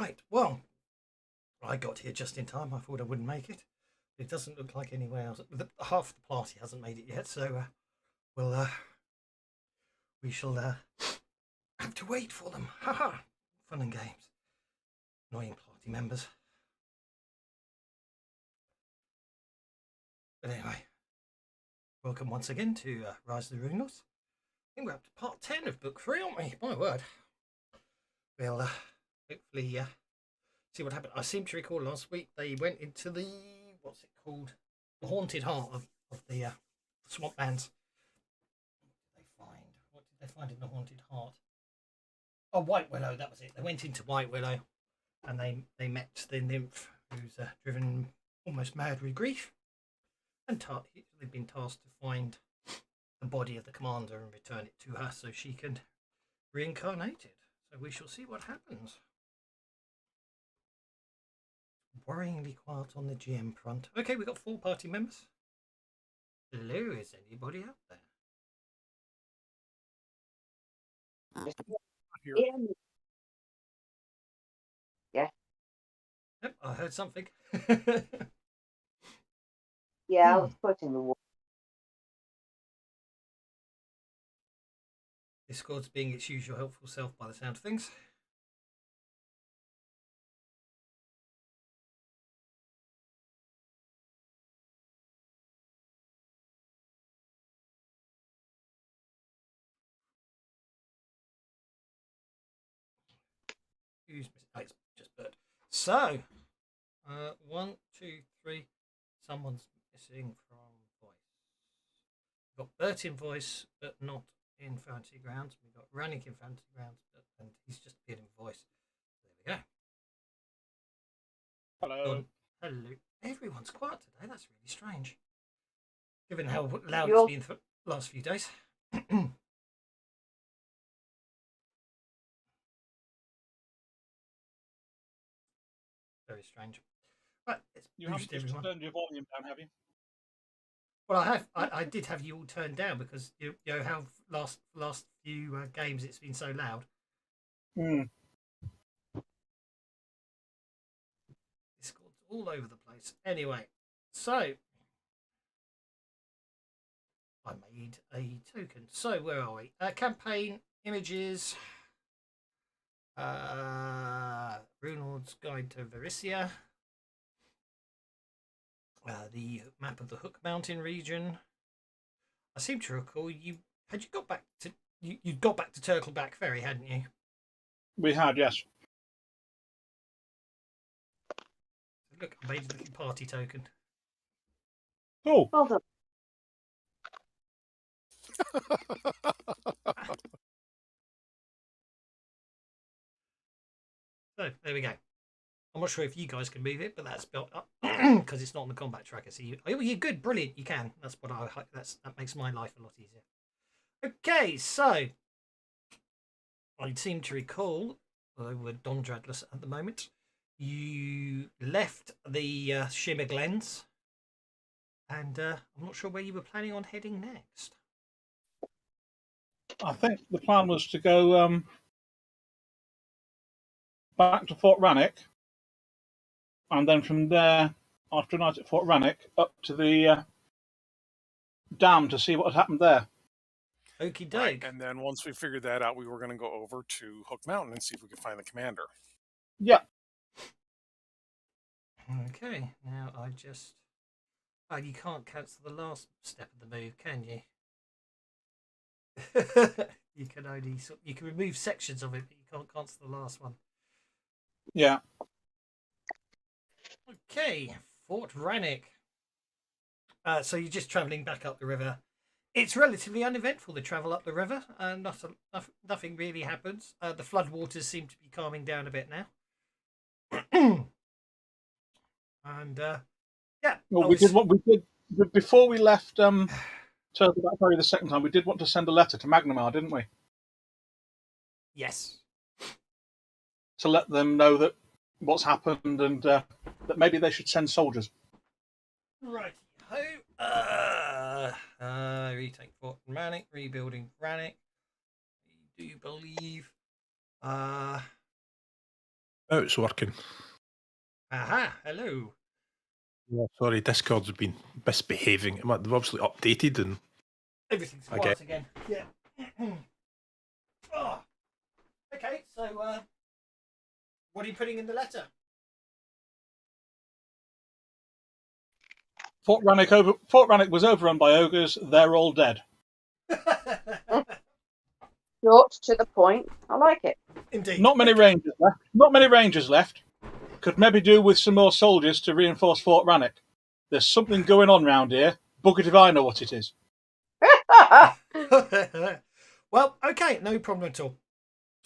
Right, well, I got here just in time. I thought I wouldn't make it. It doesn't look like anywhere else. Half the party hasn't made it yet, so we'll we shall have to wait for them. Haha! Fun and games. Annoying party members. But anyway, welcome once again to Rise of the Runelords. I think we're up to part 10 of book 3, aren't we? My word. We'll hopefully see what happened. I seem to recall last week they went into the, what's it called? The haunted heart of the swamp lands. What did they find in the haunted heart? Oh, White Willow, that was it. They went into White Willow and they met the nymph who's driven almost mad with grief. And they've been tasked to find the body of the commander and return it to her so she can reincarnate it. So we shall see what happens. Worryingly quiet on the GM front. Okay, we've got 4 party members. Hello, is anybody out there? Yeah. Yep, I heard something. Yeah, I was putting the water. Discord's being its usual helpful self by the sound of things. Excuse me. Oh, it's just Bert. So, 1, 2, 3. Someone's missing from voice. We've got Bert in voice, but not in Fantasy Grounds. We've got Rannick in Fantasy Grounds, and he's just appeared in voice. There we go. Hello. Hello. Everyone's quiet today. That's really strange. Given how loud it's been for the last few days. Very strange. Right, let's boost everyone. Turned your volume down, have you? Well, I did have you all turned down because you know how last few games it's been so loud. Discord's all over the place. Anyway, so I made a token. So where are we? Campaign images. Runelords Guide to Varisia. The map of the Hook Mountain region. I seem to recall you got back to Turtleback Ferry, hadn't you? We had, yes. Look, I made a little party token. Oh. Well done. So there we go. I'm not sure if you guys can move it, but that's built up because it's not on the combat tracker. So you're good, brilliant. You can. That's what that makes my life a lot easier. Okay, so I seem to recall, although we're Dondradless at the moment, you left the Shimmer Glens, and I'm not sure where you were planning on heading next. I think the plan was to go back to Fort Rannick, and then from there, after a night at Fort Rannick, up to the dam to see what had happened there. Okie doke. Right, and then once we figured that out, we were going to go over to Hook Mountain and see if we could find the commander. Yeah. Okay, now I just... Oh, you can't cancel the last step of the move, can you? You can only... You can remove sections of it, but you can't cancel the last one. Yeah. Okay, Fort Rannick. So you're just travelling back up the river. It's relatively uneventful, the travel up the river. Nothing really happens. The floodwaters seem to be calming down a bit now. And yeah. Well, we did what we did before we left Turtleback Ferry the second time. We did want to send a letter to Magnamar, didn't we? Yes. To let them know that what's happened and that maybe they should send soldiers. Right. Retake Fort Rannick, rebuilding Rannick. I do believe Oh, it's working. Aha, hello. Yeah, sorry, Discord's been misbehaving. They've obviously updated and Everything's I quiet again. Yeah. Oh. Okay, so what are you putting in the letter? Fort Rannoch was overrun by ogres. They're all dead. Short to the point. I like it. Indeed. Not many rangers left. Not many rangers left. Could maybe do with some more soldiers to reinforce Fort Rannoch. There's something going on round here. Buggered if I know what it is. Well, okay, no problem at all.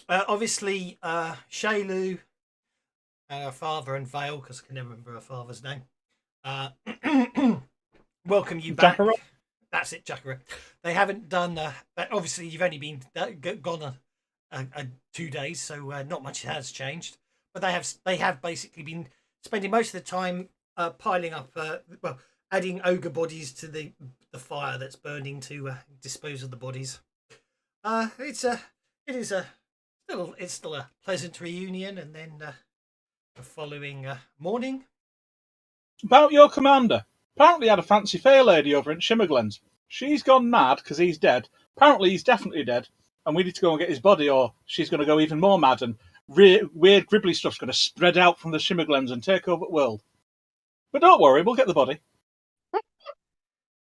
Obviously, Shailu, her father, and Vale, because I can never remember her father's name, welcome you back. Jackara? That's it, Jackara. They haven't done. Obviously, you've only been gone 2 days, so not much has changed. But they have basically been spending most of the time piling up, adding ogre bodies to the fire that's burning to dispose of the bodies. It's still a pleasant reunion, and then the following morning. About your commander. Apparently he had a fancy fair lady over in Shimmerglens. She's gone mad because he's dead. Apparently he's definitely dead, and we need to go and get his body, or she's going to go even more mad, and weird gribbly stuff's going to spread out from the Shimmerglens and take over the world. But don't worry, we'll get the body.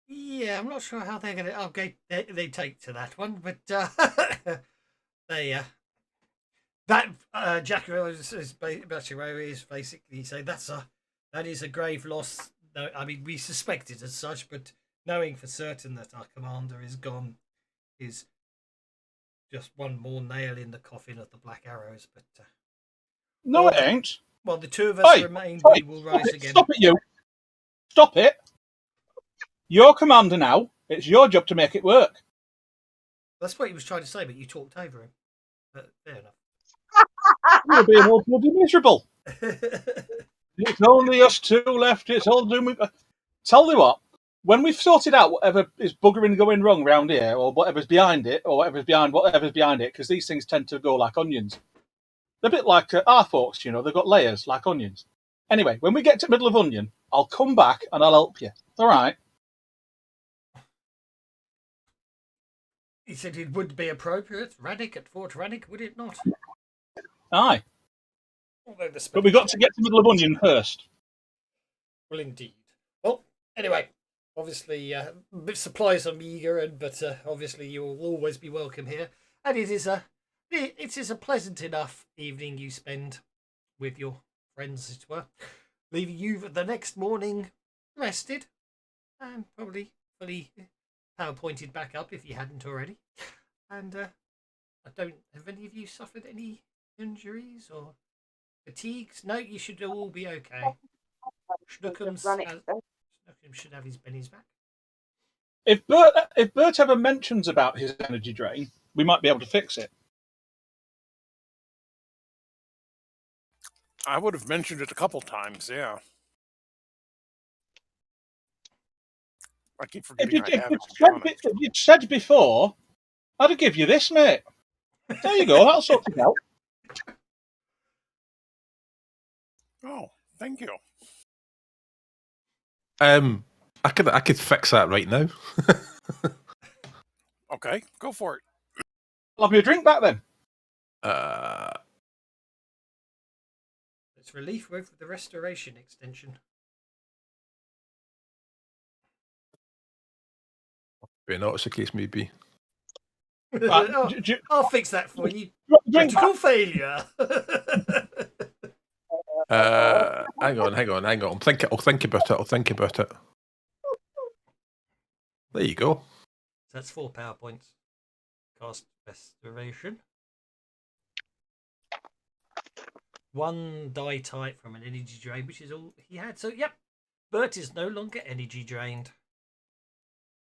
Yeah, I'm not sure how they're going to. Okay, they take to that one, but they that Jackero is basically saying that is a grave loss. No, I mean we suspect it as such, but knowing for certain that our commander is gone is just one more nail in the coffin of the Black Arrows. But No, it ain't. well, the two of us Hey, remain. hey, We will rise again. Stop it, you. Stop it. You're commander now. It's your job to make it work. That's what he was trying to say, but you talked over him. But fair enough. You're being all bloody miserable. It's only us two left. It's all doom. Tell you what, when we've sorted out whatever is buggering going wrong round here, or whatever's behind it, or whatever's behind it, because these things tend to go like onions. They're a bit like our folks, you know, they've got layers like onions. Anyway, when we get to the middle of onion, I'll come back and I'll help you. All right? He said it would be appropriate. Rannoch at Fort Rannoch, would it not? Aye. Although the But we've got to get to the middle of onion first. Well, indeed. Well, anyway, obviously, supplies are meagre, but obviously you will always be welcome here. And it is a pleasant enough evening you spend with your friends, as it were, leaving you the next morning rested and probably fully power-pointed back up if you hadn't already. And have any of you suffered any injuries or fatigues? No, you should all be okay. Schnookums should have his bennies back. If Bert ever mentions about his energy drain, we might be able to fix it. I would have mentioned it a couple times, yeah. I keep forgetting I have it, to be honest. If you'd said before, I'd have give you this, mate. There you go. That'll sort it out. Oh, thank you. I could fix that right now. Okay, go for it. I'll have me a drink back then. It's relief with the restoration extension. But not as the case may be. Right, I'll fix that for you. drink Critical failure. Hang on. I'll think about it. There you go. That's 4 power points. Cast restoration. 1 die type from an energy drain, which is all he had. So, yep, Bert is no longer energy drained.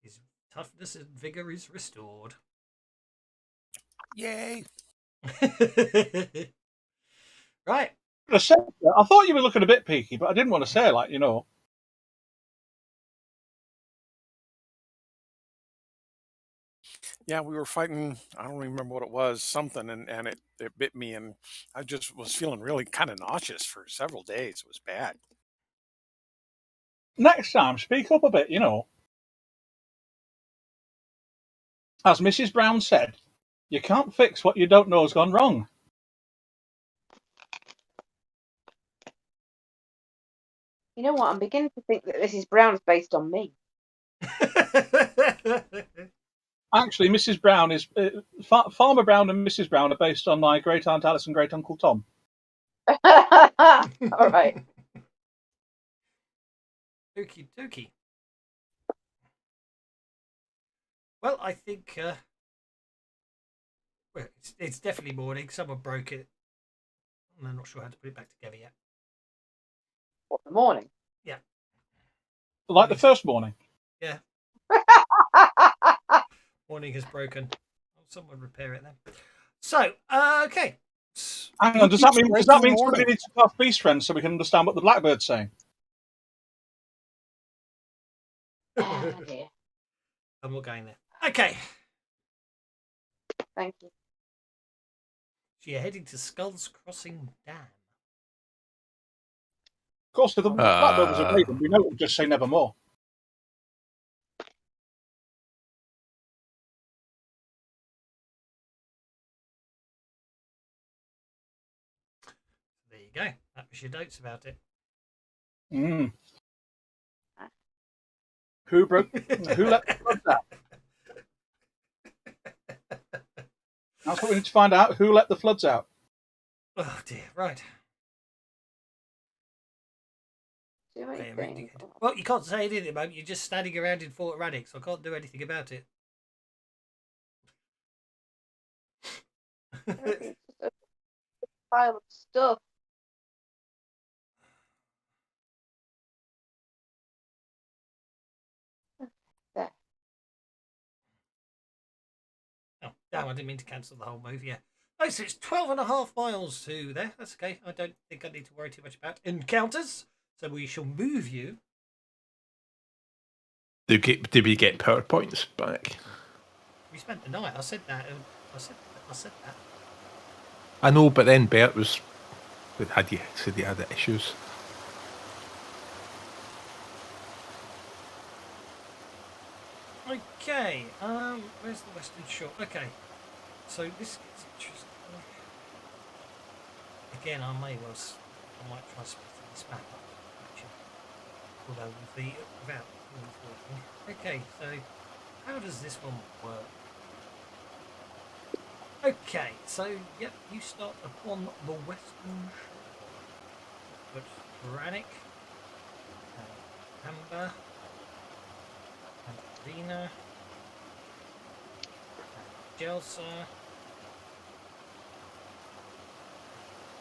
His toughness and vigor is restored. Yay! Right. I thought you were looking a bit peaky, but I didn't want to say, like, you know. Yeah, we were fighting. I don't remember what it was, something, and it bit me, and I just was feeling really kind of nauseous for several days. It was bad. Next time, speak up a bit, you know. As Mrs. Brown said, you can't fix what you don't know has gone wrong. You know what? I'm beginning to think that Mrs. Brown's based on me. Actually, Mrs. Brown is Farmer Brown and Mrs. Brown are based on my great aunt Alice and great uncle Tom. All right. Okie dokie. Well, I think well, it's definitely morning. Someone broke it. I'm not sure how to put it back together yet. What, the morning? Yeah. Like the first morning. Yeah. Morning has broken. Will someone repair it then? So, okay. Hang on, does that mean breaking somebody needs to cast Beast Friends so we can understand what the Blackbird's saying? Oh, dear. I'm not going there. Okay. Thank you. So you're heading to Skulls Crossing Dam. Of course, if the Blackbird was a raven, we know it would just say nevermore. There you go. That was your notes about it. Mm. Who let the floods out? That's what we need to find out. Who let the floods out? Oh dear. Right. Do anything. Well, you can't say it at the moment. You're just standing around in Fort Rannick, so I can't do anything about it. It's just a pile of stuff. There. Oh, damn, I didn't mean to cancel the whole move, yeah. Oh, so it's 12.5 miles to there. That's okay. I don't think I need to worry too much about encounters. So we shall move you. Do we get power points back? We spent the night. I said that. I said that. I know, but then Bert said he had the issues. Okay. Where's the Western Shore? Okay. So this gets interesting. Again, I might try splitting this map up. Actually. Although without working. Okay, so how does this one work? Okay, so yep, you start upon the western shore. But Brannick, Amber, and Arena, and Jelsa,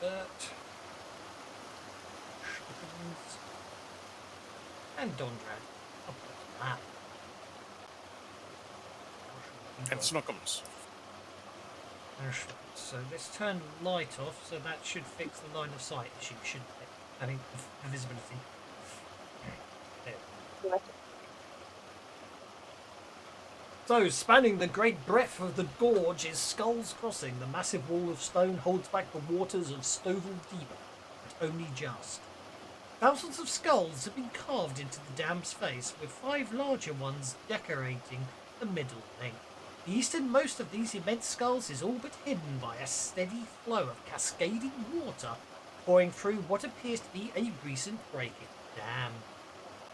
Bert, Schwickens, and Dondrad. Oh, that's map. And Snookums. So let's turn light off, so that should fix the line of sight issue, shouldn't it? I think the visibility. There. So, spanning the great breadth of the gorge is Skulls Crossing. The massive wall of stone holds back the waters of Stovall Deep, but only just. Thousands of skulls have been carved into the dam's face, with 5 larger ones decorating the middle length. The easternmost of these immense skulls is all but hidden by a steady flow of cascading water pouring through what appears to be a recent break in the dam.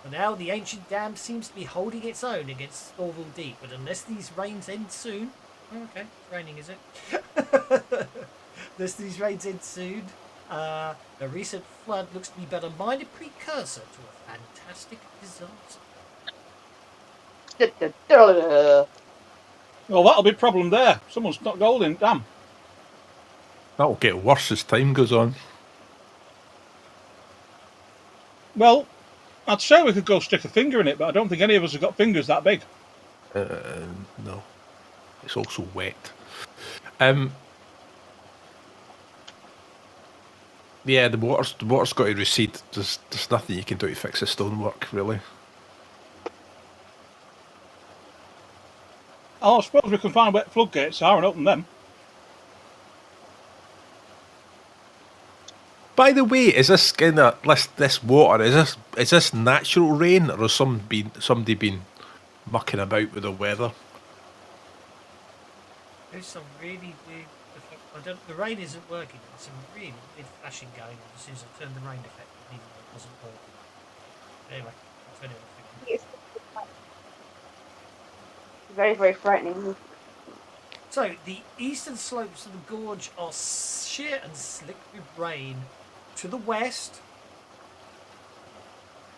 For now, the ancient dam seems to be holding its own against Stovall Deep, but unless these rains end soon... Oh, okay, it's raining, is it? Unless these rains end soon, the recent flood looks to be but a minor precursor to a fantastic disaster. Well, that'll be a problem there. Someone's not gold in. Damn. That'll get worse as time goes on. Well, I'd say we could go stick a finger in it, but I don't think any of us have got fingers that big. No. It's also wet. Yeah, the water's got to recede. There's nothing you can do to fix the stonework, really. I suppose we can find where the floodgates are and open them. By the way, is this kind of this water? Is this natural rain, or has somebody been mucking about with the weather? There's some really weird. The rain isn't working. There's some really weird flashing going on as soon as I turned the rain effect on, even though it wasn't working. Anyway, I'll turn it off again. It's very, very frightening. So, the eastern slopes of the gorge are sheer and slick with rain. To the west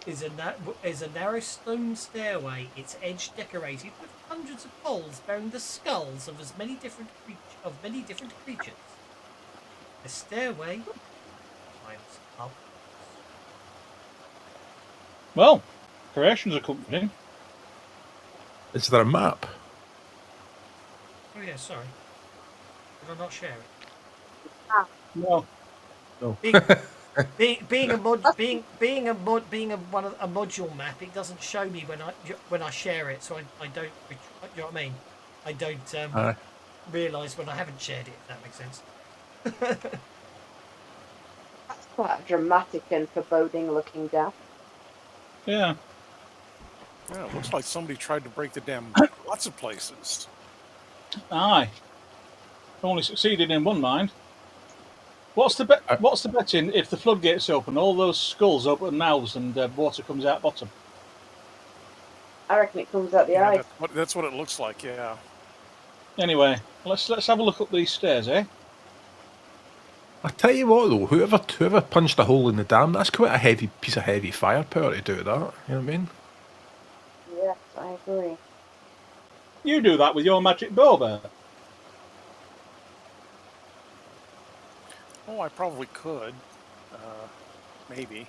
is a narrow stone stairway, its edge decorated with hundreds of poles bearing the skulls of many different creatures. The stairway climbs up. Well, creations are comforting. Is there a map? Oh yeah, sorry. Did I not share it? No. Being a module map, it doesn't show me when I share it, so I don't. You know what I mean? I don't realise when I haven't shared it. If that makes sense. That's quite a dramatic and foreboding-looking death. Yeah. Yeah, it looks like somebody tried to break the dam lots of places. Aye. Only succeeded in one mind. What's the bet? What's the betting if the floodgates open, all those skulls open mouths, and water comes out bottom? I reckon it comes out the eye. That's what it looks like. Yeah. Anyway, let's have a look up these stairs, eh? I tell you what, though, whoever punched a hole in the dam, that's quite a heavy piece of heavy firepower to do that. You know what I mean? Yes, I agree. You do that with your magic bow there. Oh, I probably could. Maybe.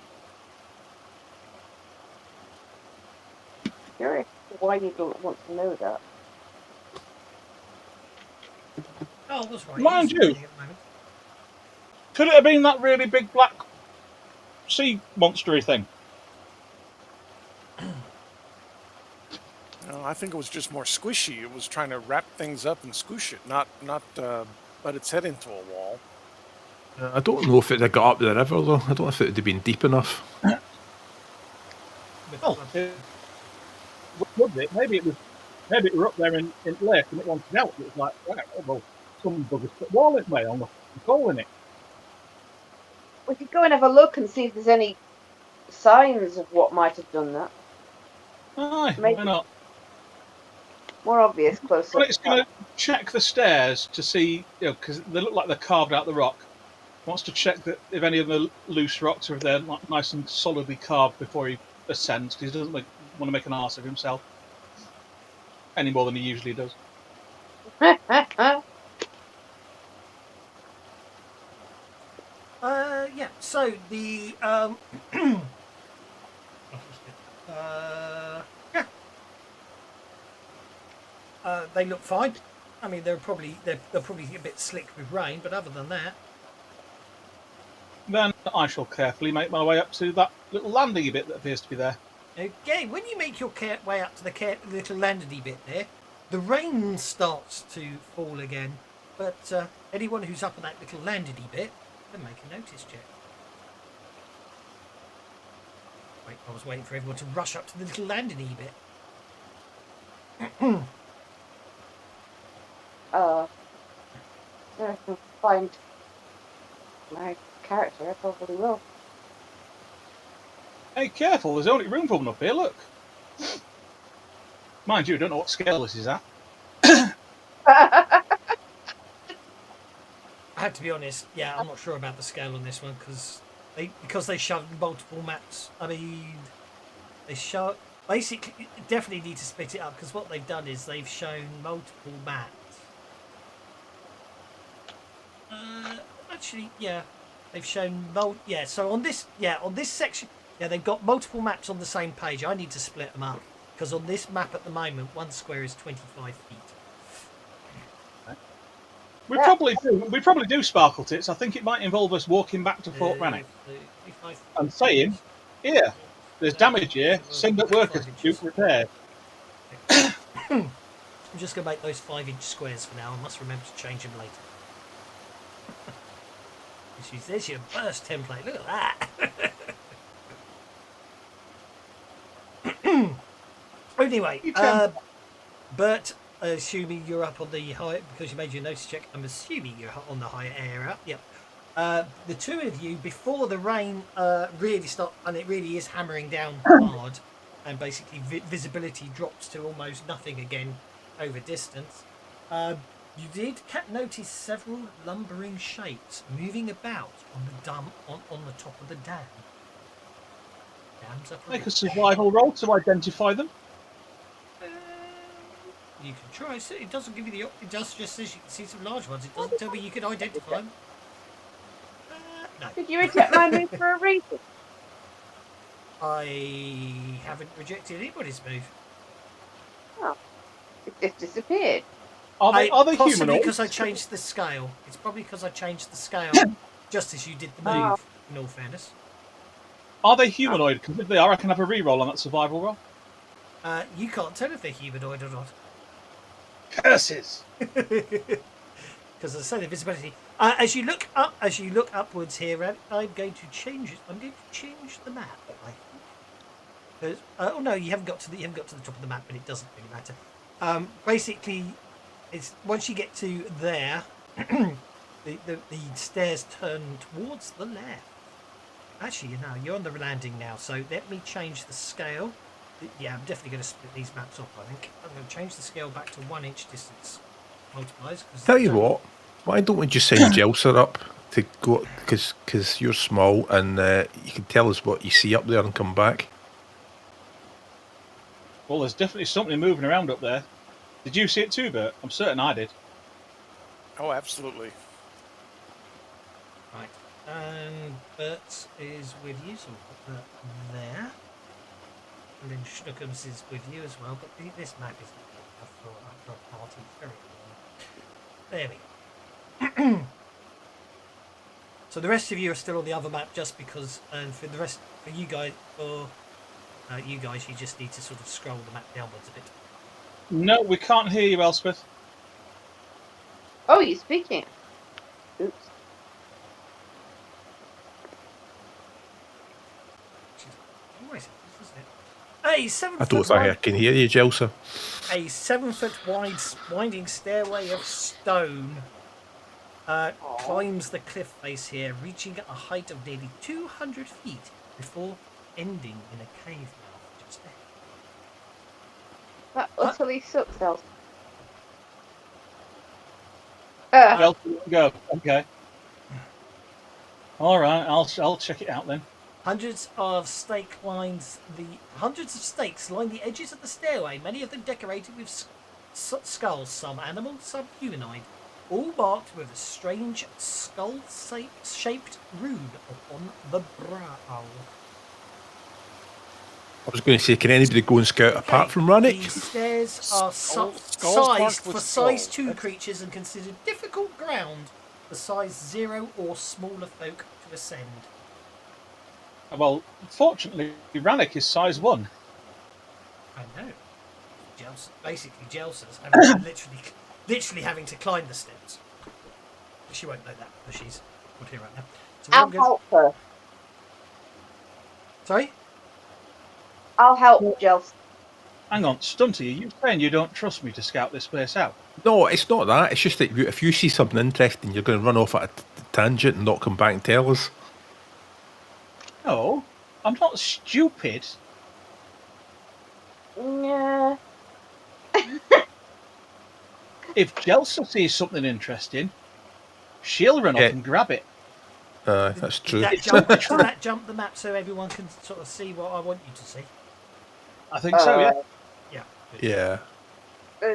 Curious why you don't want to know that. Oh, that's right. Mind It is you. raining at the moment. Could it have been that really big black sea monstery thing? No, I think it was just more squishy. It was trying to wrap things up and squish it, not butt its head into a wall. I don't know if it had got up the river, though. I don't know if it would have been deep enough. Oh, would it? Maybe it were up there in the lake and it wanted out. It was like, right, well, some buggers put wall in way on the hole in it. We could go and have a look and see if there's any signs of what might have done that. Aye, Maybe. why not? More obvious, closer. Well, it's going to check the stairs to see, because they look like they're carved out the rock. Wants to check that if any of the loose rocks are there, like, nice and solidly carved before he ascends, because he doesn't want to make an arse of himself any more than he usually does. Yeah. So the yeah. They look fine. I mean, they're probably a bit slick with rain, but other than that, Then I shall carefully make my way up to that little landing bit that appears to be there. okay. When you make your way up to the little landing bit there, the rain starts to fall again. But anyone who's up on that little landing bit can make a notice check. Wait, I was waiting for everyone to rush up to the little landing bit. If I can find my character, I probably will. Hey, careful, there's only room for one up here, look. Mind you, I don't know what scale this is at. I have to be honest, yeah, I'm not sure about the scale on this one because they shoved multiple maps. I mean, they show basically definitely need to split it up because what they've done is they've shown multiple maps. Actually, yeah, they've shown so on this section, yeah, they've got multiple maps on the same page. I need to split them up because on this map at the moment, one square is 25 feet. We probably do Sparkle Tits. I think it might involve us walking back to Fort Rannoch and saying, here, there's damage here, send up workers to repair. I'm just going to make those 5-inch squares for now. I must remember to change them later. There's your burst template. Look at that. Anyway, Bert, assuming you're up on the high, because you made your notice check, I'm assuming you're on the higher area. Yep. The two of you, before the rain really stopped, and it really is hammering down hard, and basically visibility drops to almost nothing again over distance, you did notice several lumbering shapes moving about on the on the top of the dam. Dams up. Make a survival roll to identify them. You can try. It doesn't give you the. It does just says you can see some large ones. It doesn't tell me you can identify them. No. Did you reject my move for a reason? I haven't rejected anybody's move. Oh, it just disappeared. Are they Possibly humanoid? because I changed the scale. It's probably because I changed the scale just as you did the move. Oh. In all fairness, Are they humanoid? Because if they are, I can have a re-roll on that survival roll. you can't tell if they're humanoid or not. Curses! Because as I say, the visibility. As you look upwards here, I'm going to change it. I'm going to change the map. I think. Oh no, you haven't got to the top of the map, but it doesn't really matter. Basically, it's once you get to there, the stairs turn towards the left. Actually, you're on the landing now, so let me change the scale. Yeah, I'm definitely going to split these maps up, I think. I'm going to change the scale back to 1 inch distance multipliers. Tell you what, why don't we just send Jelsa up to go, because you're small and you can tell us what you see up there and come back. Well, there's definitely something moving around up there. Did you see it too, Bert? I'm certain I did. Oh, absolutely. Right, and Bert is with you, so we'll put that there. And then Schnookums is with you as well, but this map is not for a party. It's very long. There we go. So the rest of you are still on the other map just because, and for you guys, you just need to sort of scroll the map downwards a bit. No, we can't hear you, Elspeth. Oh, you're speaking. Oops. Always is, isn't it? A 7 I don't foot think I wide, can hear you, Jelsa. a 7 foot wide winding stairway of stone climbs the cliff face here, reaching a height of nearly 200 feet before ending in a cave mouth just there. That utterly sucks, Elsa. Well, go. Okay. All right, I'll check it out then. Hundreds of stakes line the edges of the stairway, many of them decorated with skulls, some animal, some humanoid, all marked with a strange skull-shaped rune upon the brow. I was going to say, can anybody go and scout apart from Rannick? The stairs are Skulls sized marked for with size skull. 2 creatures and considered difficult ground for size 0 or smaller folk to ascend. Well, fortunately, Rannick is size 1. I know. Basically, Jelsa's literally having to climb the steps. She won't know that because she's not here right now. So I'll help her. Sorry? I'll help Jels. Hang on, Stunty, are you saying you don't trust me to scout this place out? No, it's not that. It's just that if you see something interesting, you're going to run off at a tangent and not come back and tell us. No, I'm not stupid. Yeah. If Jelsa sees something interesting, she'll run off and grab it. That's true. Did that jump the map so everyone can sort of see what I want you to see? I think so, yeah. Yeah. Yeah.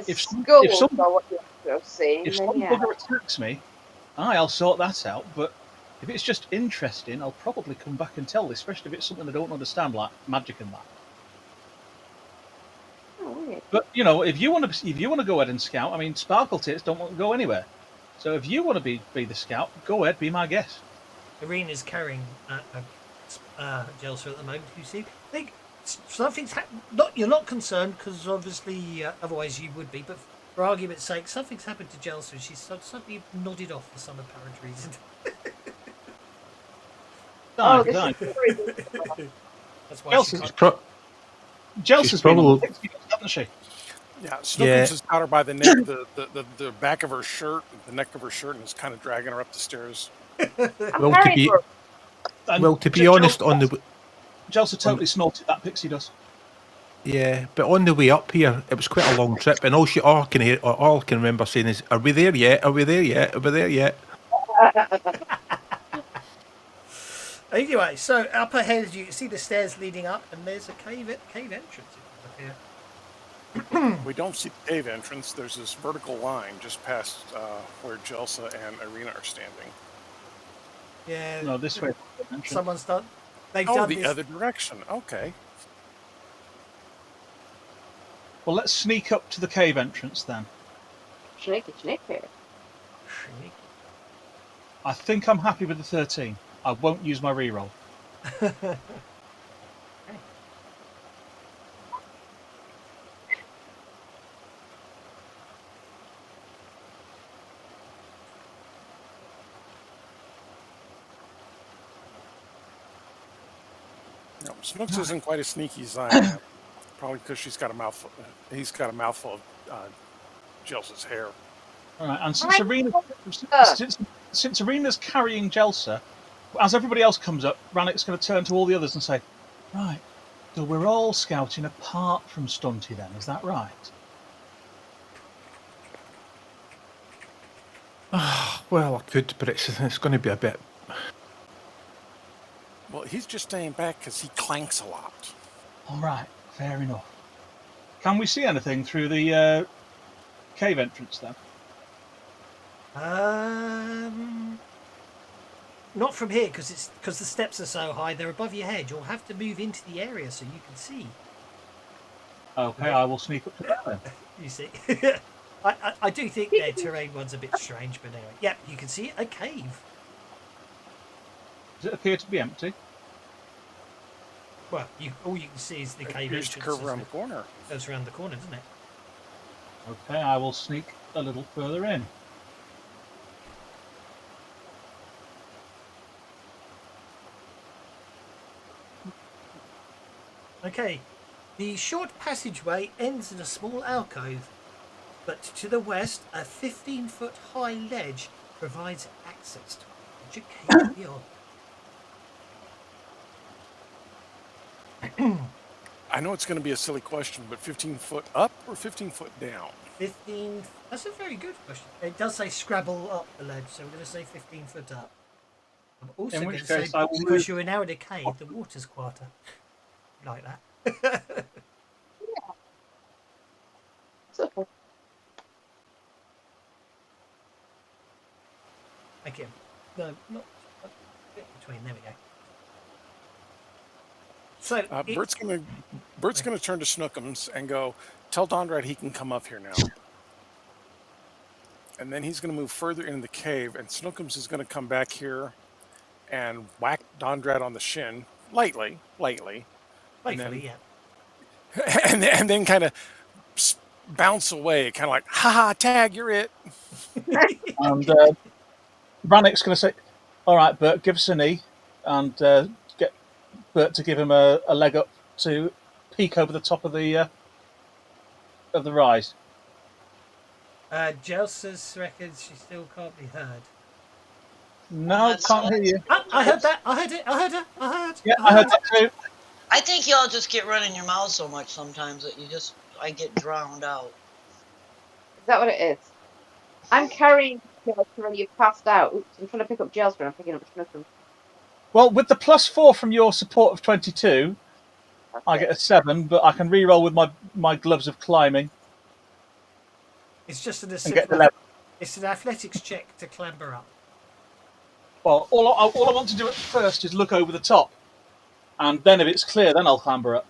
If some what you're seeing, If then some yeah. bugger attacks me, I'll sort that out, but if it's just interesting, I'll probably come back and tell, especially if it's something I don't understand, like magic and that. Oh, weird. But you know, if you want to go ahead and scout, I mean, Sparkle Tits don't want to go anywhere. So if you want to be the scout, go ahead, be my guest. Irene is carrying Jelsa at the moment. You see, I think something's happened. You're not concerned because obviously, otherwise you would be. But For argument's sake, something's happened to Jelsa and she's suddenly nodded off for some apparent reason. Oh, Died, this died. is very good. That's why she Jelsa's, can't... Jelsa's been on probably- the pixie dust, hasn't she? Yeah, Snookums Yeah. has got her by the neck, the back of her shirt, the neck of her shirt, and is kind of dragging her up the stairs. I'm Well, to carrying be her. And well, to be honest, Jelsa totally snorted that pixie dust. but on the way up here, it was quite a long trip, and all I can remember saying is, "Are we there yet? Are we there yet? Are we there yet?" Anyway, so up ahead you can see the stairs leading up, and there's a cave entrance up here. We don't see the cave entrance. There's this vertical line just past where Jelsa and Irina are standing. Yeah. No, this way. Someone's done. They've Oh, done the this. other direction. Okay. Well, let's sneak up to the cave entrance then. Sneaky. I think I'm happy with the 13. I won't use my reroll. No, Snooks isn't quite as sneaky as I am. Probably because she's got a mouthful. He's got a mouthful of Jelsa's hair. All right, and Right. since Arena's carrying Jelsa, as everybody else comes up, Rannick's going to turn to all the others and say, "Right, so we're all scouting apart from Stunty then, is that right?" Well, I could, but it's going to be a bit. Well, he's just staying back because he clanks a lot. All right, fair enough. Can we see anything through the cave entrance then? Not from here because the steps are so high. They're above your head. You'll have to move into the area so you can see. Okay, I will sneak up to that then. You see, I do think their terrain one's a bit strange, but anyway, yeah, you can see a cave. Does it appear to be empty? Well, all you can see is the It cave appears to entrance. curve around the corner. Goes around the corner, doesn't it? Okay, I will sneak a little further in. Okay, the short passageway ends in a small alcove, but to the west, a 15-foot high ledge provides access to a larger cave beyond. I know it's going to be a silly question, but 15 foot up or 15 foot down? 15. That's a very good question. It does say scrabble up the ledge, so I'm going to say 15 foot up. I'm also In going which to say, case I will because move- you're now in a cave, the water's quieter. Like that. So, Thank you. No, not a bit between. There we go. So Bert's gonna turn to Snookums and go, "Tell Donrad he can come up here now." And then he's gonna move further into the cave, and Snookums is gonna come back here and whack Donrad on the shin lightly, Playfully, then- yeah. and then kind of bounce away, kind of like, "Ha, tag, you're it." And Rannick's going to say, "All right, Bert, give us a knee," and get Bert to give him a leg up to peek over the top of the rise. Jelsa's reckons she still can't be heard. No, That's can't all. hear you. I heard that. I heard it. I heard her. I heard. Yeah, I heard that too. I think y'all just get running your mouth so much sometimes that I get drowned out. is that what it is? I'm carrying Jelsa and you've passed out. Oops, I'm trying to pick up Jelsa and I'm picking up Snookums. Well, with the +4 from your support of 22, I get a 7, but I can re-roll with my gloves of climbing It's just an and get the 11. It's an athletics check to clamber up. Well, all I want to do at first is look over the top, and then if it's clear, then I'll clamber up.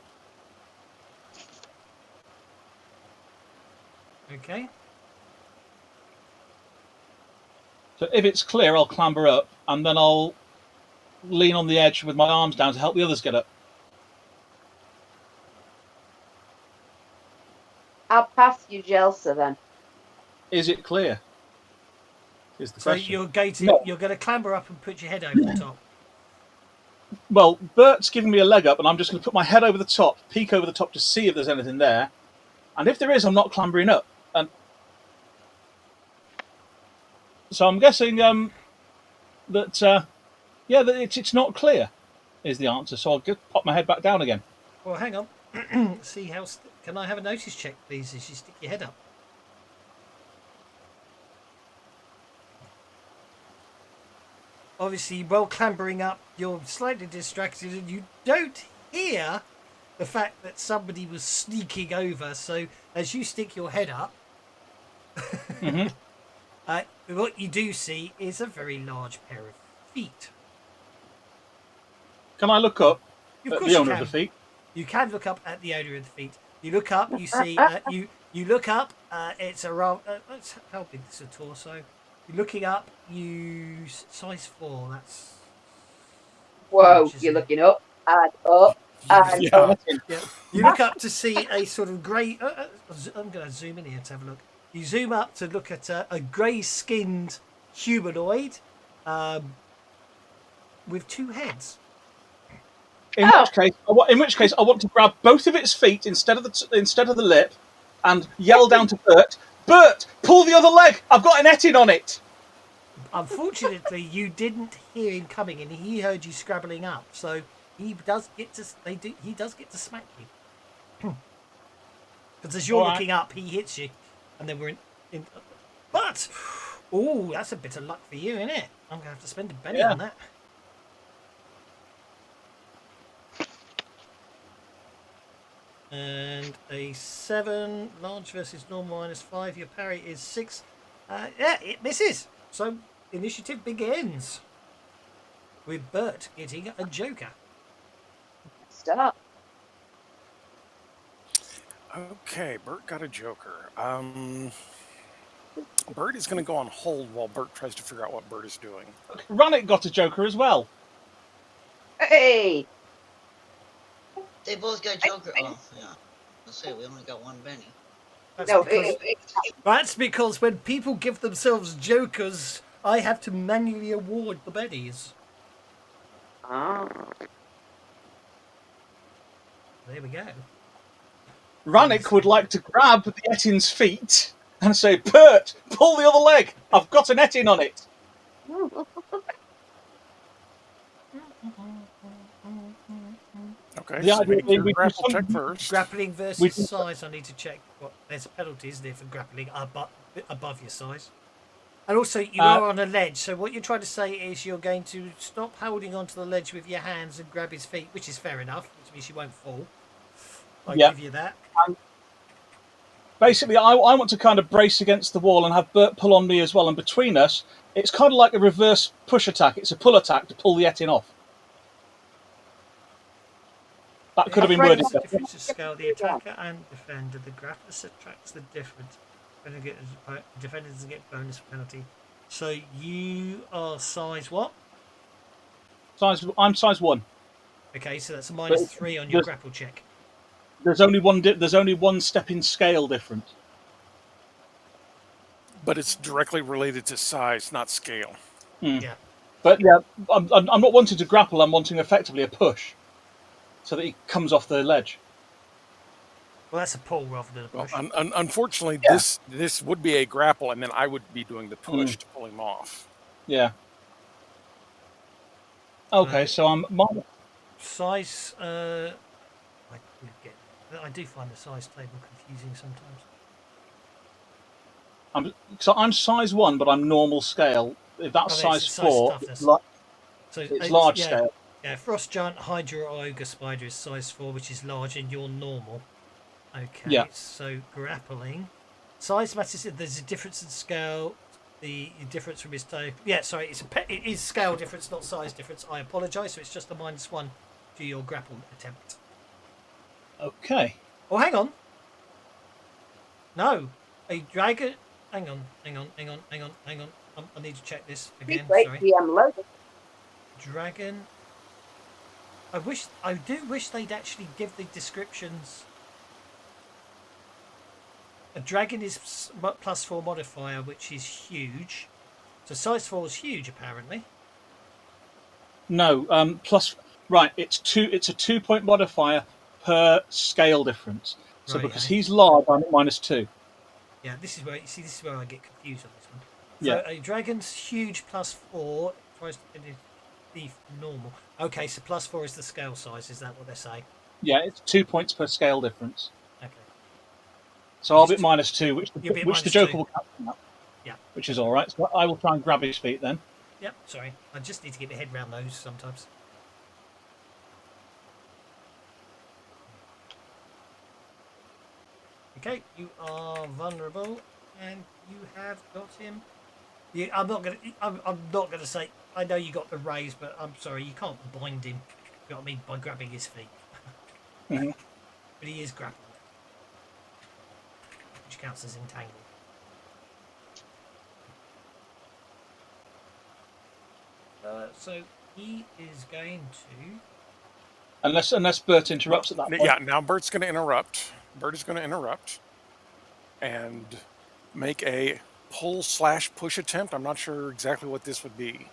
Okay. So if it's clear, I'll clamber up, and then I'll lean on the edge with my arms down to help the others get up. I'll pass you Jelsa then. Is it clear? Is the So question. you're going to No. you're going to clamber up and put your head over the top. Well, Bert's giving me a leg up, and I'm just going to put my head over the top, peek over the top to see if there's anything there. And if there is, I'm not clambering up. And so I'm guessing that it's not clear is the answer. So I'll just pop my head back down again. Well, hang on. See how. Can I have a notice check, please, as you stick your head up? Obviously, while clambering up, you're slightly distracted and you don't hear the fact that somebody was sneaking over. So as you stick your head up, Mm-hmm. what you do see is a very large pair of feet. Can I look up Of at course the you owner of can. the feet? You can look up at the owner of the feet. You look up, you see, you look up, it's around, how big is the torso? You're looking up, size 4, that's... Whoa, huge, isn't you're it? looking up and up and Yeah. up. Yeah. You look up to see a sort of grey, I'm going to zoom in here to have a look. You zoom up to look at a grey-skinned humanoid with 2 heads. In which case, I want to grab both of its feet instead of the lip, and yell down to Bert. Bert, pull the other leg. I've got an etting on it. Unfortunately, you didn't hear him coming, and he heard you scrabbling up. So he does get to smack you. Because as you're All right. looking up, he hits you, and then we're in. But oh, that's a bit of luck for you, isn't it? I'm gonna have to spend a penny Yeah. on that. And a 7, large versus normal -5. Your parry is 6. Yeah, it misses. So initiative begins with Bert getting a joker. Stop. Okay, Bert got a joker. Bert is going to go on hold while Bert tries to figure out what Bert is doing. Rannick got a joker as well. Hey, They both got Joker. Oh, yeah. Let's say we only got one Benny. That's no, because, that's because when people give themselves jokers, I have to manually award the bennies. Ah. There we go. Rannick would like to grab the etting's feet and say, Bert, pull the other leg. I've got an etting on it. Okay, The so idea make being your we do grapple check something- first. Grappling We versus do- size, I need to check what there's a penalty, isn't there, for grappling above your size. And also, you are on a ledge, so what you're trying to say is you're going to stop holding onto the ledge with your hands and grab his feet, which is fair enough, which means you won't fall. I Yeah. give you that. Basically, I want to kind of brace against the wall and have Bert pull on me as well. And between us, it's kind of like a reverse push attack. It's a pull attack to pull the etting off. That could have been worded better. Difference to scale the attacker and defender. The grappler subtracts the difference. Defender doesn't get bonus penalty. So you are size what? I'm size 1. Okay, so that's a -3 on your grapple check. There's only one. There's only one step in scale difference. But it's directly related to size, not scale. Yeah. But yeah, I'm not wanting to grapple. I'm wanting effectively a push, so that he comes off the ledge. Well, that's a pull rather than a Well, push. unfortunately, Yeah. this would be a grapple, and then I would be doing the push to pull him off. Yeah. Okay, so I'm. Size. I do find the size table confusing sometimes. I'm size 1, but I'm normal scale. If that's Oh, size it's size 4, toughness. So it's large yeah, scale. Yeah, Frost Giant, Hydra, or Ogre Spider is size 4, which is large, and you're normal. Okay, Yeah. so grappling. Size matters. There's a difference in scale. The difference from his toe. Yeah, sorry, it is scale difference, not size difference. I apologise. So it's just a -1 to your grapple attempt. Okay. Oh, hang on. No, a dragon. Hang on. I need to check this again. great Sorry. DM logo. Dragon. I do wish they'd actually give the descriptions. A dragon is +4 modifier, which is huge. So size 4 is huge, apparently. No, plus right. It's a 2-point modifier per scale difference. So Right, because eh? he's large, I'm at -2. Yeah, this is where you see. This is where I get confused on this one. Yeah. So a dragon's huge +4 tries to be normal. Okay, so +4 is the scale size. Is that what they're saying? Yeah, it's 2 points per scale difference. Okay. So I'll be at -2, You'll be at which the Joker -2. will catch him at. Yeah. Which is all right. So I will try and grab his feet then. Yep. Sorry, I just need to get my head around those sometimes. Okay, you are vulnerable, and you have got him. I'm not gonna say. I know you got the raise, but I'm sorry, you can't bind him. You know what I mean, by grabbing his feet. Mhm. But he is grappled, which counts as entangled. So he is going to. Unless Bert interrupts at that point. Yeah, now Bert's going to interrupt. Bert is going to interrupt and make a pull/push attempt. I'm not sure exactly what this would be.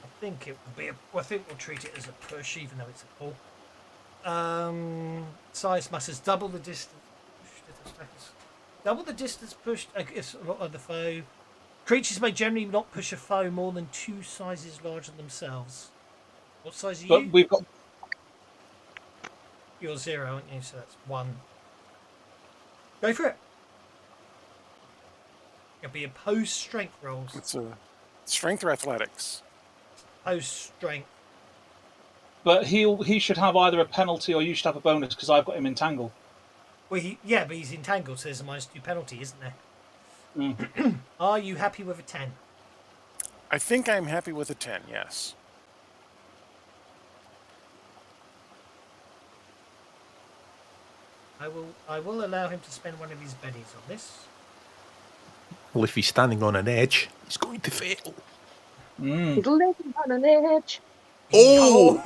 I think it will be. I think we'll treat it as a push, even though it's a pull. Size matters. Double the distance. Double the distance pushed against the foe. Creatures may generally not push a foe more than 2 sizes larger than themselves. What size are But you? we've got You're 0, aren't you? So that's 1. Go for it. It'll be opposed strength rolls. It's a strength or athletics. Opposed strength. But he should have either a penalty or you should have a bonus because I've got him entangled. Well, but he's entangled, so there's a -2 penalty, isn't there? Mm. Are you happy with a 10? I think I'm happy with a 10, yes. I will allow him to spend one of his bennies on this. Well, if he's standing on an edge, he's going to fail. Mm. He's living on an edge. Oh!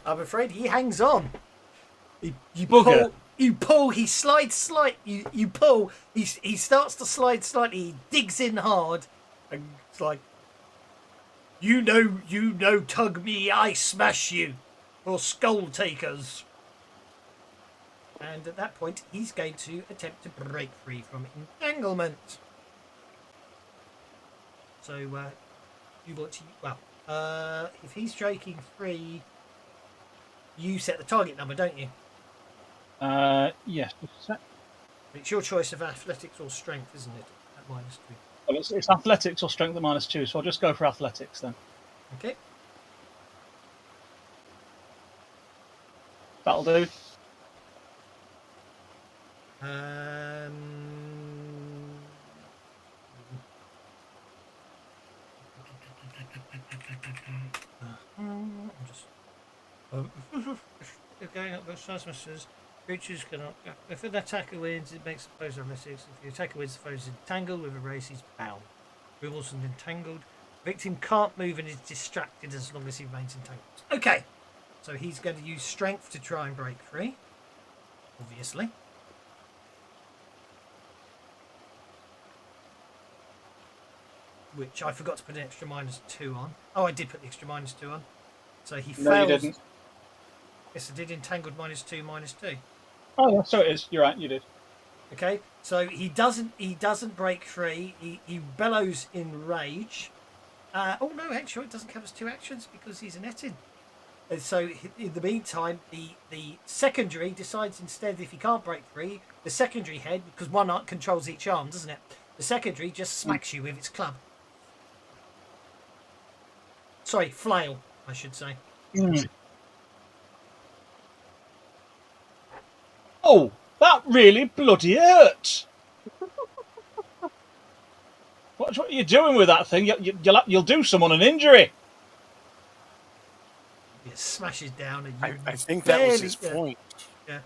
I'm afraid he hangs on. Bugger. You pull, he slides slightly. You pull, he starts to slide slightly. He digs in hard, and it's like, you know, tug me, I smash you, or skull takers. And at that point, he's going to attempt to break free from entanglement. So, you want to, if he's breaking free, you set the target number, don't you? Yes. It's your choice of athletics or strength, isn't it? At -2. Well, it's athletics or strength at -2, so I'll just go for athletics then. Okay. That'll do. I'm just. Going up the size messages. Creatures cannot. If an attacker wins, it makes the foe's athletics. If the attacker wins, the foe's entangled with a race, he's bound. Removals and entangled. Victim can't move and is distracted as long as he remains entangled. Okay, so he's going to use strength to try and break free. Obviously. Which I forgot to put an extra -2 on. Oh, I did put the extra -2 on. So he fails. No, you didn't. Yes, I did. Entangled -2, -2. Oh, yeah, so it is. You're right. You did. Okay, so he doesn't break free. He bellows in rage. Oh no, actually, it doesn't count as 2 actions because he's an Etin. And so in the meantime, the secondary decides instead if he can't break free, the secondary head, because one arm controls each arm, doesn't it? The secondary just smacks you with its club. Sorry, flail, I should say. Mm. Oh, that really bloody hurt! What are you doing with that thing? You'll do someone an injury. It smashes down, and I think that was his point. Yeah,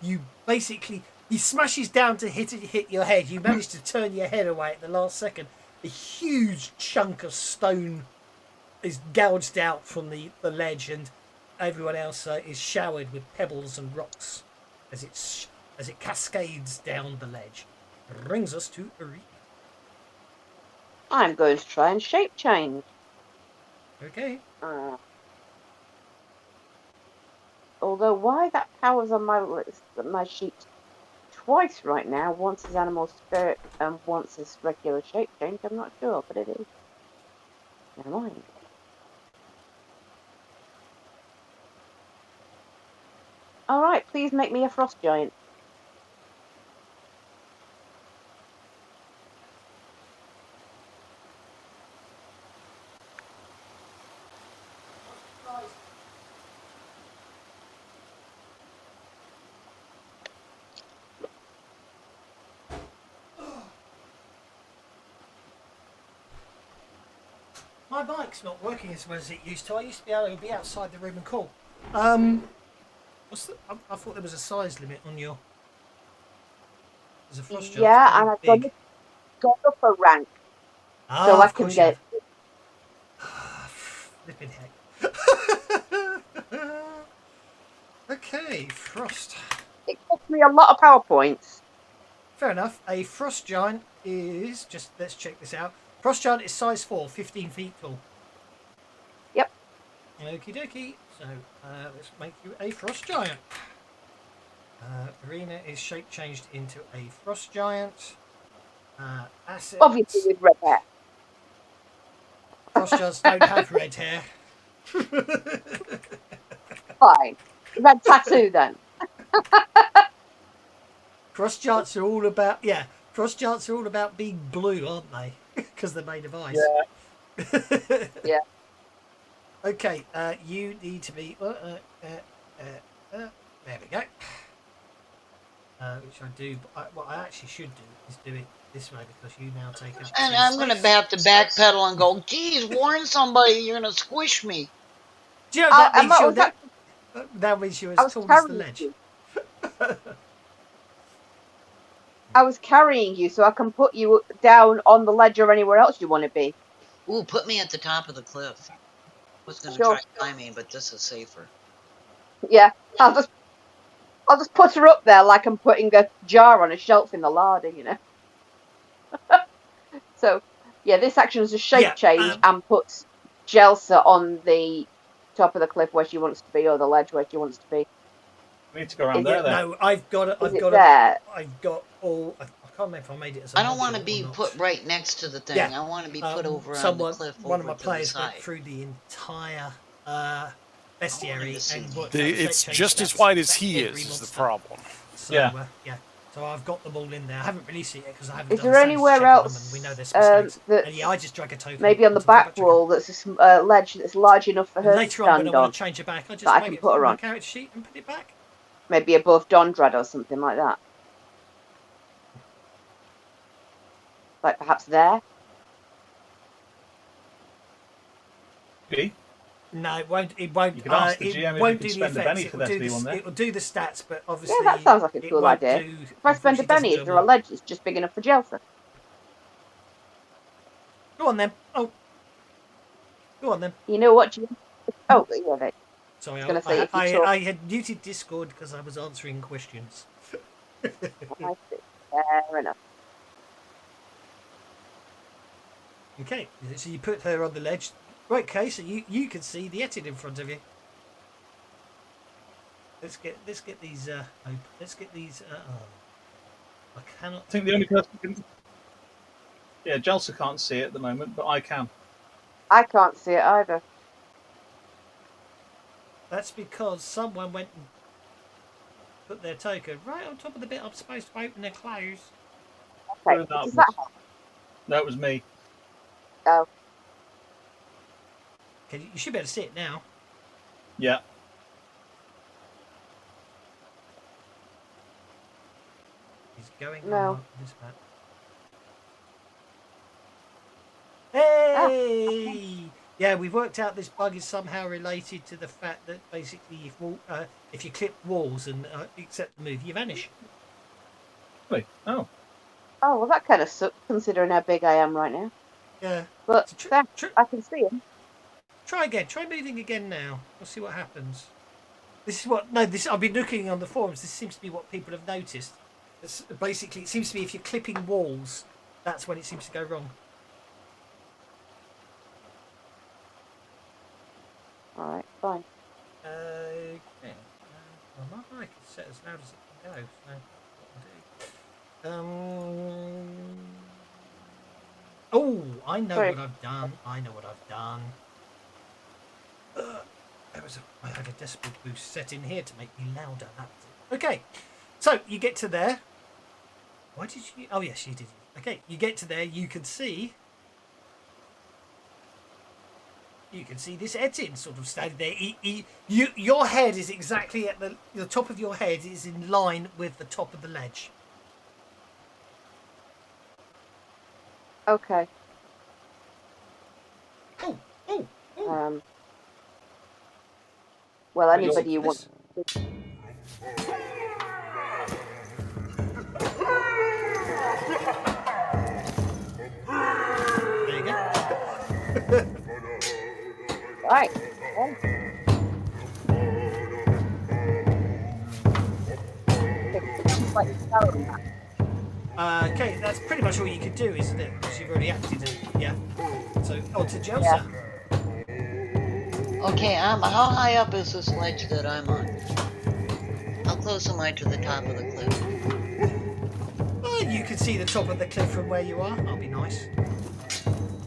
you basically he smashes down to hit your head. You manage to turn your head away at the last second. A huge chunk of stone is gouged out from the ledge, and everyone else is showered with pebbles and rocks as it as it cascades down the ledge. Brings us to Arena. I'm going to try and shape change. Okay. Although why that powers on my sheet twice right now, once as animal spirit and once as regular shape change, I'm not sure, but it is. Never mind. Alright, please make me a frost giant. My bike's not working as well as it used to. I used to be able to be outside the room and call. I thought there was a size limit on your. There's a frost giant. Yeah, and I've gone up a rank, so I can get. Flipping heck. Okay, frost. It cost me a lot of PowerPoints. Fair enough. A frost giant is just. Let's check this out. Frost giant is size 4, 15 feet tall. Yep. Okie dokie. So let's make you a frost giant. Arena is shape changed into a frost giant. Assets. Obviously with red hair. Frost giants don't have red hair. Fine. Red tattoo then. Frost giants are all about Frost giants are all about being blue, aren't they? Because they're made of ice. Yeah. Yeah. Okay, you need to be. There we go. Which I do. But what I actually should do is do it this way because you now take up. And I'm going to have to backpedal and go, geez, warn somebody, you're going to squish me. Do you know that means that means you're as tall as the ledge. I was carrying you so I can put you down on the ledge or anywhere else you want to be. Ooh, put me at the top of the cliff. I was going to Sure. try climbing, but this is safer. Yeah, I'll just put her up there like I'm putting a jar on a shelf in the larder, you know. So, yeah, this action is a shape change and puts Jelsa on the top of the cliff where she wants to be, or the ledge where she wants to be. We need to go around there. No, I've got it. I've got all. I can't remember if I made it as. I don't want to be put right next to the thing. Yeah. I want to be put over on the cliff. One of my over to players the went side. through the entire bestiary and worked It's out the just shape as change wide as stats he for every is the monster. problem. So, Yeah. yeah. So I've got them all in there. I haven't released it yet because I haven't. Is done there the sanity anywhere check on them, else and we know there's mistakes. that And yeah, I just drag a token. maybe on the onto combat back tracker. wall that's a ledge that's large enough for And her to later on, when stand I on? want to change it back, I just that I make can it put her from my on. character sheet and put it back. Maybe above Dondrad or something like that. Like perhaps there. Okay. No, it won't. It won't. You can ask the it GM if won't you do can the spend a effects. penny for there to be one there. It will do the stats, but obviously. Yeah, that sounds like a it cool won't idea. do- If I spend a unfortunately, penny, doesn't is do there a what- ledge that's just big enough for Jelsa? Go on then. Oh. Go on then. You know what? Oh, yeah, they. Sorry, gonna say, if you talk- I had muted Discord because I was answering questions. I see. Fair enough. Okay, so you put her on the ledge. Right, okay, so you can see the Etid in front of you. Let's get these open. Let's get these. I cannot. I think the only person who can. Yeah, Jelsa can't see it at the moment, but I can. I can't see it either. That's because someone went and put their token right on top of the bit I'm supposed to open and close. Okay, That does was- that help? No, it was me. Oh, Okay, you should be able to see it now. Yeah. He's going No. on this map. Hey! Yeah, we've worked out this bug is somehow related to the fact that basically if you clip walls and accept the move, you vanish. Really? Oh. oh, well, that kind of sucks considering how big I am right now. Yeah. But So there, I can see him. Try again. Try moving again now. We'll see what happens. This is what no. This I've been looking on the forums. This seems to be what people have noticed. It's basically, it seems to be if you're clipping walls, that's when it seems to go wrong. All right, fine. Okay. Well, I can set as loud as it can go. So what I'll do. Oh, I know Sorry. what I've done. I know what I've done. I had a decibel boost set in here to make me louder. That was it. Okay, so you get to there. Why did you? Oh yes, you did. Okay, you get to there. You can see. You can see this Etin sort of standing there. Your head is exactly at the top of your head is in line with the top of the ledge. Okay. Oh, oh, oh. Well, Wait, anybody you want. this? There you go. Right. Okay, that's pretty much all you can do, isn't it? Because you've already acted it. Yeah. So, on to Josa. Okay, how high up is this ledge that I'm on? How close am I to the top of the cliff? Well, you can see the top of the cliff from where you are. That'll be nice.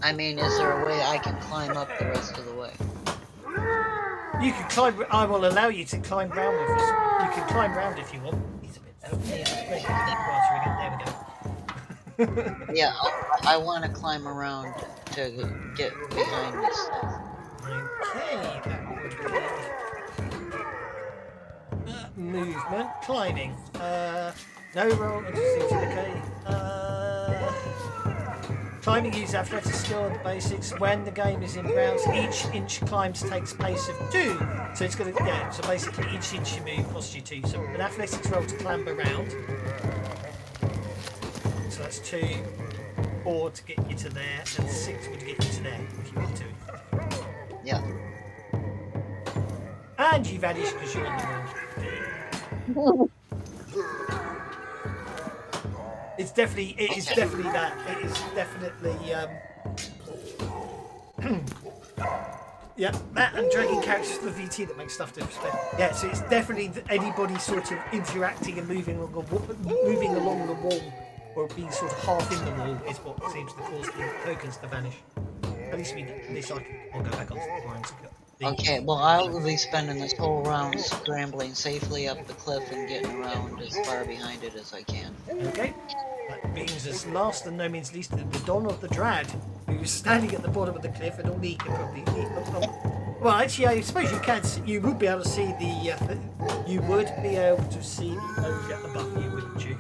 I mean, is there a way I can climb up the rest of the way? You can climb. I will allow you to climb round with us. You can climb round if you want. He's a bit. There we go. Yeah, I want to climb around to get behind this stuff. Okay, that would be movement, climbing. No roll. Okay. Climbing uses athletic skill and the basics. When the game is in rounds, each inch climbs takes pace of 2. So it's gonna so basically each inch you move costs you 2. So an athletics roll to climb around. So that's 2, 4 to get you to there, and 6 would get you to there if you want to. Yeah. And you vanish because you're on the wall. It's definitely, it is definitely that. It is definitely, yeah, that and dragging characters to the VT that makes stuff different. Yeah, so it's definitely anybody sort of interacting and moving along the wall, or being sort of half in the wall is what seems to cause the tokens to vanish. At least I'll go back onto the lines. Okay, well, I'll be spending this whole round scrambling safely up the cliff and getting around as far behind it as I can. Okay. That brings us last and no means least to the Don of the Drad, who's standing at the bottom of the cliff, and all he can probably. Well, actually, I suppose you can. You would be able to see the. You would be able to see the ogre above you, wouldn't you?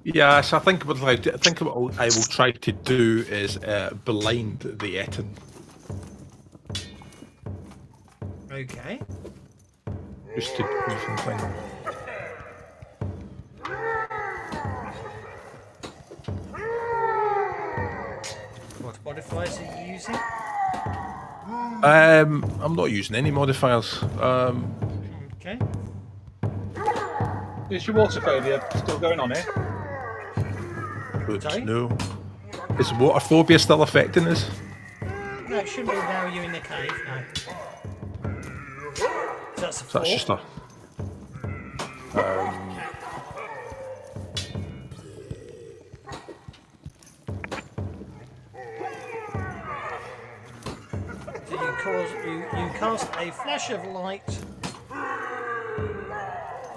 Yes, I think what I will try to do is blind the Etin. Okay. Just to even thing. What modifiers are you using? I'm not using any modifiers. Okay. Is your water failure still going on here? Oops, Sorry? no. Is water phobia still affecting us? No, it shouldn't be now you're in the cave. No. So that's a 4. So that's just a. So you cast a flash of light.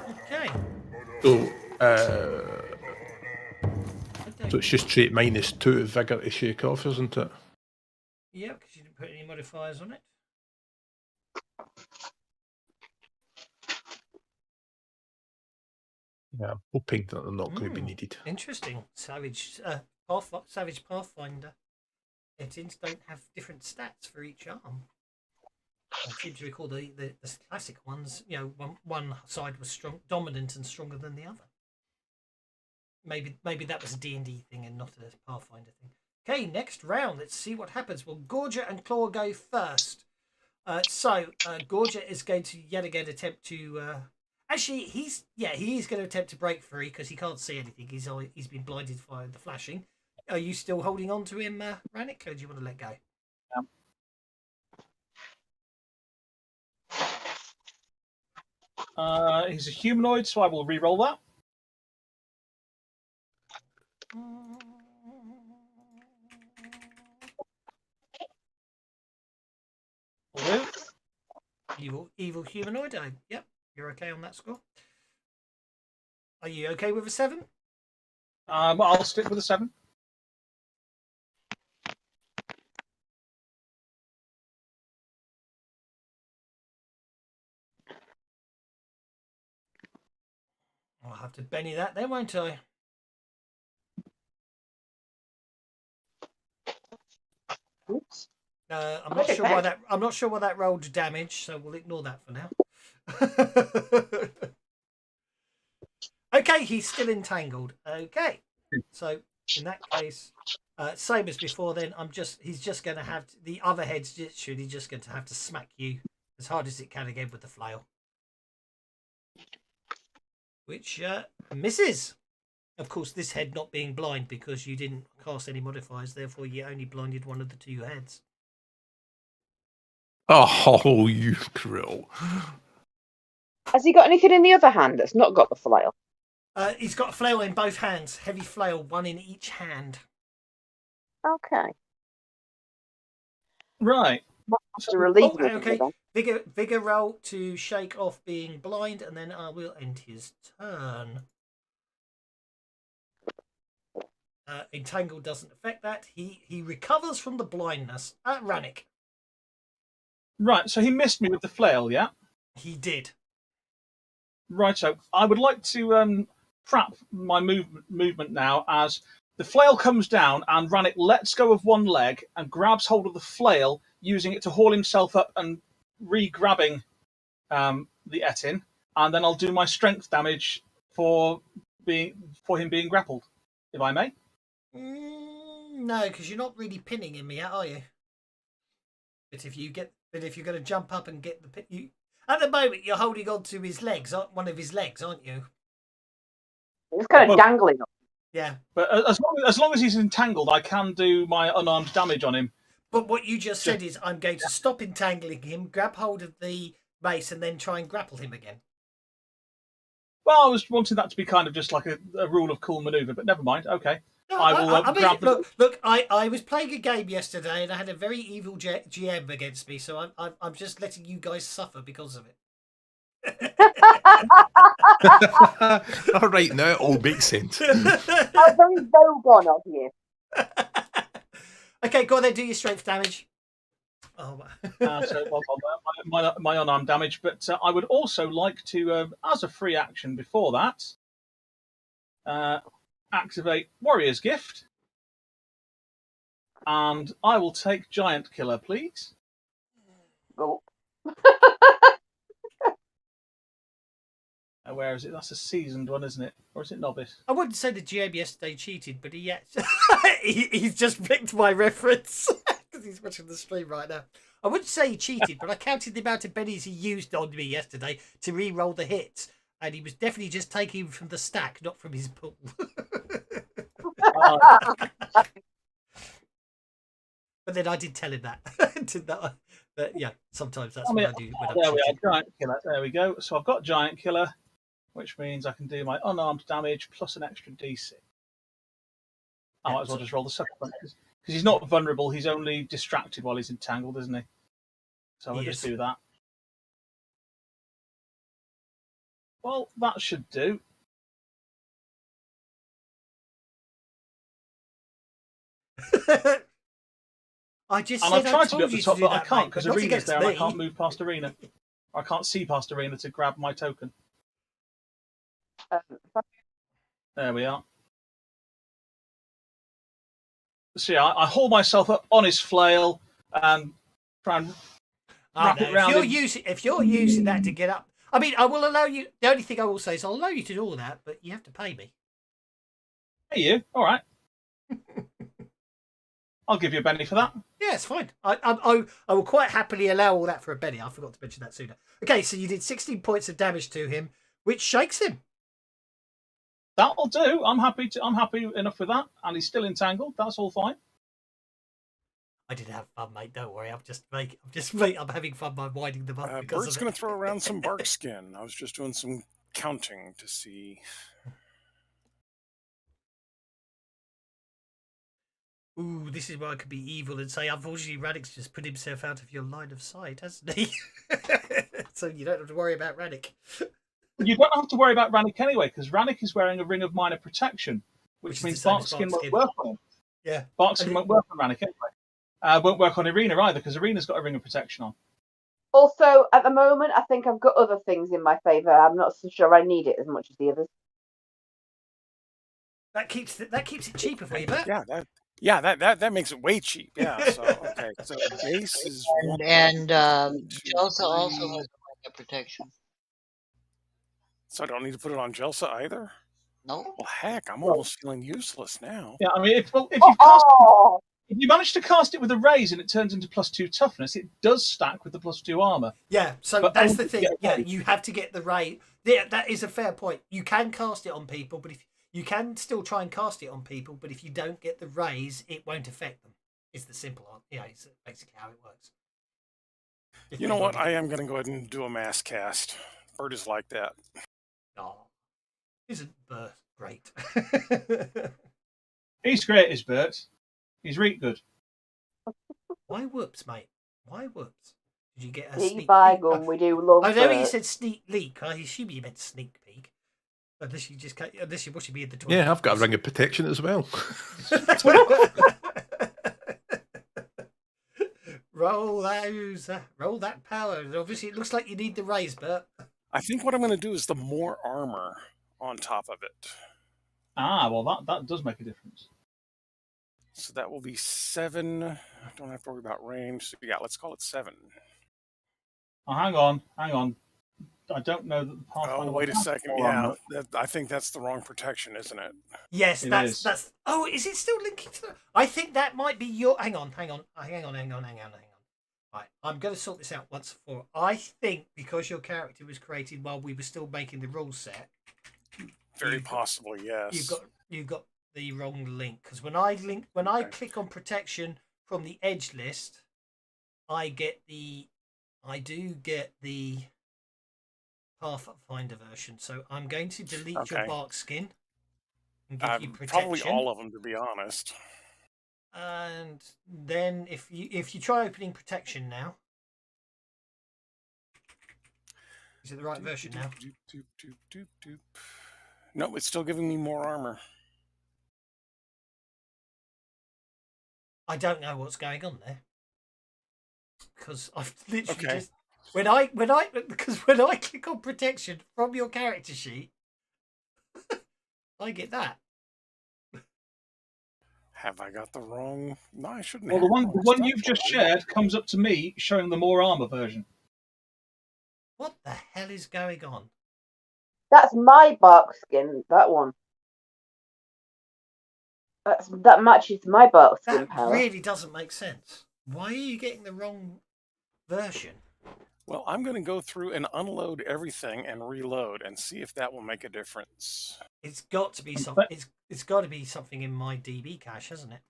Okay. So it's just trait -2 vigour to shake off, isn't it? Yeah, because you didn't put any modifiers on it. Yeah, I'm hoping that they're not going to be needed. Interesting. Savage Pathfinder. Etins don't have different stats for each arm. I seem to recall the classic ones. You know, one side was dominant and stronger than the other. Maybe that was a D&D thing and not a Pathfinder thing. Okay, next round. Let's see what happens. Well, Gorger and Claw go first. Gorget is going to yet again attempt to. Actually, he is going to attempt to break free because he can't see anything. He's been blinded by the flashing. Are you still holding on to him, Rannick, or do you want to let go? He's a humanoid, so I will re-roll that. Evil humanoid. Yep, you're okay on that score. Are you okay with a 7? I'll stick with a 7. I'll have to Benny that then, won't I? Oops. I'm not sure why that rolled damage, so we'll ignore that for now. Okay, he's still entangled. Okay, so in that case, same as before. Then he's just going to have the other head's literally just going to have to smack you as hard as it can again with the flail, which misses. Of course, this head not being blind because you didn't cast any modifiers, therefore you only blinded one of the 2 heads. Oh, you krill. Has he got anything in the other hand that's not got the flail? He's got a flail in both hands, heavy flail, one in each hand. Okay. Right. To relieve me okay. then. Vigor roll to shake off being blind, and then I will end his turn. Entangle doesn't affect that. He recovers from the blindness. Rannick. Right, so he missed me with the flail, yeah? He did. Right, so I would like to trap my movement now as the flail comes down and Rannick lets go of one leg and grabs hold of the flail, using it to haul himself up and re-grabbing the Etin, and then I'll do my strength damage for him being grappled, if I may. No, because you're not really pinning him yet, are you? But if you're going to jump up and get the pin, at the moment you're holding on to his legs, one of his legs, aren't you? He's kind of dangling up. Yeah. But as long as he's entangled, I can do my unarmed damage on him. But what you just said is I'm going to stop entangling him, grab hold of the mace, and then try and grapple him again. Well, I was wanting that to be kind of just like a rule of cool maneuver, but never mind. Okay. No, Look, I was playing a game yesterday and I had a very evil GM against me, so I'm just letting you guys suffer because of it. All right, now it all makes sense. How very bogone of you. Okay, go on then, do your strength damage. So my unarmed damage, but I would also like to, as a free action before that, activate Warrior's Gift, and I will take Giant Killer, please. Go. Where is it? That's a seasoned one, isn't it? Or is it novice? I wouldn't say the GM yesterday cheated, but he's just picked my reference because he's watching the stream right now. I wouldn't say he cheated, but I counted the amount of bennies he used on me yesterday to re-roll the hits, and he was definitely just taking from the stack, not from his pool. But then I did tell him that. But yeah, sometimes that's what I do. There we are, Giant Killer. There we go. So I've got Giant Killer, which means I can do my unarmed damage plus an extra D6. I might as well just roll the supplement because he's not vulnerable. He's only distracted while he's entangled, isn't he? So I'll just do that. Well, that should do. I just and said I've tried to told be up the you top, to do but I that, can't mate, because but not Arena's against there and I me. can't move past Arena. I can't see past Arena to grab my token. There we are. So yeah, I haul myself up on his flail and try and wrap it around him. If you're using that to get up, I mean, I will allow you. The only thing I will say is I'll allow you to do all that, but you have to pay me. Hey, you. All right. I'll give you a Benny for that. Yeah, it's fine. I will quite happily allow all that for a Benny. I forgot to mention that sooner. Okay, so you did 16 points of damage to him, which shakes him. That'll do. I'm happy enough with that. And he's still entangled. That's all fine. I did have fun, mate. Don't worry. I'm having fun by winding them up. Bert's going to throw around some bark skin. I was just doing some counting to see. Ooh, this is where I could be evil and say, unfortunately, Radik's just put himself out of your line of sight, hasn't he? So you don't have to worry about Radik. You don't have to worry about Rannick anyway, because Rannick is wearing a ring of minor protection, which means bark skin won't work on him. Yeah. Bark skin won't work on Rannick anyway. Won't work on Irina either, because Irina's got a ring of protection on. Also, at the moment, I think I've got other things in my favour. I'm not so sure I need it as much as the others. That keeps it cheaper for you, Bert. Yeah, that makes it way cheap. Yeah. So okay. So base is and Jelsa also has a protection. So I don't need to put it on Jelsa either? Nope. Well, heck, I'm almost feeling useless now. Yeah, I mean, if you manage to cast it with a raise and it turns into +2 toughness, it does stack with the +2 armor. Yeah, so But that's only the thing. to get Yeah, raise. you have to get the raid. Yeah, that is a fair point. You can cast it on people, but if you can still try and cast it on people, but if you don't get the raise, it won't affect them. It's the simple answer. Yeah, it's basically how it works. You know what? I am going to go ahead and do a mass cast. Bert is like that. Oh, isn't Bert great? He's great, is Bert. He's really good. Why whoops, mate? Why whoops? Did you get a Sneak sneak by peek? gun, we do love I know you Bert. said sneak leak. I assume you meant sneak peek. Unless you watch it be in the toilet. Yeah, I've got a ring of protection as well. Roll that power. Obviously, it looks like you need the raise, Bert. I think what I'm going to do is the more armor on top of it. Ah, well, that does make a difference. So that will be 7. I don't have to worry about range. So yeah, let's call it 7. Oh, hang on. I don't know that the Pathfinder. Oh, wait a has second. more Yeah, armor. I think that's the wrong protection, isn't it? Yes, It that's is. that's. Oh, is it still linking to? I think that might be your. Hang on. Right, I'm going to sort this out once and for all. I think because your character was created while we were still making the rule set. Very possible, yes. You've got the wrong link, because when I click on protection from the edge list, I do get the Pathfinder version. So I'm going to delete your bark skin and give you protection. Probably all of them, to be honest. And then if you try opening protection now, is it the right version now? No, it's still giving me more armor. I don't know what's going on there, because I've literally just when I click on protection from your character sheet, I get that. Have I got the wrong? No, I shouldn't. Well, have the one you've just shared comes up to me showing the more armor version. What the hell is going on? That's my bark skin, that one. That matches my bark skin That power. really doesn't make sense. Why are you getting the wrong version? Well, I'm going to go through and unload everything and reload and see if that will make a difference. It's got to be something. It's got to be something in my DB cache, hasn't it?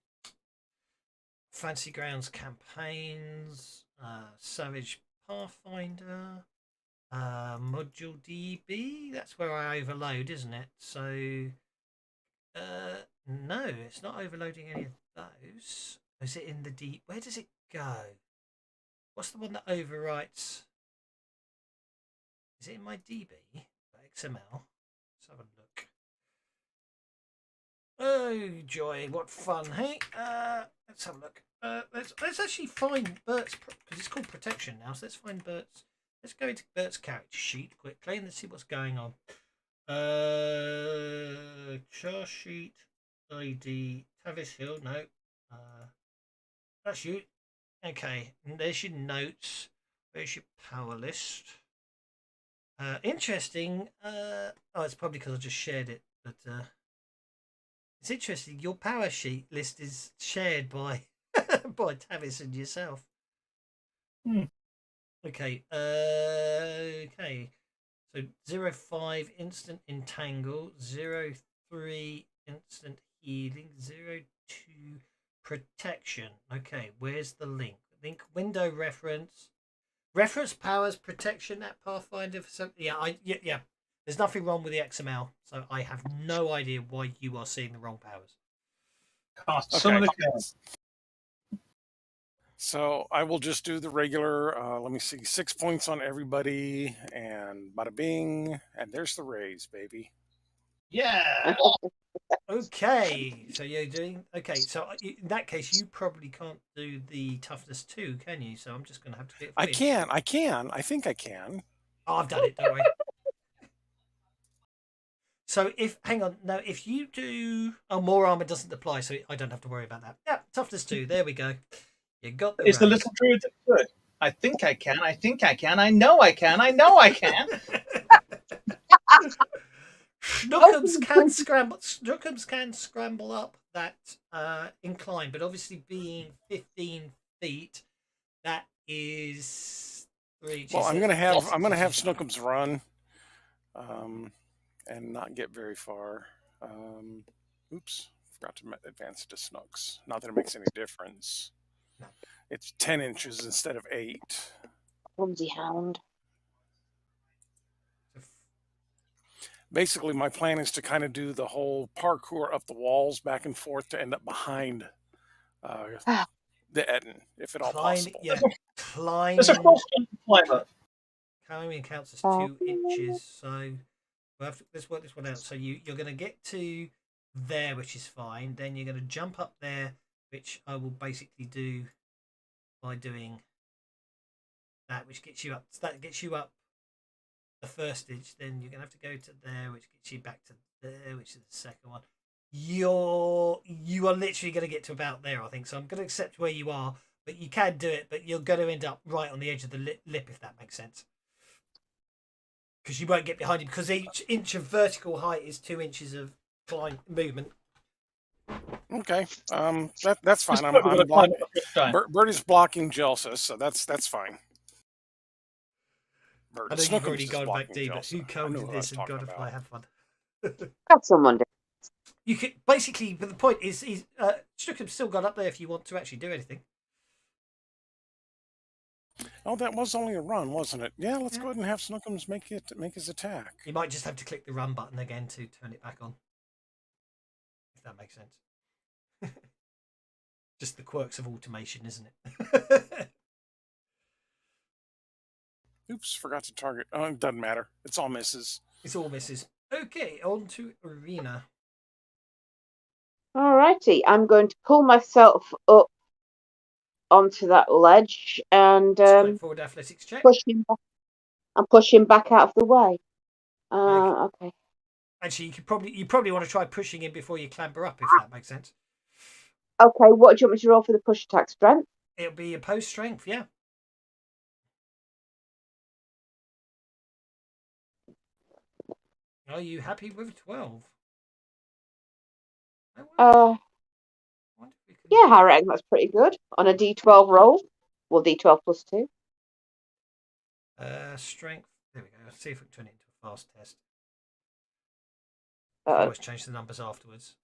Fancy Grounds campaigns, Savage Pathfinder, module DB. That's where I overload, isn't it? So, no, it's not overloading any of those. Is it in the D? Where does it go? What's the one that overwrites? Is it in my DB? XML? Let's have a look. Oh joy, what fun! Hey, let's have a look. Let's actually find Bert's, because it's called protection now. So let's find Bert's. Let's go into Bert's character sheet quickly and let's see what's going on. Char sheet ID Tavis Hill. No, that's you. Okay, and there's your notes. There's your power list. Interesting. Oh, it's probably because I just shared it, but it's interesting. Your power sheet list is shared by By Tavis and yourself. Hmm. Okay. Okay. So 0-5 instant entangle, 0-3 instant healing, 0-2 protection. Okay, where's the link? Link window reference. Reference powers protection at Pathfinder for something. Yeah. There's nothing wrong with the XML, so I have no idea why you are seeing the wrong powers. Cast some of Okay. the cards. So I will just do the regular, let me see, 6 points on everybody, and bada bing, and there's the raise, baby. Yeah. Okay, so you're doing okay. So in that case, you probably can't do the toughness 2, can you? So I'm just going to have to do it for I you. can. I think I can. Oh, I've done it. Don't worry. So hang on, no, if you do, more armor doesn't apply, so I don't have to worry about that. Yeah, toughness 2. There we go. You got the. Is the raise. little druid that good? I think I can. I think I can. I know I can. I know I can. Snookums can scramble up that incline, but obviously being 15 feet, that is 3. Well, I'm gonna have Snookums run, and not get very far. Oops, forgot to advance it to Snooks. Not that it makes any difference. No. It's 10 inches instead of 8. Clumsy hound. Basically, my plan is to kind of do the whole parkour up the walls back and forth to end up behind the Etten, if at all possible. Yeah, climbing. There's a question to climb up. Climbing counts as 2 inches, so we'll have to, let's work this one out. So you're going to get to there, which is fine. Then you're going to jump up there, which I will basically do by doing that, which gets you up. That gets you up the first stage. Then you're going to have to go to there, which gets you back to there, which is the second one. You are literally going to get to about there, I think. So I'm going to accept where you are, but you can do it. But you're going to end up right on the edge of the lip, if that makes sense. Because you won't get behind him, because each inch of vertical height is 2 inches of climb movement. Okay, that's fine. I'm Birdie's blocking Jelsa, so that's fine. I know you've already gone back deep, but who coded this, and God, if I have fun. That's someone did. You could basically, but the point is Strookum's still got up there if you want to actually do anything. Oh, that was only a run, wasn't it? Yeah, let's go ahead and have Snookums make his attack. You might just have to click the run button again to turn it back on, if that makes sense. Just the quirks of automation, isn't it? Oops, forgot to target. Oh, it doesn't matter. It's all misses. It's all misses. Okay, on to Arena. Alrighty, I'm going to pull myself up onto that ledge and Straightforward athletics check. push him back. I'm pushing back out of the way. Okay. Actually, you probably want to try pushing him before you clamber up, if that makes sense. Okay, what do you want me to roll for the push attack? Strength? It'll be a post strength, yeah. Are you happy with 12? Yeah, I reckon that's pretty good. On a D12 roll. Well, D12 plus 2. Strength. There we go. Let's see if we can turn it into a fast test. You can always change the numbers afterwards.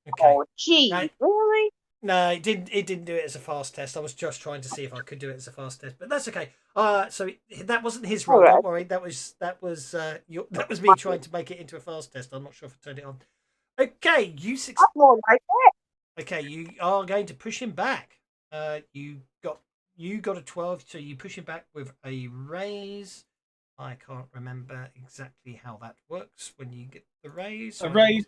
Okay. Oh, gee, really? No, it didn't do it as a fast test. I was just trying to see if I could do it as a fast test, but that's okay. So that wasn't his roll. Don't worry. That was me trying to make it into a fast test. I'm not sure if I turned it on. Okay, you succeed. More like it. Okay, you are going to push him back. You got a 12, so you push him back with a raise. I can't remember exactly how that works when you get the raise. A raise,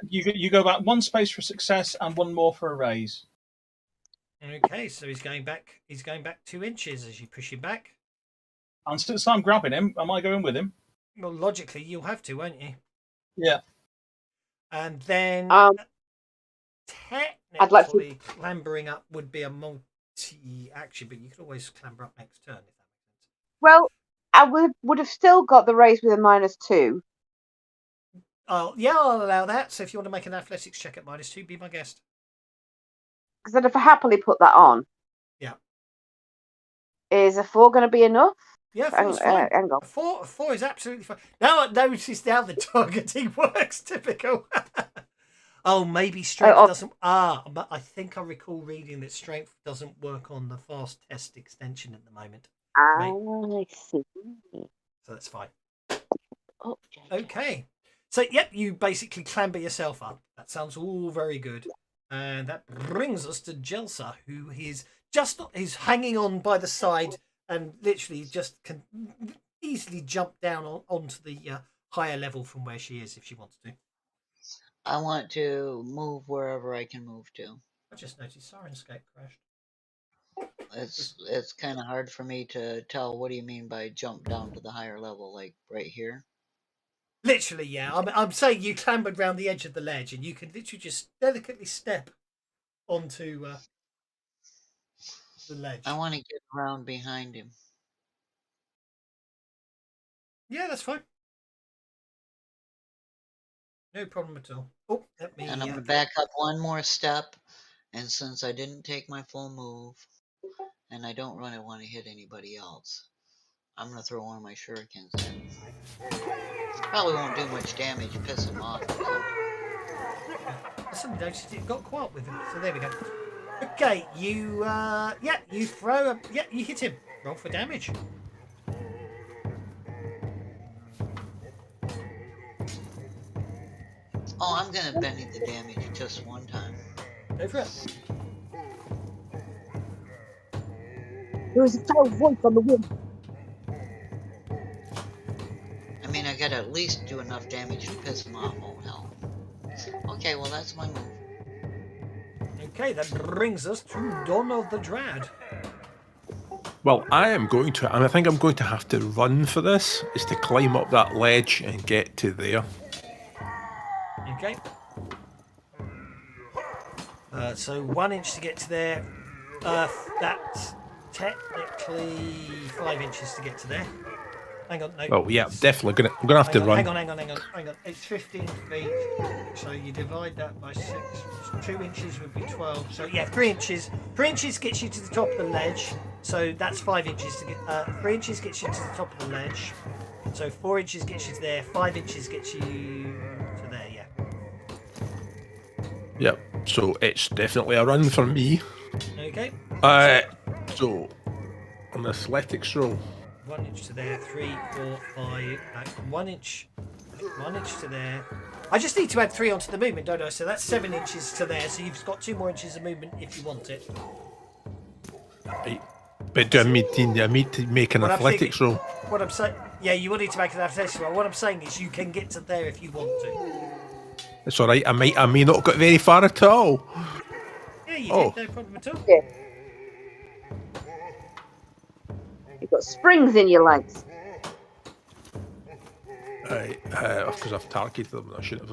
you go back 1 space for success and 1 more for a raise. Okay, so he's going back 2 inches as you push him back. And since I'm grabbing him, am I going with him? Well, logically, you'll have to, won't you? Yeah. And then technically, I'd like to... clambering up would be a multi-action, but you could always clamber up next turn if that makes sense. Well, I would have still got the raise with a -2. Yeah, I'll allow that. So if you want to make an athletics check at -2, be my guest. Because I'd have happily put that on. Yeah. Is a 4 going to be enough? Yeah, 4's fine. Hang on. A four is absolutely fine. Now I notice now the targeting works. Typical. Oh, maybe strength doesn't. But I think I recall reading that strength doesn't work on the fast test extension at the moment. I see. So that's fine. Oh, okay. So, yep, you basically clamber yourself up. That sounds all very good. And that brings us to Jelsa, who is is hanging on by the side and literally just can easily jump down onto the higher level from where she is if she wants to. I want to move wherever I can move to. I just noticed Sirenscape crashed. It's kind of hard for me to tell. What do you mean by jump down to the higher level? Like right here? Literally, yeah. I'm saying you clambered round the edge of the ledge and you can literally just delicately step onto the ledge. I want to get around behind him. Yeah, that's fine. No problem at all. Oh, let me. And I'm going to back up one more step. And since I didn't take my full move, and I don't really want to hit anybody else, I'm going to throw one of my shurikens in. Probably won't do much damage, piss him off. Somebody noticed it got quiet with him, so there we go. Okay, you you throw you hit him. Roll for damage. Oh, I'm going to Benny the damage just one time. Go for it. There is a foul voice on the wind. I mean, I got to at least do enough damage to piss him off. Oh, hell. Okay, well, that's my move. Okay, that brings us to Dawn of the Dread. Well, I think I'm going to have to run for this, is to climb up that ledge and get to there. Okay. So 1 inch to get to there. That's technically 5 inches to get to there. Hang on, no. Oh yeah, definitely I'm gonna have to run. Hang on. It's 15 feet. So you divide that by 6. 2 inches would be 12. So yeah, 3 inches. 3 inches gets you to the top of the ledge. So that's 5 inches to get. 3 inches gets you to the top of the ledge. So 4 inches gets you to there. 5 inches gets you to there. Yeah. Yep. So it's definitely a run for me. Okay. So on athletics roll. 1 inch to there, 3, 4, 5, 1 inch, 1 inch to there. I just need to add 3 onto the movement, don't I? So that's 7 inches to there. So you've got 2 more inches of movement if you want it. Right. But do I need to make an athletics roll? What I'm saying, yeah, you will need to make an athletics roll. What I'm saying is you can get to there if you want to. It's all right. I may not get very far at all. Yeah, you did. No problem at all. Yeah. You've got springs in your legs. Right, because I've targeted them. I shouldn't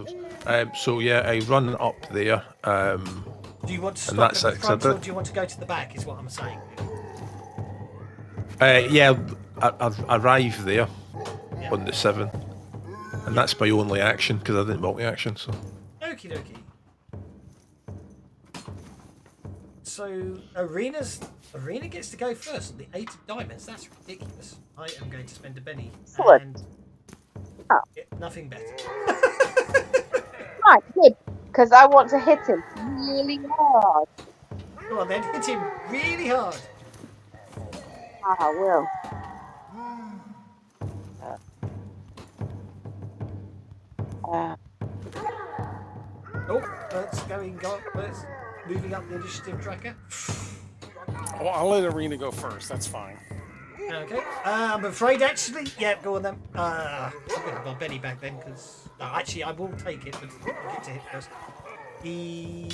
have. So yeah, I run up there. Do you want to stop at the front or do you want to go to the back? Is what I'm saying. Yeah, I arrive there on the 7, and that's my only action because I didn't multi-action. So. Okie dokie. So Arena gets to go first. The 8 of diamonds. That's ridiculous. I am going to spend a penny and get nothing better. Right, good. Because I want to hit him really hard. Go on then, hit him really hard. I will. Let's moving up the initiative tracker. Oh, I'll let Arena go first. That's fine. Okay. I'm afraid, actually, yeah, go on then. I'm going to have my Benny back then, because actually I will take it, but I'll get to hit first. The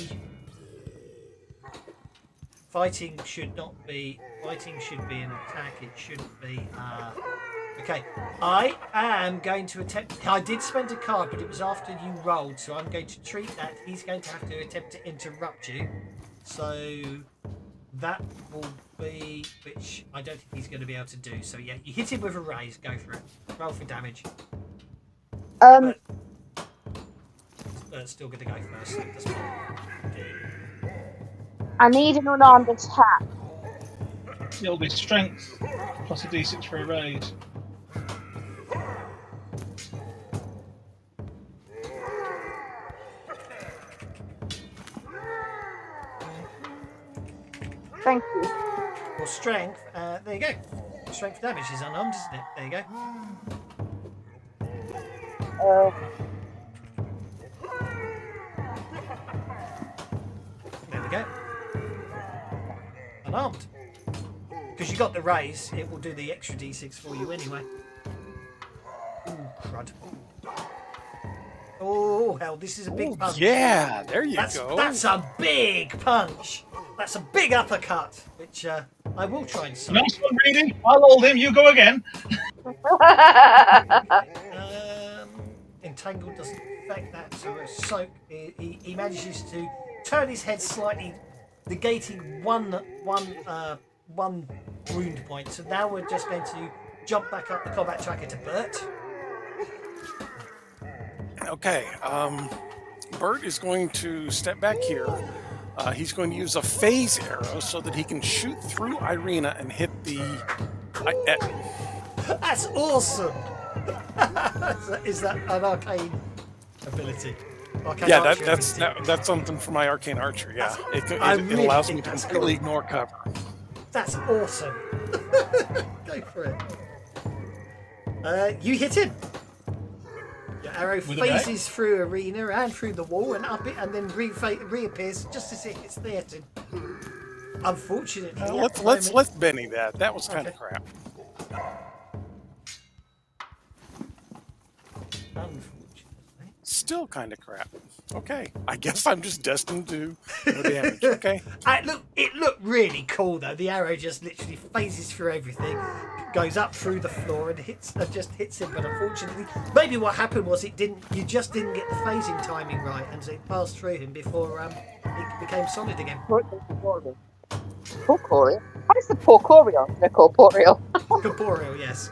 fighting should be an attack. It shouldn't be. Okay. I am going to attempt. I did spend a card, but it was after you rolled, so I'm going to treat that. He's going to have to attempt to interrupt you. So that will be, which I don't think he's going to be able to do. So yeah, you hit him with a raise. Go for it. Roll for damage. But still going to go first. So it doesn't matter. I need an unarmed attack. It'll be strength plus a d6 for a raise. Thank you. Or strength. There you go. Strength damage is unarmed, isn't it? There you go. There we go. Unarmed. Because you got the raise, it will do the extra d6 for you anyway. Ooh, crud. Oh, hell, this is a big punch. Yeah, there you go. That's a big punch. That's a big uppercut, which I will try and soak. Nice one, Reedy. I'll hold him. You go again. Entangled doesn't affect that, so a soak. He manages to turn his head slightly, negating one wound point. So now we're just going to jump back up the combat tracker to Bert. Okay, Bert is going to step back here. He's going to use a phase arrow so that he can shoot through Irina and hit the... That's awesome! Is that an arcane ability? Arcane yeah, archery that's ability? that's something for my arcane archer, yeah. It really allows me think to that's completely cool. ignore cover. That's awesome. Go for it. You hit him. Your arrow With a phases through arena and through the wall and up it, and then reappears just as it hits the Etin. Unfortunately, Let's Benny that. That was kind of crap. Unfortunately. Still kind of crap. Okay, I guess I'm just destined to no damage. Okay. It looked really cool though. The arrow just literally phases through everything, goes up through the floor and just hits him. But unfortunately, maybe what happened was you just didn't get the phasing timing right, and so it passed through him before it became solid again. Corporeal. What is the corporeal? They're corporeal. Corporeal, yes.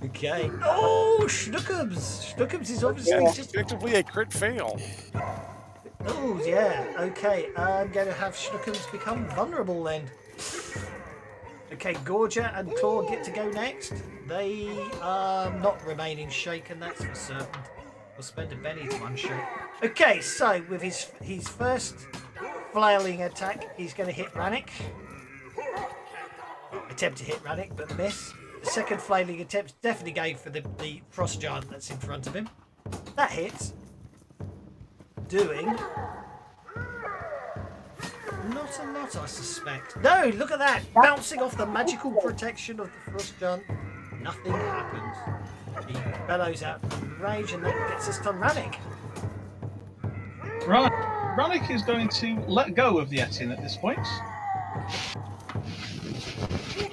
Okay. Oh, Schnookums! Schnookums is obviously That's just... effectively a crit fail. Oh, yeah. Okay, I'm going to have Schnookums become vulnerable then. Okay, Gorgia and Claw get to go next. They are not remaining shaken, that's for certain. We'll spend a penny to unshake. Okay, so with his first flailing attack, he's going to hit Rannick. Attempt to hit Rannick, but miss. The second flailing attempt is definitely going for the frost giant that's in front of him. That hits. Doing not a lot, I suspect. No, look at that! Bouncing off the magical protection of the frost giant. Nothing happens. He bellows out in rage, and that gets us to Rannick. Right. Rannick is going to let go of the Etin at this point.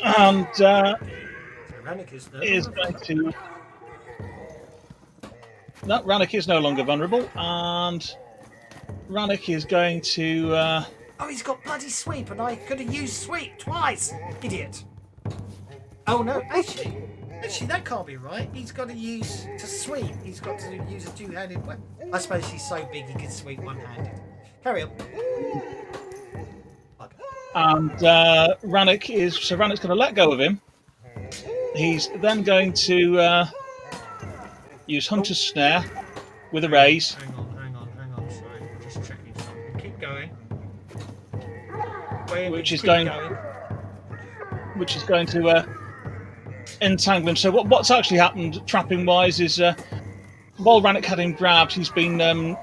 And Rannick is going to... No, Rannick is no longer vulnerable, and Rannick is going to... Oh, he's got bloody sweep, and I could have used sweep twice! Idiot. Oh no, actually, that can't be right. He's got to use to sweep. He's got to use a two-handed weapon. I suppose he's so big he can sweep one-handed. Carry on. And Rannick's going to let go of him. He's then going to use Hunter's Snare with a raise. Hang on. Sorry, I'm just checking something. Keep going. Which is going to entangle him. So what's actually happened, trapping-wise, is while Rannick had him grabbed, he's been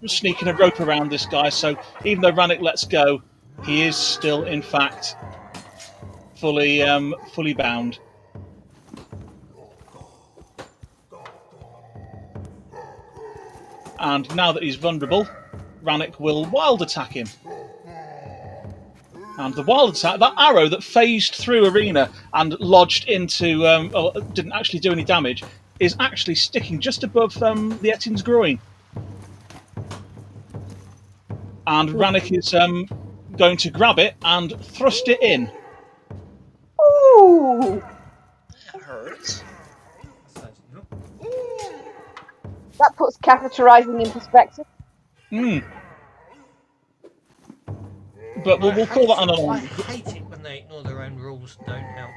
sneaking a rope around this guy. So even though Rannick lets go, he is still, in fact, fully bound. And now that he's vulnerable, Rannick will wild attack him. And the wild attack, that arrow that phased through Arena and lodged into, didn't actually do any damage, is actually sticking just above the Etin's groin. And Rannick is going to grab it and thrust it in. Ooh! That hurts. That puts catheterizing in perspective. But we'll call that an I unarmed. hate it when they ignore their own rules and don't help.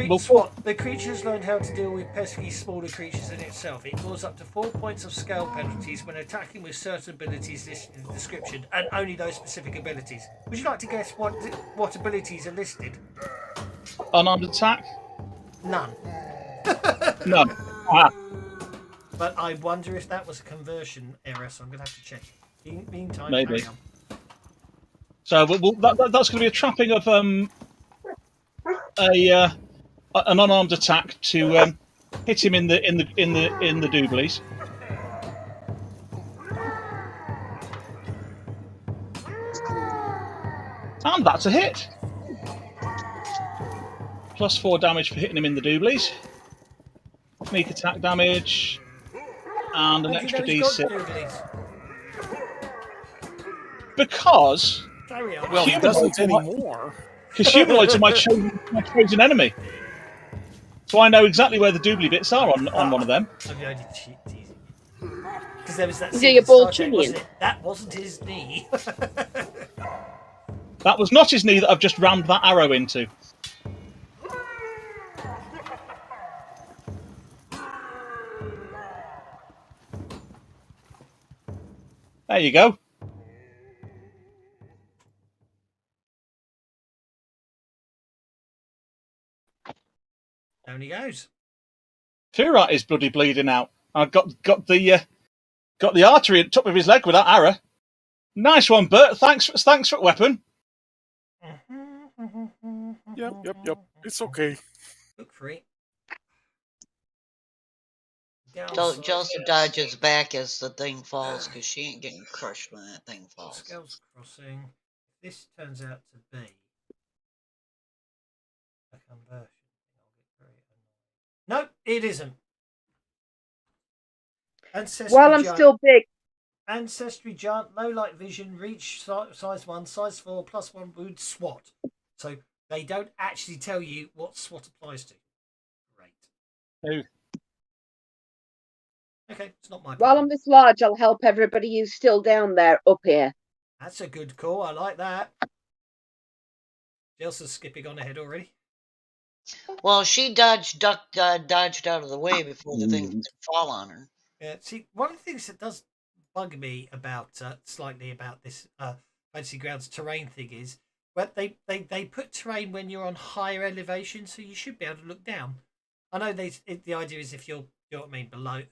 We'll The creatures learned how to deal with pesky smaller creatures in itself. It draws up to 4 points of scale penalties when attacking with certain abilities listed in the description, and only those specific abilities. Would you like to guess what abilities are listed? unarmed attack? None. No. Ah, But I wonder if that was a conversion error, so I'm going to have to check. Meantime, Maybe. carry on. so that's going to be a trapping of an unarmed attack to hit him in the dooblies. And that's a hit. +4 damage for hitting him in the dooblies. Sneak attack damage. And an extra D6. Because Carry on. Well, he Humanoids doesn't are anymore. Because humanoids are my chosen enemy. So I know exactly where the doobly bits are on one of them. I'm only teasing. Because there was that Is scene he a in Star Trek, Baltinian? wasn't it? That wasn't his knee. That was not his knee that I've just rammed that arrow into. There you go. Down he goes. Firat is bloody bleeding out. I've got the artery at the top of his leg with that arrow. Nice one, Bert. Thanks for weapon. Yep. It's okay. Look for it. Chelsea dodges back as the thing falls because she ain't getting crushed when that thing falls. Scales crossing. This turns out to be a conversion. I'll get very annoyed. No, it isn't. Ancestry While I'm giant, still big, Ancestry giant, low light vision, reach size 1, size 4, +1 wound, SWAT. So they don't actually tell you what SWAT applies to. Great. Oh. Okay, it's not my while problem. I'm this large, I'll help everybody who's still down there up here. That's a good call. I like that. Jelsa's skipping on ahead already. Well, she dodged out of the way before the thing could fall on her. Yeah. See, one of the things that does bug me about slightly about this Fantasy Grounds terrain thing is, well, they put terrain when you're on higher elevation, so you should be able to look down. I know the idea is if you're, you know what I mean, below,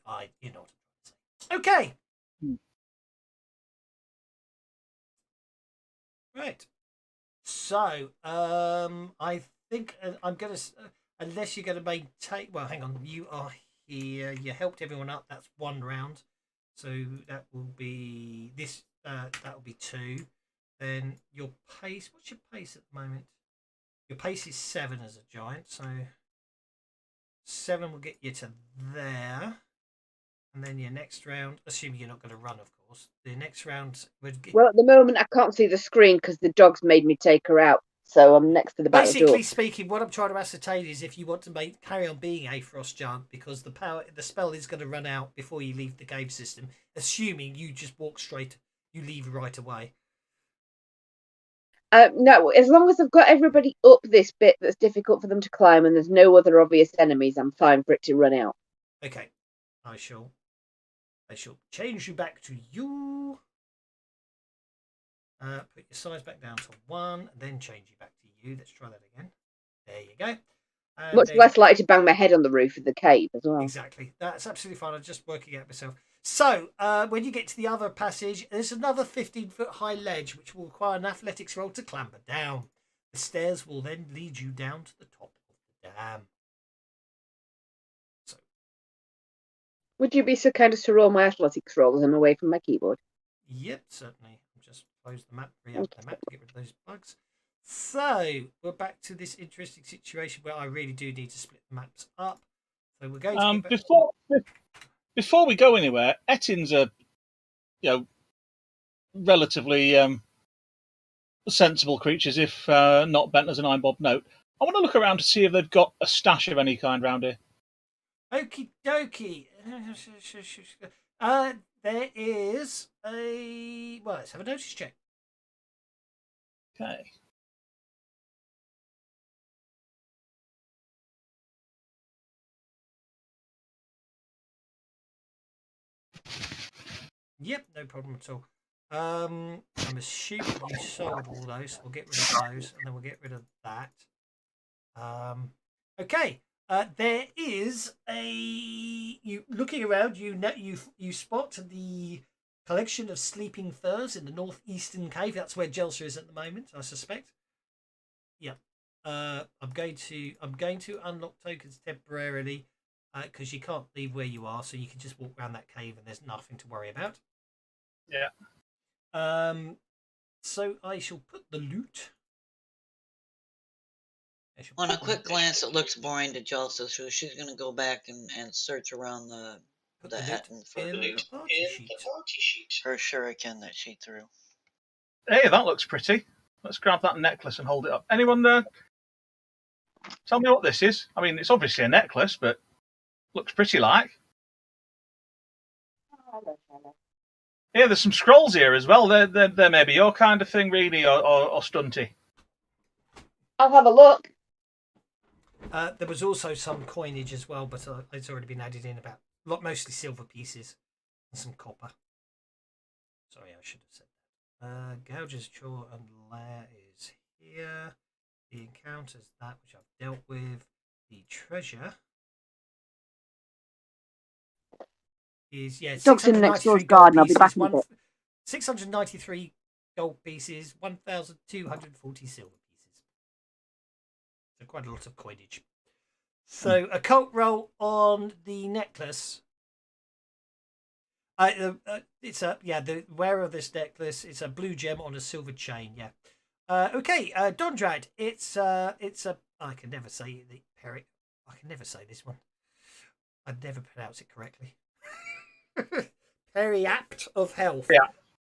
you know what I'm trying to say. Okay. Right. So, I think I'm gonna, unless you're gonna maintain. Well, hang on. You are here. You helped everyone up. That's 1 round. So that will be this. That will be 2. Then your pace. What's your pace at the moment? Your pace is 7 as a giant. So 7 will get you to there. And then your next round, assuming you're not going to run, of course. The next round would get. Well, at the moment, I can't see the screen because the dog's made me take her out. So I'm next to the back door. Basically speaking, what I'm trying to ascertain is if you want to carry on being a frost giant, because the spell is going to run out before you leave the cave system, assuming you just walk straight, you leave right away. No, as long as I've got everybody up this bit that's difficult for them to climb and there's no other obvious enemies, I'm fine for it to run out. Okay, I shall change you back to you. Put your size back down to 1, then change you back to you. Let's try that again. There you go. And Much less likely to bang my head on the roof of the cave as well. Exactly. That's absolutely fine. I'm just working it out myself. So, when you get to the other passage, there's another 15-foot high ledge, which will require an athletics roll to clamber down. The stairs will then lead you down to the top of the dam. So, would you be so kind as to roll my athletics roll as I'm away from my keyboard? Yep, certainly. I'll just close the map, re-up the map to get rid of those bugs. So, we're back to this interesting situation where I really do need to split the maps up. So we're going to get back... Before we go anywhere, Ettins are, relatively sensible creatures, if not bent as an Iron Bob note. I want to look around to see if they've got a stash of any kind around here. Okie dokie. There is a... Well, let's have a notice check. Okay. Yep, no problem at all. I'm assuming you sold all those. We'll get rid of those, and then we'll get rid of that. Okay. There is you looking around. You spot the collection of sleeping furs in the northeastern cave. That's where Jelsa is at the moment, I suspect. Yep. I'm going to unlock tokens temporarily because you can't leave where you are, so you can just walk around that cave and there's nothing to worry about. Yeah. So I shall put the loot. On a quick glance, it looks boring to Jelsa, so she's going to go back and search around the Hatton for in the party sheet. her shuriken that she threw. Hey, that looks pretty. Let's grab that necklace and hold it up. Anyone there? Tell me what this is. I mean, it's obviously a necklace, but looks pretty like. Yeah, there's some scrolls here as well. They're maybe your kind of thing, really, or stunty. I'll have a look. There was also some coinage as well, but it's already been added in mostly silver pieces and some copper. Sorry, I should have said that. Gouge's Chore and Lair is here. The encounters, that which I've dealt with. The treasure is, Dog's in next door's garden. I'll be back in a bit. 693 gold pieces, 1,240 silver pieces. So quite a lot of coinage. So occult roll on the necklace. It's the wearer of this necklace. It's a blue gem on a silver chain. Yeah. Okay, Dondrad. It's a. I can never say the Perry. I can never say this one. I'd never pronounce it correctly. Periapt of health.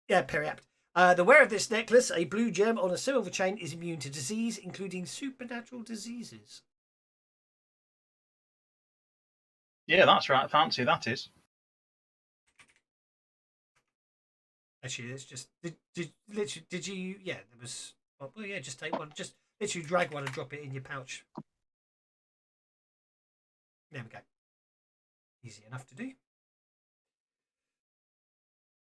Yeah, Periapt. The wearer of this necklace, a blue gem on a silver chain, is immune to disease, including supernatural diseases. Yeah, that's right. Fancy that is. Actually, it's just did you? Yeah, there was. Well, yeah, just take one. Just literally drag one and drop it in your pouch. There we go. Easy enough to do.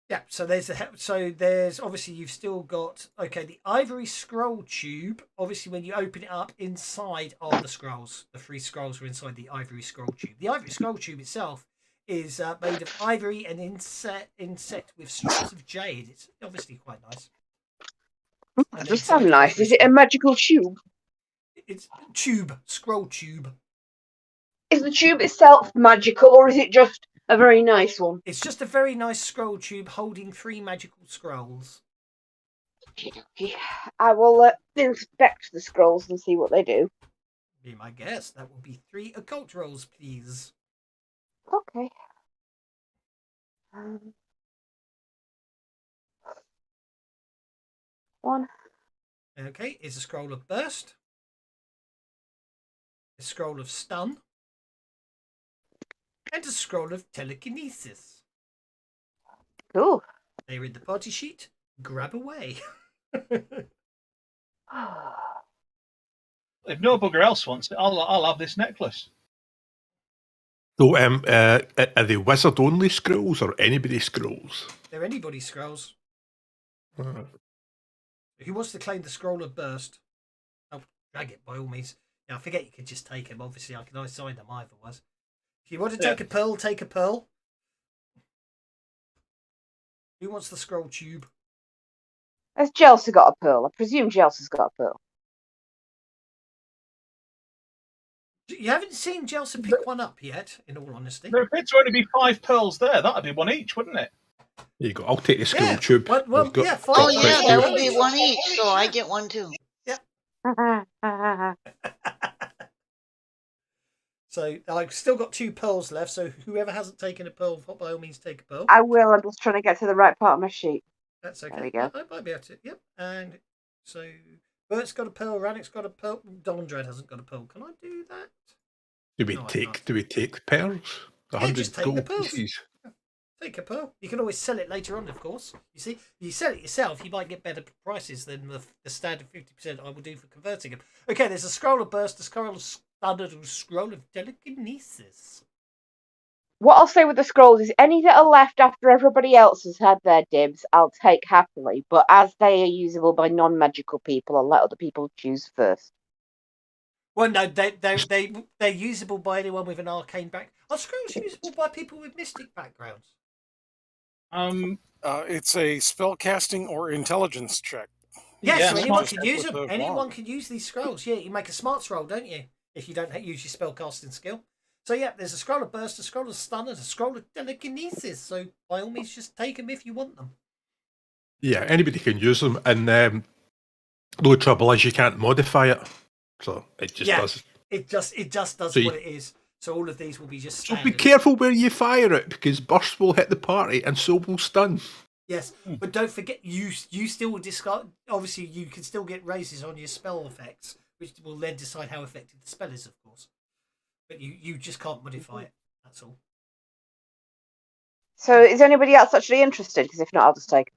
Yeah, so there's obviously you've still got the ivory scroll tube. Obviously, when you open it up, inside are the scrolls. The 3 scrolls are inside the ivory scroll tube. The ivory scroll tube itself is made of ivory and inset with strips of jade. It's obviously quite nice. That does sound nice. Is it a magical tube? It's scroll tube. Is the tube itself magical, or is it just a very nice one? It's just a very nice scroll tube holding 3 magical scrolls. Okay. I will inspect the scrolls and see what they do. Be my guess. That will be 3 occult rolls, please. Okay. 1. Okay, is a scroll of burst. A scroll of stun. And a scroll of telekinesis. Cool. They read the party sheet. Grab away. If no bugger else wants it, I'll have this necklace. So, are they wizard only scrolls or anybody scrolls? They're anybody's scrolls. Who wants to claim the scroll of burst? Oh, drag it by all means. Now, I forget you could just take them. Obviously, I can assign them either was. If you want to take a pearl, take a pearl. Who wants the scroll tube? Has Jelsa got a pearl? I presume Jelsa's got a pearl. You haven't seen Jelsa pick one up yet, in all honesty. There appears to only be 5 pearls there. That'd be 1 each, wouldn't it? There you go. I'll take the scroll tube. Well, yeah, 5. Oh yeah, that would be 1 each, so I get 1 too. Yeah. So I've still got 2 pearls left. So whoever hasn't taken a pearl, by all means, take a pearl. I will. I'm just trying to get to the right part of my sheet. That's okay. There we go. I might be able to. Yep. And so Bert's got a pearl. Rannick's got a pearl. Dondrad hasn't got a pearl. Can I do that? Do we take the pearls? 100 just take gold the pearls. pieces. Take a pearl. You can always sell it later on, of course. You see, if you sell it yourself, you might get better prices than the standard 50% I will do for converting them. Okay, there's a scroll of burst, a scroll of standard, and a scroll of telekinesis. What I'll say with the scrolls is any that are left after everybody else has had their dibs, I'll take happily. But as they are usable by non-magical people, I'll let other people choose first. Well, no, they're usable by anyone with an arcane back. Are scrolls usable by people with mystic backgrounds? It's a spell casting or intelligence check. Yes, Yeah, so anyone smart can check use with them. the Anyone wand. can use these scrolls. Yeah, you make a smarts roll, don't you? If you don't use your spell casting skill. So yeah, there's a scroll of burst, a scroll of stun, and a scroll of telekinesis. So by all means, just take them if you want them. Yeah, anybody can use them, and the only trouble is you can't modify it, so it just Yeah. does. It just does So what it is. So all of these will be just So standard. be careful where you fire it, because burst will hit the party, and so will stun. Yes, but don't forget you still will discard. Obviously, you can still get raises on your spell effects, which will then decide how effective the spell is, of course. But you just can't modify it. That's all. So is anybody else actually interested? Because if not, I'll just take it.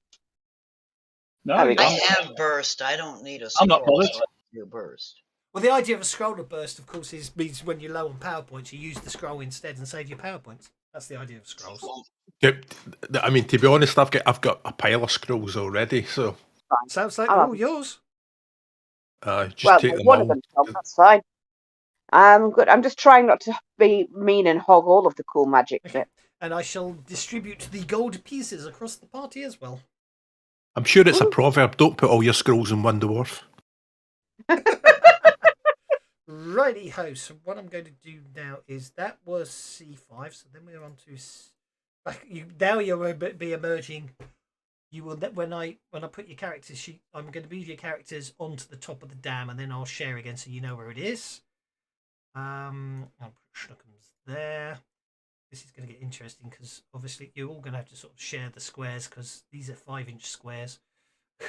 No, There we go. I have burst. I don't need a I'm scroll. not bothered. So I can do burst. Well, the idea of a scroll of burst, of course, means when you're low on power points, you use the scroll instead and save your power points. That's the idea of scrolls. I mean, to be honest, I've got a pile of scrolls already, so Fine. Sounds like I'll they're have all them. yours. just Well, take them one all. of them, Tom, that's fine. Good. I'm just trying not to be mean and hog all of the cool magic Okay. bit. And I shall distribute the gold pieces across the party as well. I'm sure it's a Ooh. proverb. Don't put all your scrolls in one dwarf. Righty ho. So what I'm going to do now is that was C5. So then we're on to now you'll be emerging. You will when I put your character sheet. I'm going to move your characters onto the top of the dam, and then I'll share again so you know where it is. I'll put Schnookums there. This is going to get interesting because obviously you're all going to have to sort of share the squares because these are 5-inch squares. So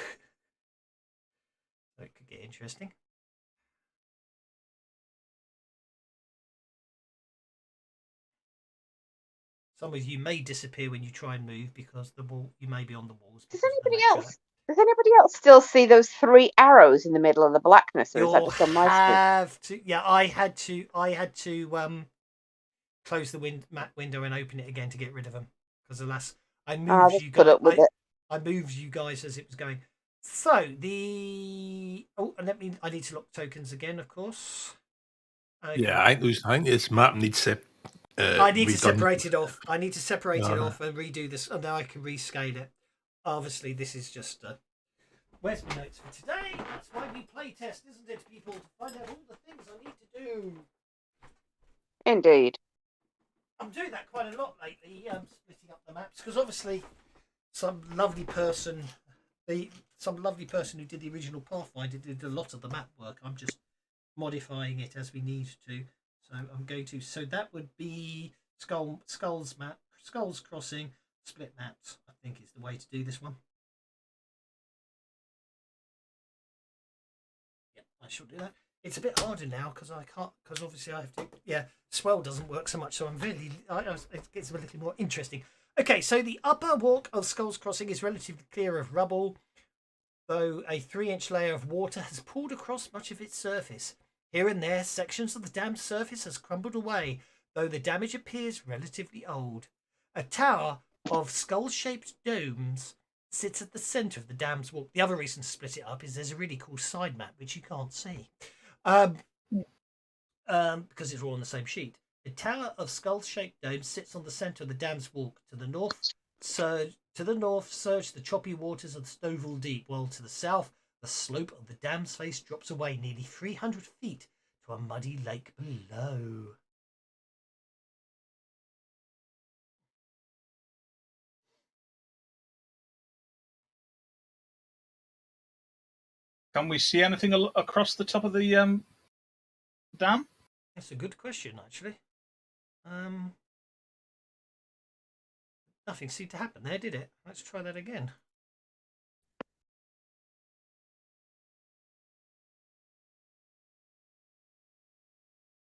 it could get interesting. Some of you may disappear when you try and move because you may be on the walls. Does because of the anybody nature of else? Does anybody else still see those 3 arrows in the middle of the blackness, or is that You'll just on my screen? have to. Yeah, I had to close the map window and open it again to get rid of them because alas, I moved Just you put guys. up with it. I moved you guys as it was going. So and I need to lock tokens again, of course. Okay. Yeah, I think this map needs to. I need to redone. separate it off. I need to separate it Uh-huh. off and redo this. And now I can rescale it. Obviously, this is just. Where's my notes for today? That's why we play test, isn't it, people? To find out all the things I need to do. Indeed. I'm doing that quite a lot lately. Splitting up the maps because obviously, some lovely person who did the original Pathfinder did a lot of the map work. I'm just modifying it as we need to. So I'm going to. So that would be Skulls Crossing split maps. I think is the way to do this one. Yeah, I shall do that. It's a bit harder now because I can't. Because obviously I have to. Yeah, swell doesn't work so much. So I'm really. It gets a little more interesting. Okay, so the upper walk of Skulls Crossing is relatively clear of rubble, though a 3-inch layer of water has poured across much of its surface. Here and there, sections of the dam's surface has crumbled away, though the damage appears relatively old. A tower of skull-shaped domes sits at the centre of the dam's walk. The other reason to split it up is there's a really cool side map which you can't see, because it's all on the same sheet. The tower of skull-shaped domes sits on the centre of the dam's walk. To the north, surge the choppy waters of the Stovall Deep, while to the south, the slope of the dam's face drops away nearly 300 feet to a muddy lake below. Can we see anything across the top of the dam? That's a good question, actually. Nothing seemed to happen there, did it? Let's try that again.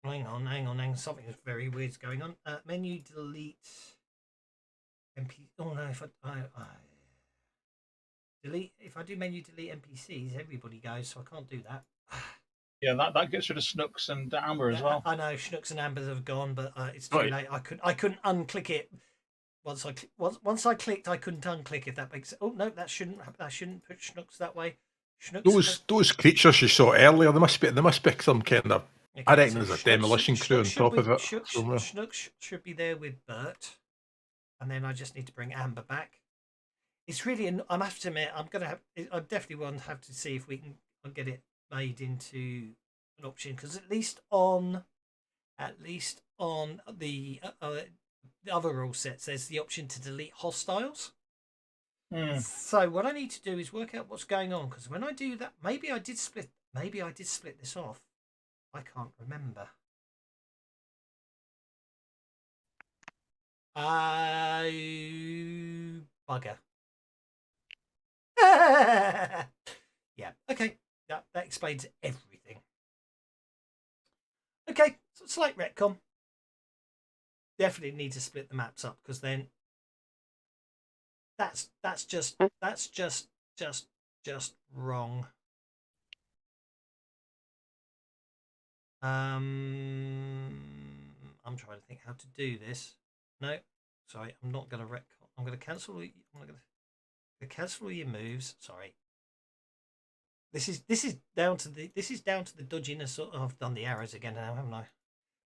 Hang on. Something very weird's going on. Menu delete. MP. Oh no! If I delete, if I do menu delete NPCs, everybody goes, so I can't do that. Yeah, that gets rid of Snooks and Amber as well. I know Schnooks and Ambers have gone, but it's too Right. late. I couldn't unclick it. Once I clicked, I couldn't unclick. If that makes sense. Oh no, that shouldn't put Schnooks that way. Schnooks. Those creatures you saw earlier, they must be some kind of. I Okay, reckon so there's a Schnooks demolition crew on should top be- of it. somewhere. Schnooks should be there with Bert, and then I just need to bring Amber back. It's really. I have to admit, I'm gonna have. I definitely want to have to see if we can get it made into an option, because at least on the other rule sets, there's the option to delete hostiles. So what I need to do is work out what's going on, because when I do that, maybe I did split this off. I can't remember. Bugger. Yeah, okay. That explains everything. Okay, so slight retcon. Definitely need to split the maps up, because then that's just wrong. I'm trying to think how to do this. No, sorry, I'm not going to retcon. I'm going to cancel. I'm going to cancel all your moves. Sorry. This is down to the dodginess. I've done the arrows again now, haven't I?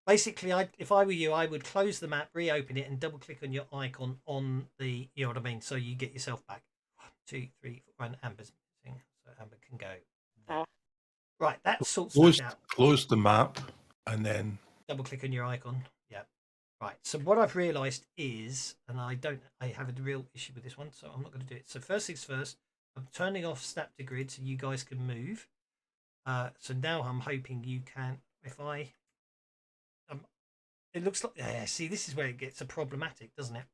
Basically, if I were you, I would close the map, reopen it, and double click on your icon on the, you know what I mean, so you get yourself back. 1, 2, 3, 4, and Amber's missing, so Amber can go there. Right, that sorts that out. Close the map and then Double click on your icon. Yeah. Right. So what I've realised is, and I have a real issue with this one, so I'm not going to do it. So first things first, I'm turning off snap to grid so you guys can move. So now I'm hoping you can. If I, it looks like, yeah. See, this is where it gets problematic, doesn't it?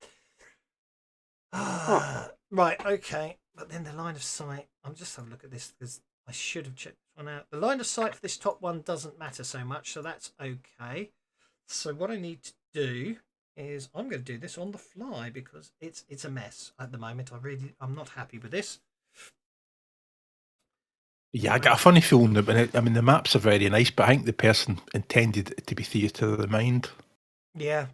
Right. Okay. But then the line of sight. I'm just having a look at this because I should have checked this one out. The line of sight for this top one doesn't matter so much, so that's okay. So what I need to do is I'm going to do this on the fly because it's a mess at the moment. I'm not happy with this. yeah, I got a funny feeling that the maps are very nice, but I think the person intended it to be theatre of the mind. Yeah.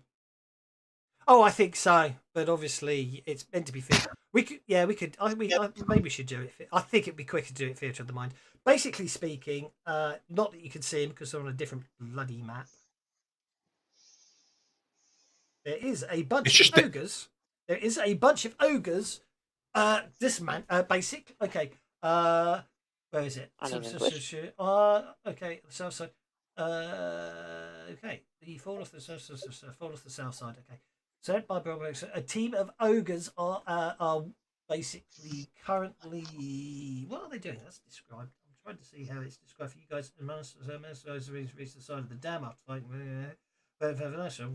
Oh, I think so, but obviously it's meant to be theatre. We could. Maybe we should do it. I think it'd be quicker to do it theatre of the mind. Basically speaking, not that you can see them because they're on a different bloody map. There is a bunch of ogres. There is a bunch of ogres. Basic. Okay. Where is it? Okay. The south side. Okay. The fall off the south side. Okay. So by a team of ogres are basically currently. What are they doing? That's described. I'm trying to see how it's described for you guys. Masters reached the side of the dam after fighting.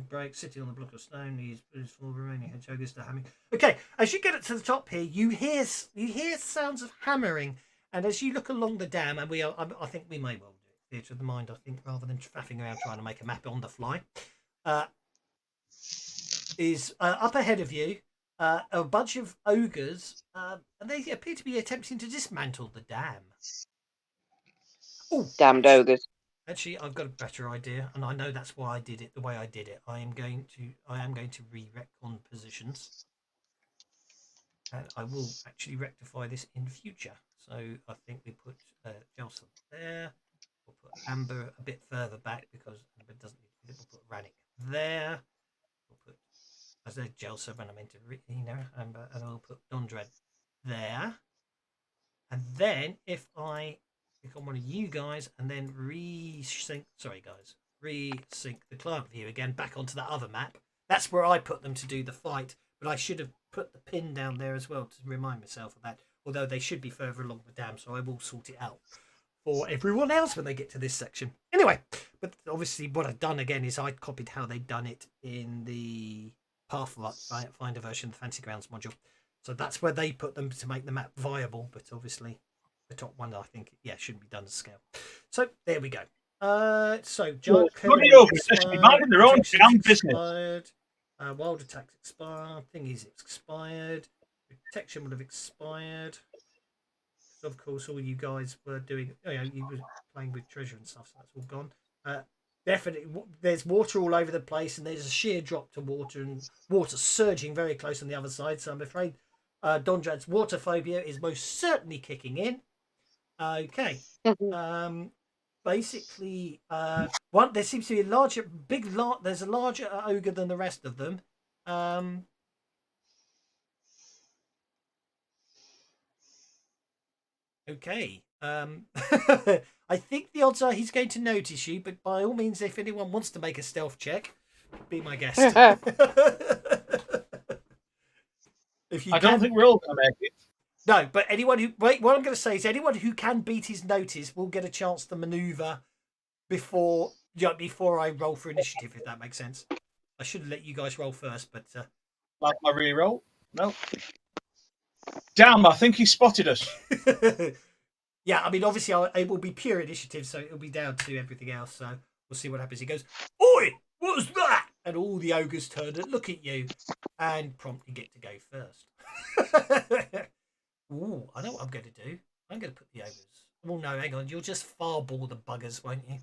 Break sitting on the block of stone. He's put his four remaining hedgehoggers to hammering. Okay, as you get it to the top here, you hear sounds of hammering, and as you look along the dam, and I think we may well do it theatre of the mind. I think rather than faffing around trying to make a map on the fly, is up ahead of you a bunch of ogres, and they appear to be attempting to dismantle the dam. Oh, damned ogres! Actually, I've got a better idea, and I know that's why I did it the way I did it. I am going to re-retcon positions, and I will actually rectify this in future. So I think we put Jelsa there. We'll put Amber a bit further back because Amber doesn't need it. We'll put Rannick there. We'll put, I said Jelsa when I meant to, Amber, and I'll put Dondred there. And then if I click on one of you guys and then resync the client view again back onto that other map. That's where I put them to do the fight, but I should have put the pin down there as well to remind myself of that, although they should be further along the dam, so I will sort it out for everyone else when they get to this section. Anyway, but obviously what I've done again is I copied how they've done it in the Pathfinder version, the Fantasy Grounds module. So that's where they put them to make the map viable, but obviously the top one, I think, shouldn't be done to scale. So there we go. So giant They should be minding their own damn business. Wild attacks expired. Thing is, it's expired. Protection would have expired. So of course, all you guys were doing. You were playing with treasure and stuff, so that's all gone. Definitely, there's water all over the place, and there's a sheer drop to water, and water surging very close on the other side. So I'm afraid Dondrad's water phobia is most certainly kicking in. Okay. Basically, there seems to be a there's a larger ogre than the rest of them. Okay. I think the odds are he's going to notice you, but by all means, if anyone wants to make a stealth check, be my guest. If you I don't think we're all going to make it. No, but anyone who what I'm going to say is anyone who can beat his notice will get a chance to maneuver before I roll for initiative, if that makes sense. I should have let you guys roll first, but Like my reroll? No. Damn, I think he spotted us. yeah, I mean, obviously, it will be pure initiative, so it'll be down to everything else. So we'll see what happens. He goes, "Oi, what was that?" And all the ogres turn and look at you, and promptly get to go first. Ooh, I know what I'm going to do. I'm going to put the ogres. Well, no, hang on. You'll just fireball the buggers, won't you?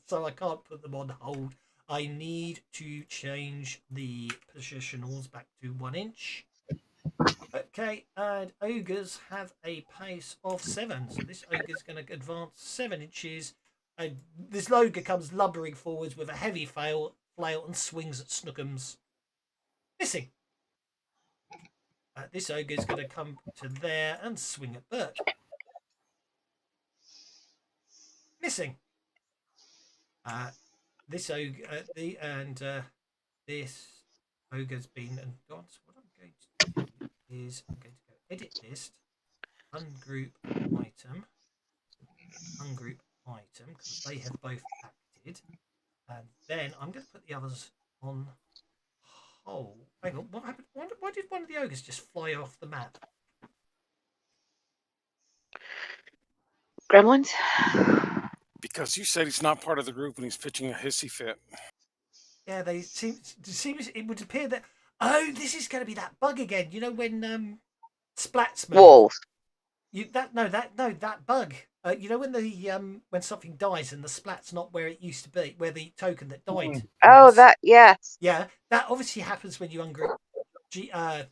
So I can't put them on hold. I need to change the positionals back to 1 inch. Okay, and ogres have a pace of 7. So this ogre's going to advance 7 inches. And this ogre comes lumbering forwards with a heavy flail and swings at Snookums. Missing. This ogre is going to come to there and swing at Bert. Missing. This ogre this ogre's been and gone. So what I'm going to do is I'm going to go edit list, ungroup item, because they have both acted, and then I'm going to put the others on hold. Hang on, what happened? Why did one of the ogres just fly off the map? Gremlins? Because you said he's not part of the group and he's pitching a hissy fit. Yeah, it seems it would appear that this is going to be that bug again. You know when splats move? Wolves. That bug. You know when something dies and the splat's not where it used to be, where the token that died. Oh, that, yes. Yeah, that obviously happens when you ungroup.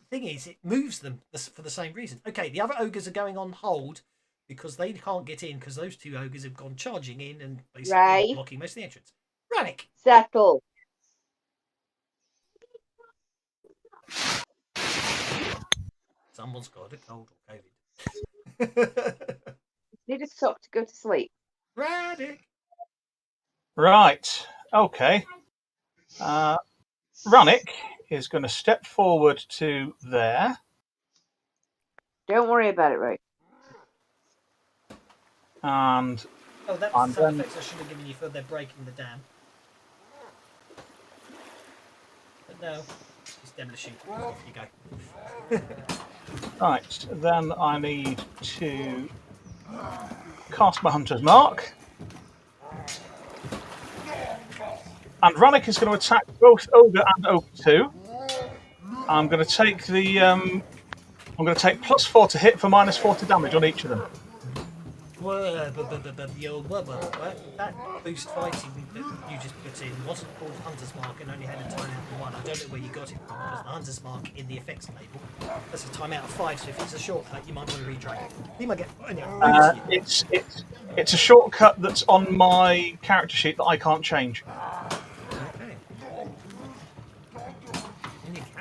Thing is, it moves them for the same reason. Okay, the other ogres are going on hold because they can't get in because those two ogres have gone charging in and basically blocking most of the entrance. Rannick. Settle. Someone's got a cold or COVID. Need a sock to go to sleep. Rannick. Right. Okay. Runnick is going to step forward to there. Don't worry about it, Ray. And that was the sound effects I should have given you for they're breaking the dam. But no, it's demolishing. Off you go. right, then I need to cast my Hunter's Mark. And Rannick is going to attack both Ogre and Ogre 2. I'm going to take the I'm going to take +4 to hit for -4 to damage on each of them. That boost fighting that you just put in wasn't called Hunter's Mark and only had a timeout of 1. I don't know where you got it from because the Hunter's Mark in the effects label that's a timeout of 5. So if it's a shortcut, you might want to redrag it. You might get. It's a shortcut that's on my character sheet that I can't change. Okay.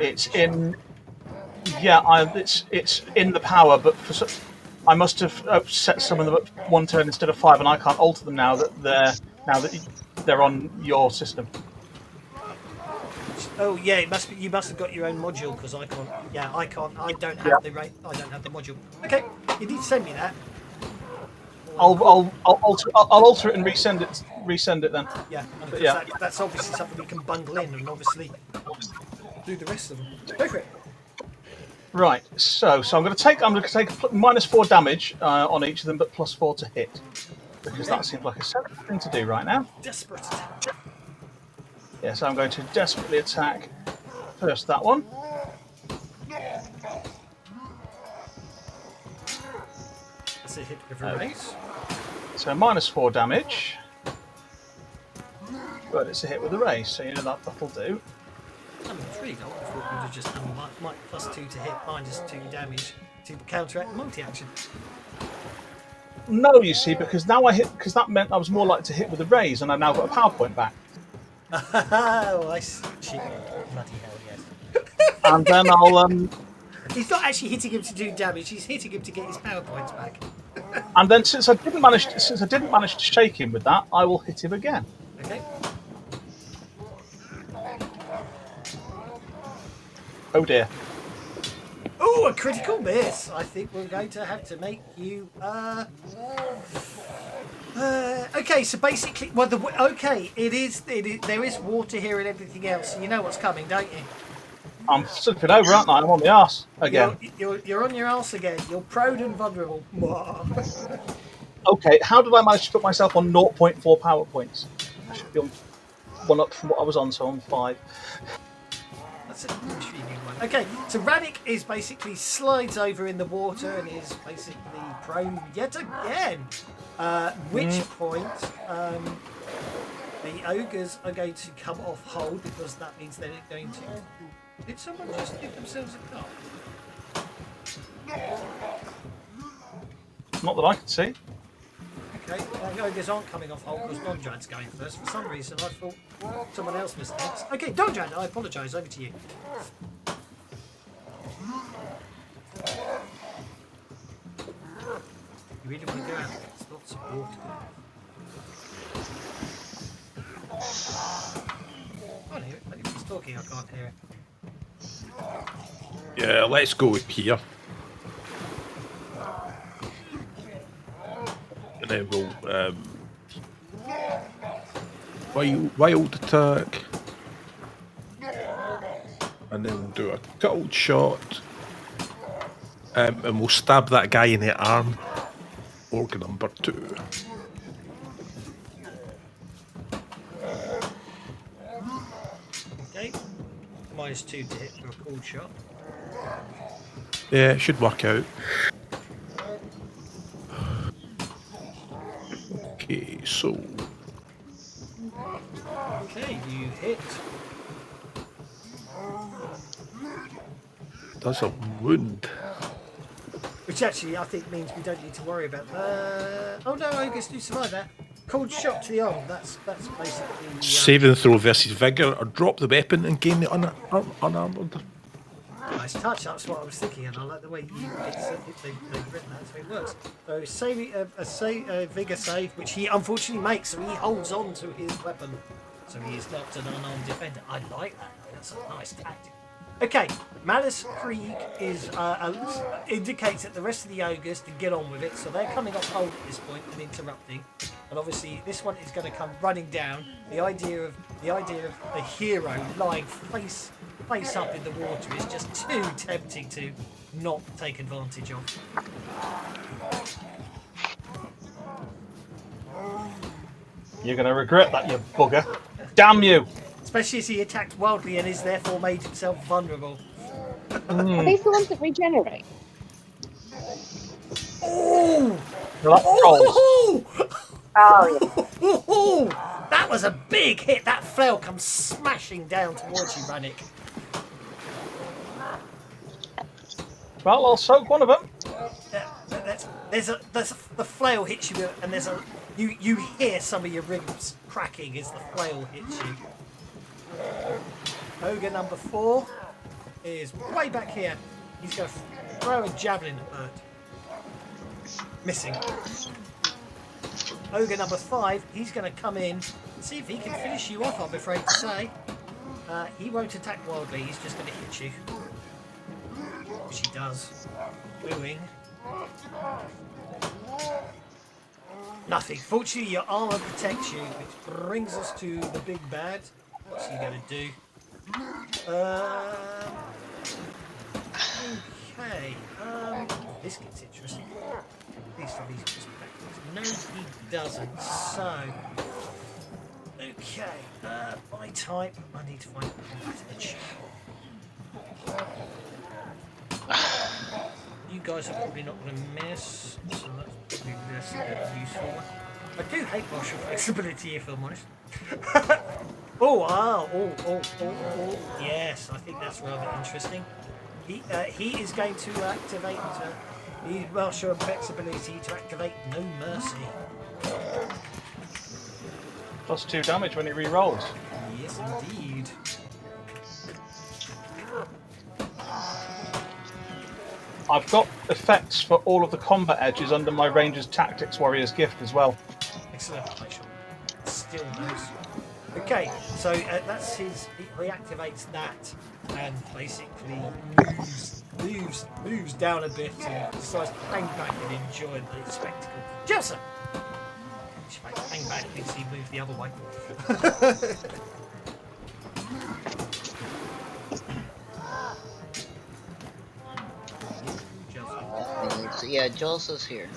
It's in. Yeah, it's in the power, but I must have set some of them at 1 turn instead of 5, and I can't alter them now that they're on your system. Oh yeah, it must be. You must have got your own module because I can't. Yeah, I can't. I don't have the rate. I don't have the module. Okay, you need to send me that. I'll alter it and resend it then. Yeah, yeah. That's obviously something we can bundle in and obviously do the rest of them. Go for it. Right, so I'm going to take -4 damage on each of them, but +4 to hit because that seems like a sensible thing to do right now. Desperate. Yes, I'm going to desperately attack first that one. That's a hit with a raise. So -4 damage. But it's a hit with a raise, so you know that'll do. I'm intrigued. I would have thought you'd have just done might +2 to hit, -2 damage to counteract the multi-action. No, you see, because now I hit, because that meant I was more likely to hit with a raise, and I've now got a power point back. Oh, I see. Bloody hell, yes. And then I'll He's not actually hitting him to do damage. He's hitting him to get his power points back. and then since I didn't manage to shake him with that, I will hit him again. Okay. Oh dear. Oh, a critical miss. I think we're going to have to make you. Okay, so basically, well, it is. There is water here and everything else. So you know what's coming, don't you? I'm slipping over, aren't I? I'm on the arse again. You're on your arse again. You're prone and vulnerable. Okay, how did I manage to put myself on 0.4 power points? I should be on 1 up from what I was on, so I'm 5. That's an intriguing one. Okay, so Rannick is basically slides over in the water and is basically prone yet again. Which point the ogres are going to come off hold because that means they're going to. Did someone just give themselves a cup? Not that I can see. Okay, the ogres aren't coming off hold because Donjad's going first. For some reason, I thought someone else missed next. Okay, Donjad, I apologise. Over to you. You really want to go out there? It's lots of water. I can't hear it. If he's talking, I can't hear it. Yeah, let's go here. And then we'll wild attack. And then we'll do a Untitled shot. And we'll stab that guy in the arm. Organ number 2. Okay. -2 to hit for a cold shot. Yeah, it should work out. Okay, so Okay, you hit. that's a wound. Which actually I think means we don't need to worry about that. Oh no, ogres do survive that. Cold shot to the arm. That's basically. Saving throw versus vigor, or drop the weapon and gain the unarmored. Nice touch. That's what I was thinking, and I like the way they've written that. So it works. So saving a vigor save, which he unfortunately makes, so he holds on to his weapon. So he is not an unarmed defender. I like that. That's a nice tactic. Okay, Malice Krieg is indicates that the rest of the ogres to get on with it, so they're coming off hold at this point and interrupting. And obviously, this one is going to come running down. The idea of the hero lying face up in the water is just too tempting to not take advantage of. You're going to regret that, you bugger. Damn you! Especially as he attacked wildly and is therefore made himself vulnerable. Are these the ones that regenerate? Oh! You're like trolls. Oh, yeah. Oh, that was a big hit. That flail comes smashing down towards you, Rannick. Well, I'll soak one of them. The flail hits you, and you hear some of your ribs cracking as the flail hits you. Ogre number 4 is way back here. He's going to throw a javelin at Bert. Missing. Ogre number 5, he's going to come in and see if he can finish you off, I'm afraid to say. He won't attack wildly, he's just going to hit you. Which he does. Wooing. Nothing. Fortunately, your armor protects you, which brings us to the big bad. What's he going to do? Okay. This gets interesting. At least from these perspectives. No, he doesn't. So. Okay. Bite type. I need to find combat edge. You guys are probably not going to miss, so that's probably less a useful one. I do hate martial flexibility, if I'm honest. Oh, wow. Oh. Yes, I think that's rather interesting. He is going to activate the martial flexibility to activate No Mercy. +2 damage when it re-rolls. Yes, indeed. I've got effects for all of the combat edges under my Ranger's Tactics Warrior's Gift as well. Excellent. I shall steal those. Okay, so that's his. He reactivates that and basically moves down a bit and decides to hang back and enjoy the spectacle. Jelson! Hang back means he moves the other way. So yeah, Jelson's here.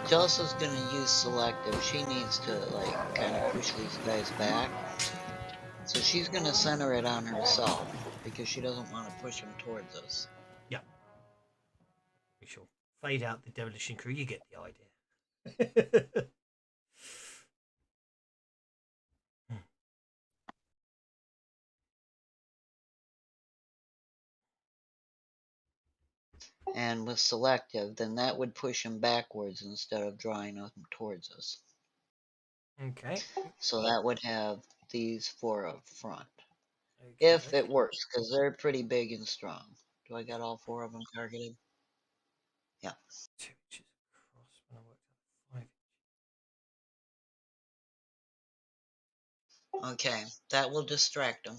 Jelson's gonna use selective. She needs to like kind of push these guys back. So she's gonna center it on herself because she doesn't want to push them towards us. Yeah. We shall fade out the demolition crew. You get the idea. And with selective, then that would push them backwards instead of drawing them towards us. Okay. So that would have these four up front. Okay. If it works, because they're pretty big and strong. Do I got all four of them targeted? Yeah. 2 inches across when I worked out 5. Okay, that will distract them.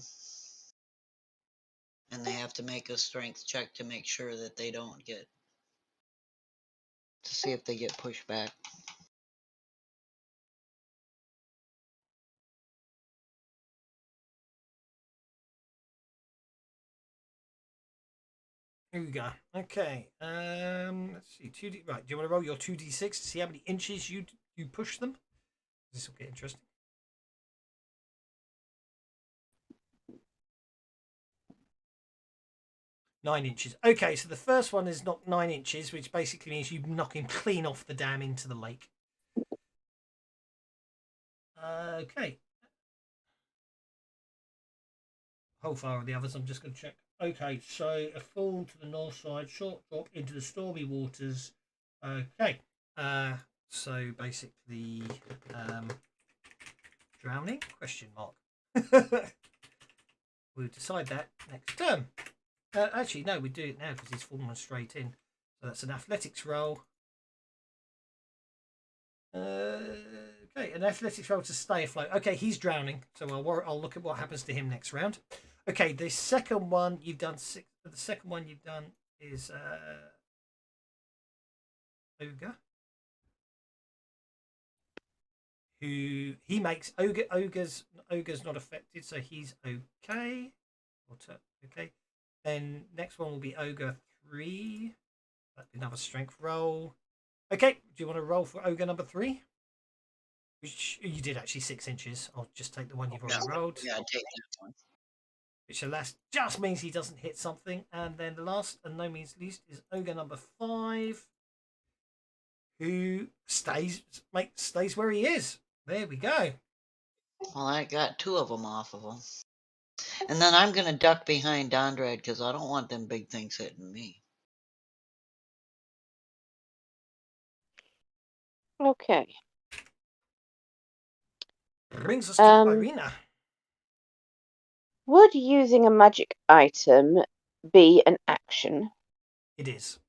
And they have to make a strength check to make sure that they don't get... to see if they get pushed back. Here we go. Okay. Let's see. 2D. Right. Do you want to roll your 2d6 to see how many inches you push them? This will get interesting. Nine inches. Okay, so the first one is not 9 inches, which basically means you knock him clean off the dam into the lake. Okay. How far are the others? I'm just going to check. Okay, so a fall to the north side, short drop into the stormy waters. Okay. So basically, drowning? Question mark. We'll decide that next term. Actually, no, we do it now because he's fallen straight in. So that's an athletics roll. Okay, an athletics roll to stay afloat. Okay, he's drowning, so I'll look at what happens to him next round. Okay, the second one you've done six. The second one you've done is Ogre, who he makes ogre's not affected, so he's okay. Okay. Then next one will be Ogre 3. That'd be another strength roll. Okay, do you want to roll for Ogre number 3? Which you did actually 6 inches. I'll just take the one you've already rolled. Yeah, take that one. Which the last just means he doesn't hit something. And then the last and no means least is Ogre number 5. Who stays where he is. There we go. Well, I got 2 of them off of him. And then I'm going to duck behind Dondred because I don't want them big things hitting me. Okay. Brings us to Irina. Would using a magic item be an action? It is.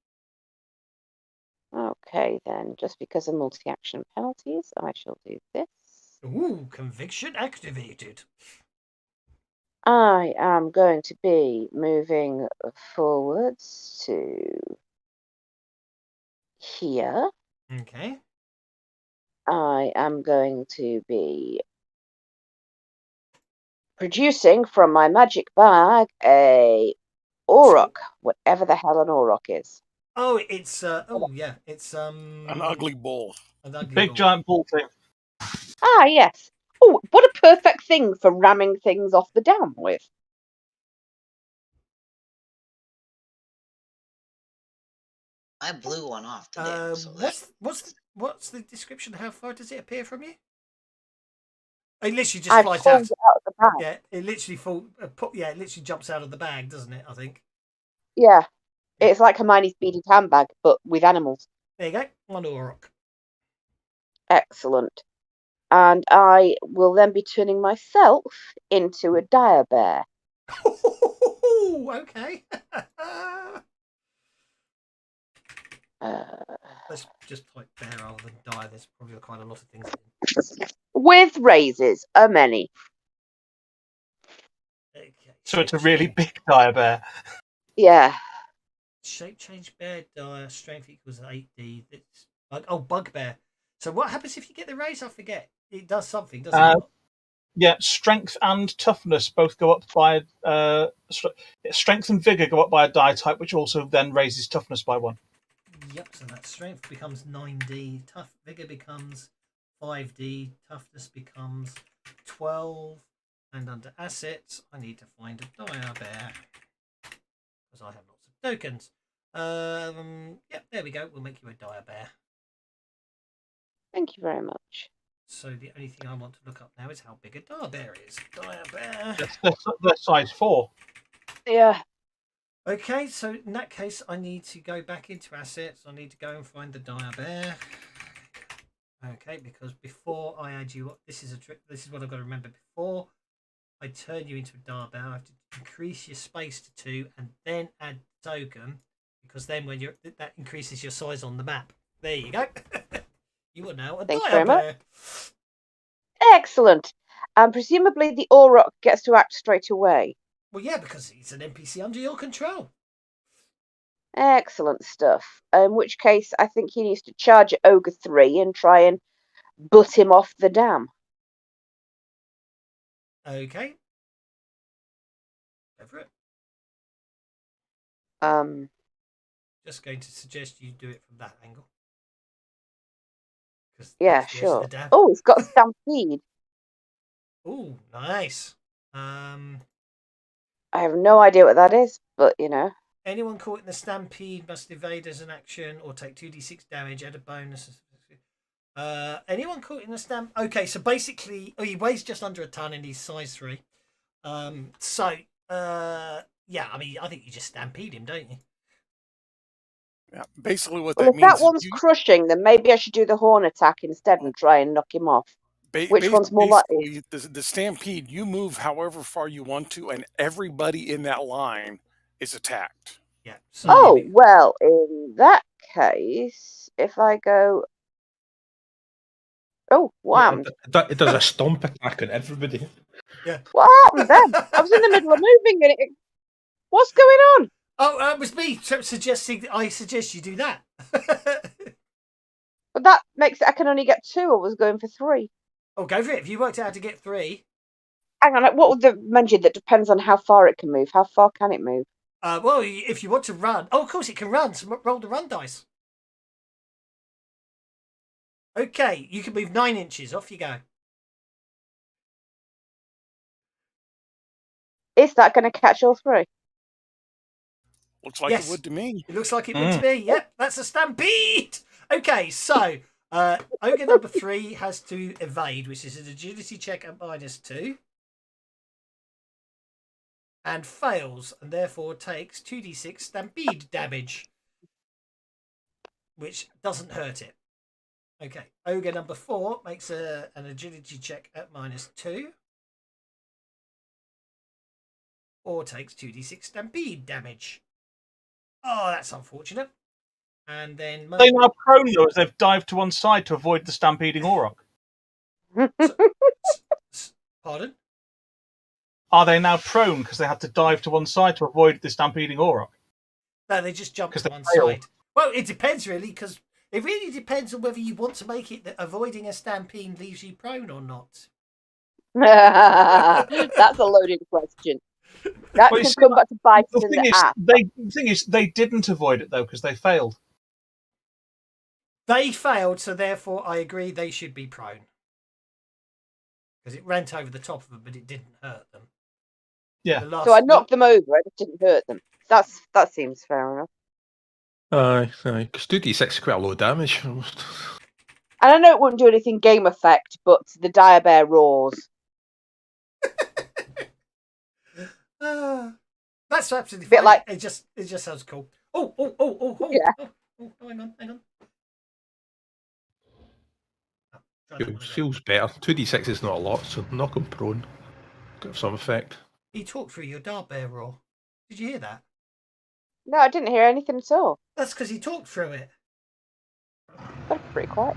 Okay, then, just because of multi-action penalties, I shall do this. Ooh, conviction activated. I am going to be moving forwards to here. Okay. I am going to be producing from my magic bag a Auroch, whatever the hell an Auroch is. Oh, it's yeah, it's An ugly bull. an ugly Big bull. giant bull thing. Ah, yes. Oh, what a perfect thing for ramming things off the dam with. I blew one off the dam, so that What's the description? How far does it appear from you? It literally just I've flies pulled out. it out of the bag. Yeah, it literally it literally jumps out of the bag, doesn't it? I think. Yeah, Yeah. it's like Hermione's beaded handbag, but with animals. There you go. One Auroch. Excellent. And I will then be turning myself into a dire bear. Okay. Let's just type bear rather than die. There's probably quite a lot of things. With raises, a many. Okay. So it's a really big dire bear. Yeah. Shape change bear dire. Strength equals 8d. It's bugbear. So what happens if you get the raise? I forget. It does something, doesn't it? Yeah, strength and toughness both go up by strength and vigor go up by a die type, which also then raises toughness by 1. Yep. So that strength becomes 9d. Vigor becomes 5d. Toughness becomes 12. And under assets, I need to find a dire bear because I have lots of tokens. Yep, there we go. We'll make you a dire bear. Thank you very much. So the only thing I want to look up now is how big a dire bear is. Dire bear. They're size 4. Yeah. Okay, so in that case, I need to go back into assets. I need to go and find the dire bear. Okay, because before I add you up, this is a trick. This is what I've got to remember. Before I turn you into a dire bear, I have to increase your space to 2 and then add token, because then when that increases your size on the map. There you go. You are now a Thank you dire very much. bear. Excellent. And presumably the Auroch gets to act straight away. Well, yeah, because he's an NPC under your control. Excellent stuff. In which case, I think he needs to charge at Ogre 3 and try and butt him off the dam. Okay. Go for it. Just going to suggest you do it from that angle. Yeah, sure. The dam. Oh, he's got Stampede. Oh, nice. I have no idea what that is, but you know. Anyone caught in the stampede must evade as an action or take 2d6 damage, add a bonus. Anyone caught in the stamp? Okay, so basically, he weighs just under a ton and he's size 3. Yeah, I mean, I think you just stampede him, don't you? Yeah, basically what Well, that if means that one's crushing, then maybe I should do the horn attack instead and try and knock him off. Which one's more likely? The stampede, you move however far you want to, and everybody in that line is attacked. Yeah. So well, in that case, if I go, wham! It does a stomp attack on everybody. Yeah. What happened then? I was in the middle of moving, and what's going on? Oh, it was me suggesting. I suggest you do that. But that makes it. I can only get 2. I was going for 3. Oh, go for it. If you worked out how to get 3. Hang on. What would the mention? That depends on how far it can move. How far can it move? Well, if you want to run, of course it can run. So roll the run dice. Okay, you can move 9 inches. Off you go. Is that going to catch all 3? Looks like it would to me. It looks like it would to me. Yep, that's a stampede. Okay, so ogre number 3 has to evade, which is an agility check at -2. And fails, and therefore takes 2d6 stampede damage, which doesn't hurt it. Okay, ogre number 4 makes an agility check at -2, or takes 2d6 stampede damage. Oh, that's unfortunate. And then They now prone though, as they've dived to one side to avoid the stampeding Auroch. Pardon? Are they now prone because they had to dive to one side to avoid the stampeding Auroch? No, they just jumped to one side. Well, it depends really, because it really depends on whether you want to make it that avoiding a stampede leaves you prone or not. That's a loaded question. That could come back to bite us in the ass. The thing is, they didn't avoid it though because they failed. They failed, so therefore I agree they should be prone. because it went over the top of them, but it didn't hurt them. Yeah. The last, So I knocked them over. I just didn't hurt them. That seems fair enough. Aye. Because 2d6 is quite a low damage. And I know it wouldn't do anything game effect, but the dire bear roars. That's absolutely Bit fine. like- It just sounds cool. Oh, Yeah. oh, hang on. Oh, try that one again. Feels better. 2d6 is not a lot, so knock him prone. Got some effect. He talked through your dire bear roar. Did you hear that? No, I didn't hear anything at all. That's because he talked through it. That's pretty quiet.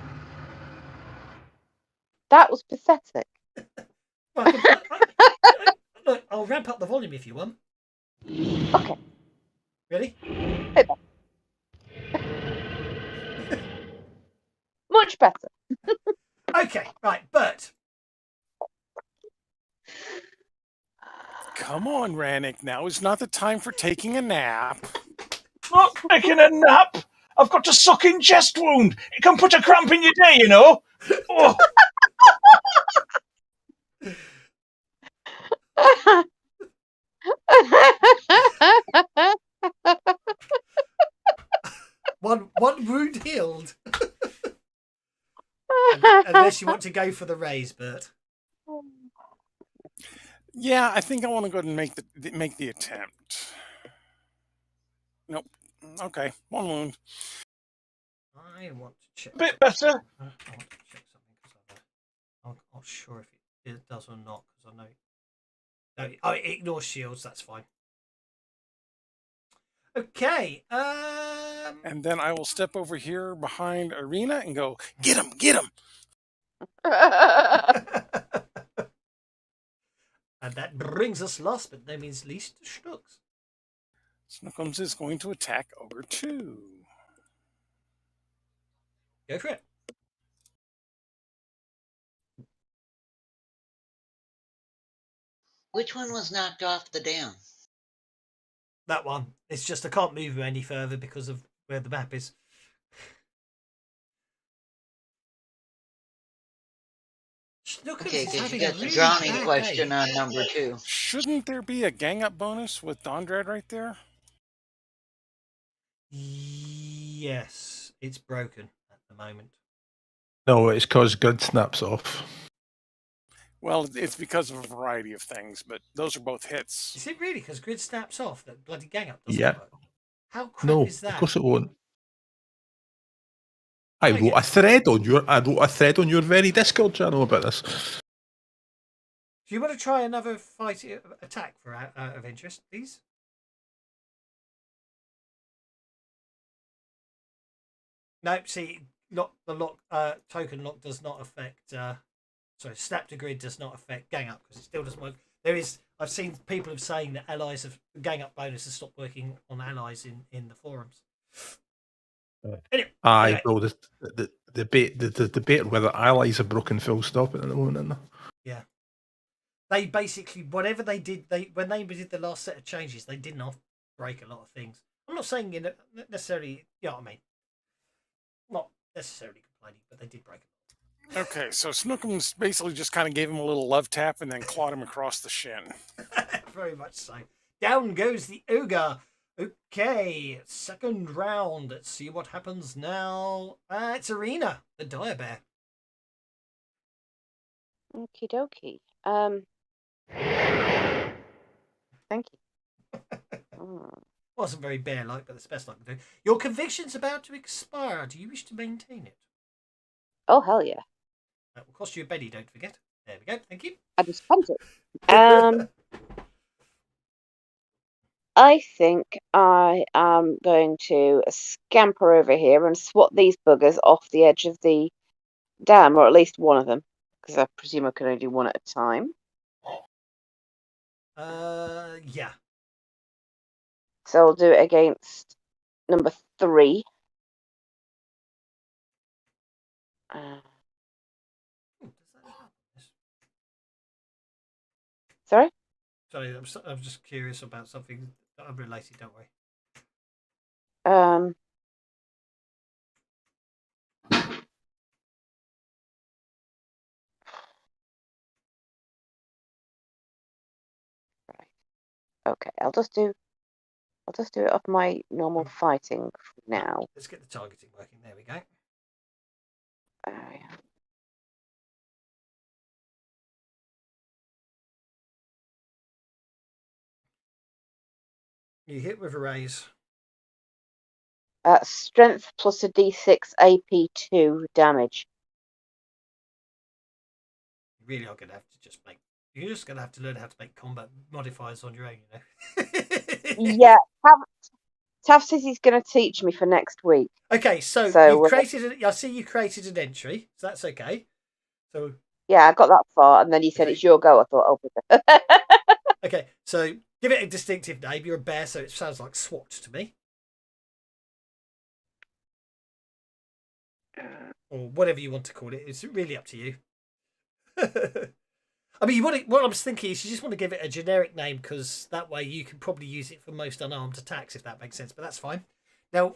That was pathetic. Right, look, I'll ramp up the volume if you want. Okay. Ready? Much better. Okay, right, Bert. Come on, Rannick. Now is not the time for taking a nap. Not taking a nap. I've got a sucking chest wound. It can put a cramp in your day, you know. Oh. One wound healed. Unless you want to go for the raise, Bert. Yeah, I think I want to go ahead and make the attempt. Nope. Okay, one wound. I want to check. A bit better. I want to check something because I'm not sure if it does or not. Because I know. No, it ignores shields. That's fine. Okay. And then I will step over here behind Arena and go, get him, get him. And that brings us last but no means least to Schnooks. Snookums is going to attack Ogre 2. Go for it. Which one was knocked off the dam? That one. It's just I can't move him any further because of where the map is. Snookums Okay, is because having you a got the really drowning bad question day. on number 2. Shouldn't there be a gang up bonus with Dondred right there? Yes, it's broken at the moment. No, it's because grid snaps off. Well, it's because of a variety of things, but those are both hits. Is it really? Because grid snaps off that bloody gang up doesn't Yeah. work. How crap No, is that? of course it won't. I Okay. wrote a thread on your very Discord channel about this. Do you want to try another fight attack for out of interest, please? No, see, token lock does not affect. Sorry, snap to grid does not affect gang up because it still doesn't work. I've seen people have saying that allies of gang up bonus has stopped working on allies in the forums. Anyway, Aye, well, the debate whether allies are broken full stop at the moment, isn't there? yeah. They basically whatever they did, when they did the last set of changes, they did not break a lot of things. I'm not saying necessarily, you know what I mean. Not necessarily complaining, but they did break it. Okay, so Snookums basically just kind of gave him a little love tap and then clawed him across the shin. Very much so. Down goes the ogre. Okay, second round. Let's see what happens now. It's Arena, the dire bear. Okie dokie. Thank you. Wasn't very bear-like, but that's the best I can do. Your conviction's about to expire. Do you wish to maintain it? Oh, hell yeah. That will cost you a Betty, don't forget. There we go. Thank you. I just spent it. I think I am going to scamper over here and swat these buggers off the edge of the dam, or at least one of them, because I presume I can only do one at a time. Yeah. So I'll do it against number 3. Sorry? Sorry, I'm just curious about something unrelated, don't worry. Okay, I'll just do it off my normal fighting for now. Let's get the targeting working. There we go. Yeah. You hit with a raise. Strength plus a d6 AP2 damage. You really are going to have to just make. You're just going to have to learn how to make combat modifiers on your own, you know. Yeah, Tav says he's going to teach me for next week. Okay, so So, you created. I see you created an entry, so that's okay. So yeah, I got that far, and then he said Okay. it's your go. I thought, oh, okay, so give it a distinctive name. You're a bear, so it sounds like SWAT to me, or whatever you want to call it. It's really up to you. I mean, what I was thinking is you just want to give it a generic name because that way you can probably use it for most unarmed attacks, if that makes sense. But that's fine. Now,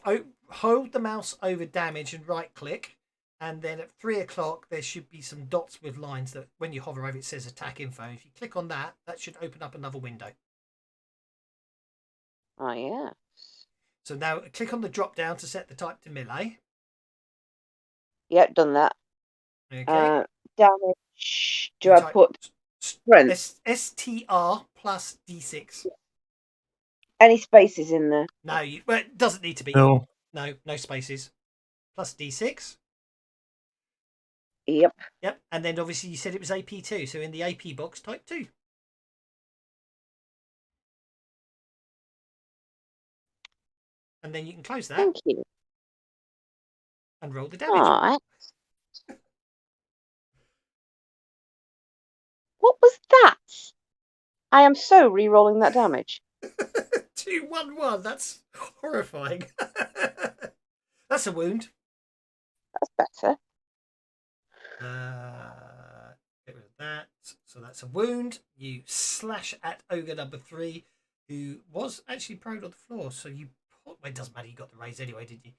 hold the mouse over damage and right click. And then at 3 o'clock, there should be some dots with lines that when you hover over, it says attack info. If you click on that, that should open up another window. oh yeah. So now click on the drop down to set the type to melee. Yep, done that. Okay. Damage. Do You I type put strength? STR plus D6. Any spaces in there? No, well, it doesn't need to be. No. No spaces. Plus D6. Yep. Yep. And then obviously you said it was AP2. So in the AP box, type 2. And then you can close that Thank you. and roll the damage. Alright. What was that? I am so re-rolling that damage. 211. That's horrifying. That's a wound. That's better. Get rid of that. So that's a wound. You slash at ogre number 3, who was actually prone on the floor. So you, well, it doesn't matter. You got the raise anyway, didn't you?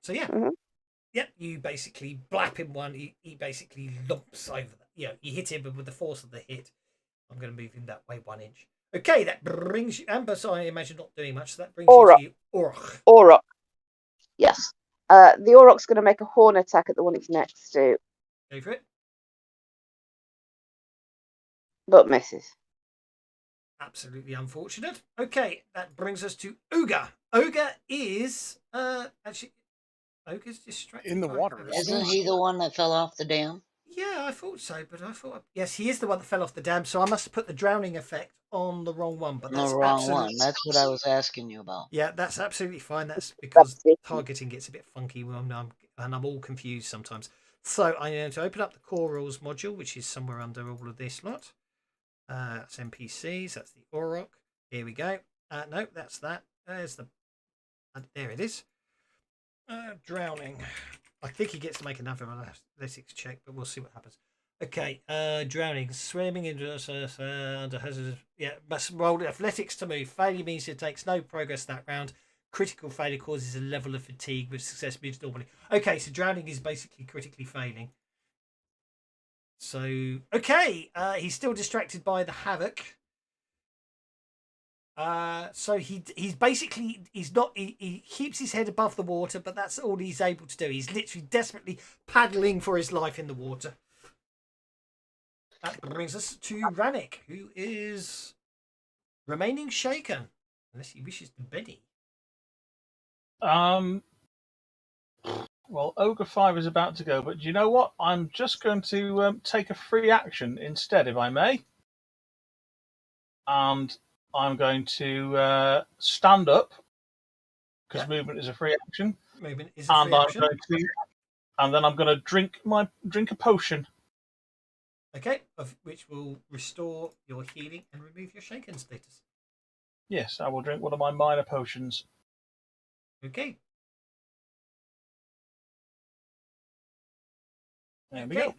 So yeah, Yep. You basically blap him one. He basically lumps over. You hit him, but with the force of the hit, I'm going to move him that way 1 inch. Okay, that brings you. Amber's, I imagine, not doing much. So that brings you to Orc. Auroch. Yes. The Auroch's going to make a horn attack at the one it's next to, Go for it. but misses. Absolutely unfortunate. Okay, that brings us to Ogre. Ogre is actually Ogre's distracted In the by- water, Isn't he the one that fell off the dam? Yeah, I thought so, but I thought yes, he is the one that fell off the dam. So I must have put the drowning effect on the wrong one. But that's The wrong absolutely, one. That's what I was asking you about. Yeah, that's absolutely fine. That's because targeting gets a bit funky when I'm all confused sometimes. So I'm going to open up the core rules module, which is somewhere under all of this lot. That's NPCs. That's the Auroch. Here we go. No, that's that. There's the. There it is. Drowning. I think he gets to make another athletics check, but we'll see what happens. Okay, drowning, swimming into under hazard. Yeah, must roll athletics to move. Failure means it takes no progress that round. Critical failure causes a level of fatigue, with success moves normally. Okay, so drowning is basically critically failing. So okay, he's still distracted by the havoc. So he's basically he keeps his head above the water, but that's all he's able to do. He's literally desperately paddling for his life in the water. That brings us to Rannick, who is remaining shaken, unless he wishes to Benny. Well, Ogre 5 is about to go, but do you know what? I'm just going to take a free action instead, if I may. And I'm going to stand up, because movement is a free action. Movement is a free action. And then I'm going to drink a potion. Okay, which will restore your healing and remove your shaken status. Yes, I will drink one of my minor potions. Okay. There we go.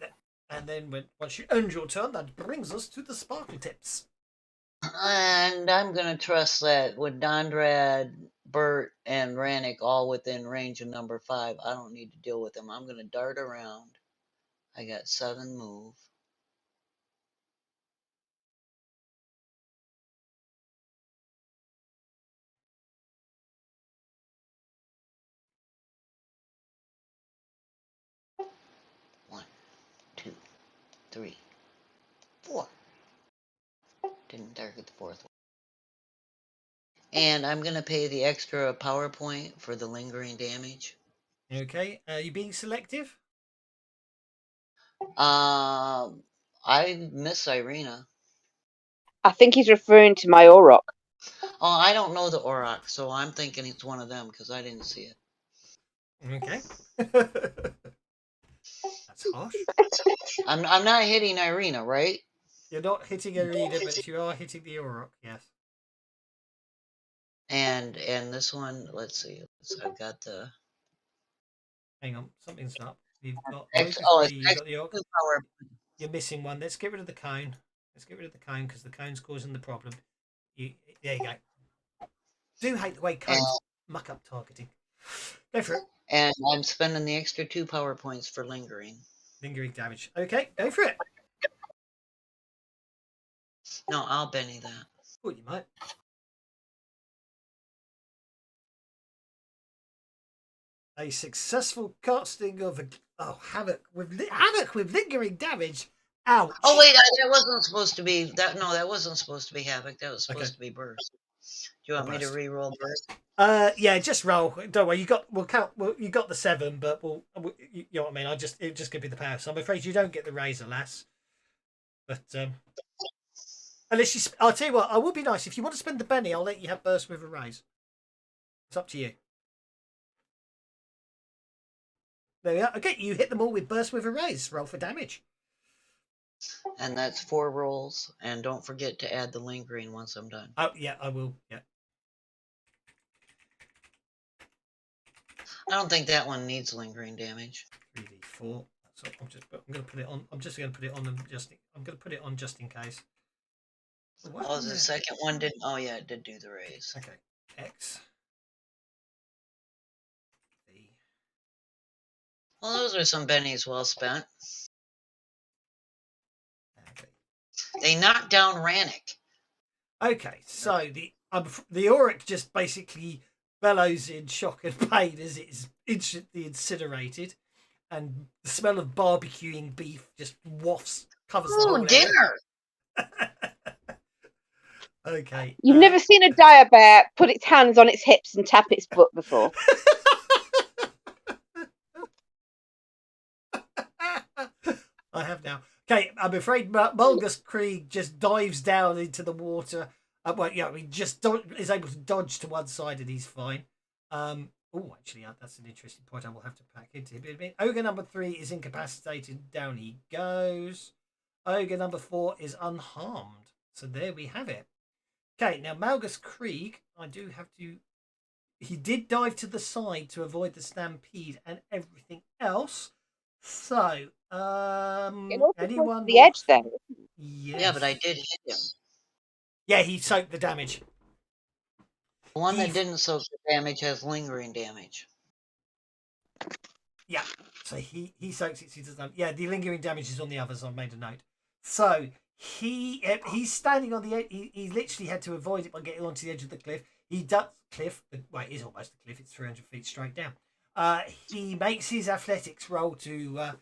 And then once you end your turn, that brings us to the sparkle tips. And I'm going to trust that with Dondrad, Bert, and Rannick all within range of number 5, I don't need to deal with them. I'm going to dart around. I got 7 move. 3, 4. Didn't target the 4th one. And I'm going to pay the extra power point for the lingering damage. Okay. Are you being selective? I miss Irina. I think he's referring to my Orok. Oh, I don't know the Auroch, so I'm thinking it's one of them because I didn't see it. Okay. That's harsh. I'm not hitting Irina, right? You're not hitting Arena, but you are hitting the Auroch, yes. And this one, let's see. I've got the Hang on, something's up. You've got X. Ogre Oh, 3, it's you've got the X2 Orc. power. You're missing one. Let's get rid of the cone. Let's get rid of the cone because the cone's causing the problem. There you go. Do hate the way cones muck up targeting. Go for it. And I'm spending the extra 2 power points for lingering. Lingering damage. Okay, go for it. No, I'll Benny that. Oh, you might. A successful casting of havoc with lingering damage. Ouch. Oh wait, that wasn't supposed to be that. No, that wasn't supposed to be havoc. That was supposed to be burst. Do you want me to re-roll burst? Yeah, just roll. Don't worry. You got the 7, but you know what I mean. It just could be the power. So I'm afraid you don't get the raise, alas. But unless I'll tell you what. I would be nice if you want to spend the penny. I'll let you have burst with a raise. It's up to you. There we are. Okay, you hit them all with burst with a raise. Roll for damage. And that's 4 rolls. And don't forget to add the lingering once I'm done. Oh yeah, I will. Yeah. I don't think that one needs lingering damage. 3d4. So I'm going to put it on. I'm just going to put it on them. I'm going to put it on just in case. Oh, the second one didn't. Oh yeah, it did do the raise. Okay. X. Well, those are some bennies well spent. Okay. They knocked down Rannick. Okay, so the Auric just basically bellows in shock and pain as it's instantly incinerated, and the smell of barbecuing beef just covers the whole dinner! Okay. You've never seen a dire bear put its hands on its hips and tap its butt before. I have now. Okay, I'm afraid Mulgus Krieg just dives down into the water. He just is able to dodge to one side and he's fine. Actually, that's an interesting point. I will have to pack into him. Ogre number 3 is incapacitated. Down he goes. Ogre number 4 is unharmed. So there we have it. Okay, now Malgus Krieg, I do have to. He did dive to the side to avoid the stampede and everything else. So, anyone? The edge then. Yes. Yeah, but I did hit him. Yeah, he soaked the damage. The one that didn't soak the damage has lingering damage. Yeah, so he soaks it. He doesn't. Yeah, the lingering damage is on the others. I've made a note. So he's standing on the edge. He literally had to avoid it by getting onto the edge of the cliff. He does cliff. Well, it is almost a cliff. It's 300 feet straight down. He makes his athletics roll to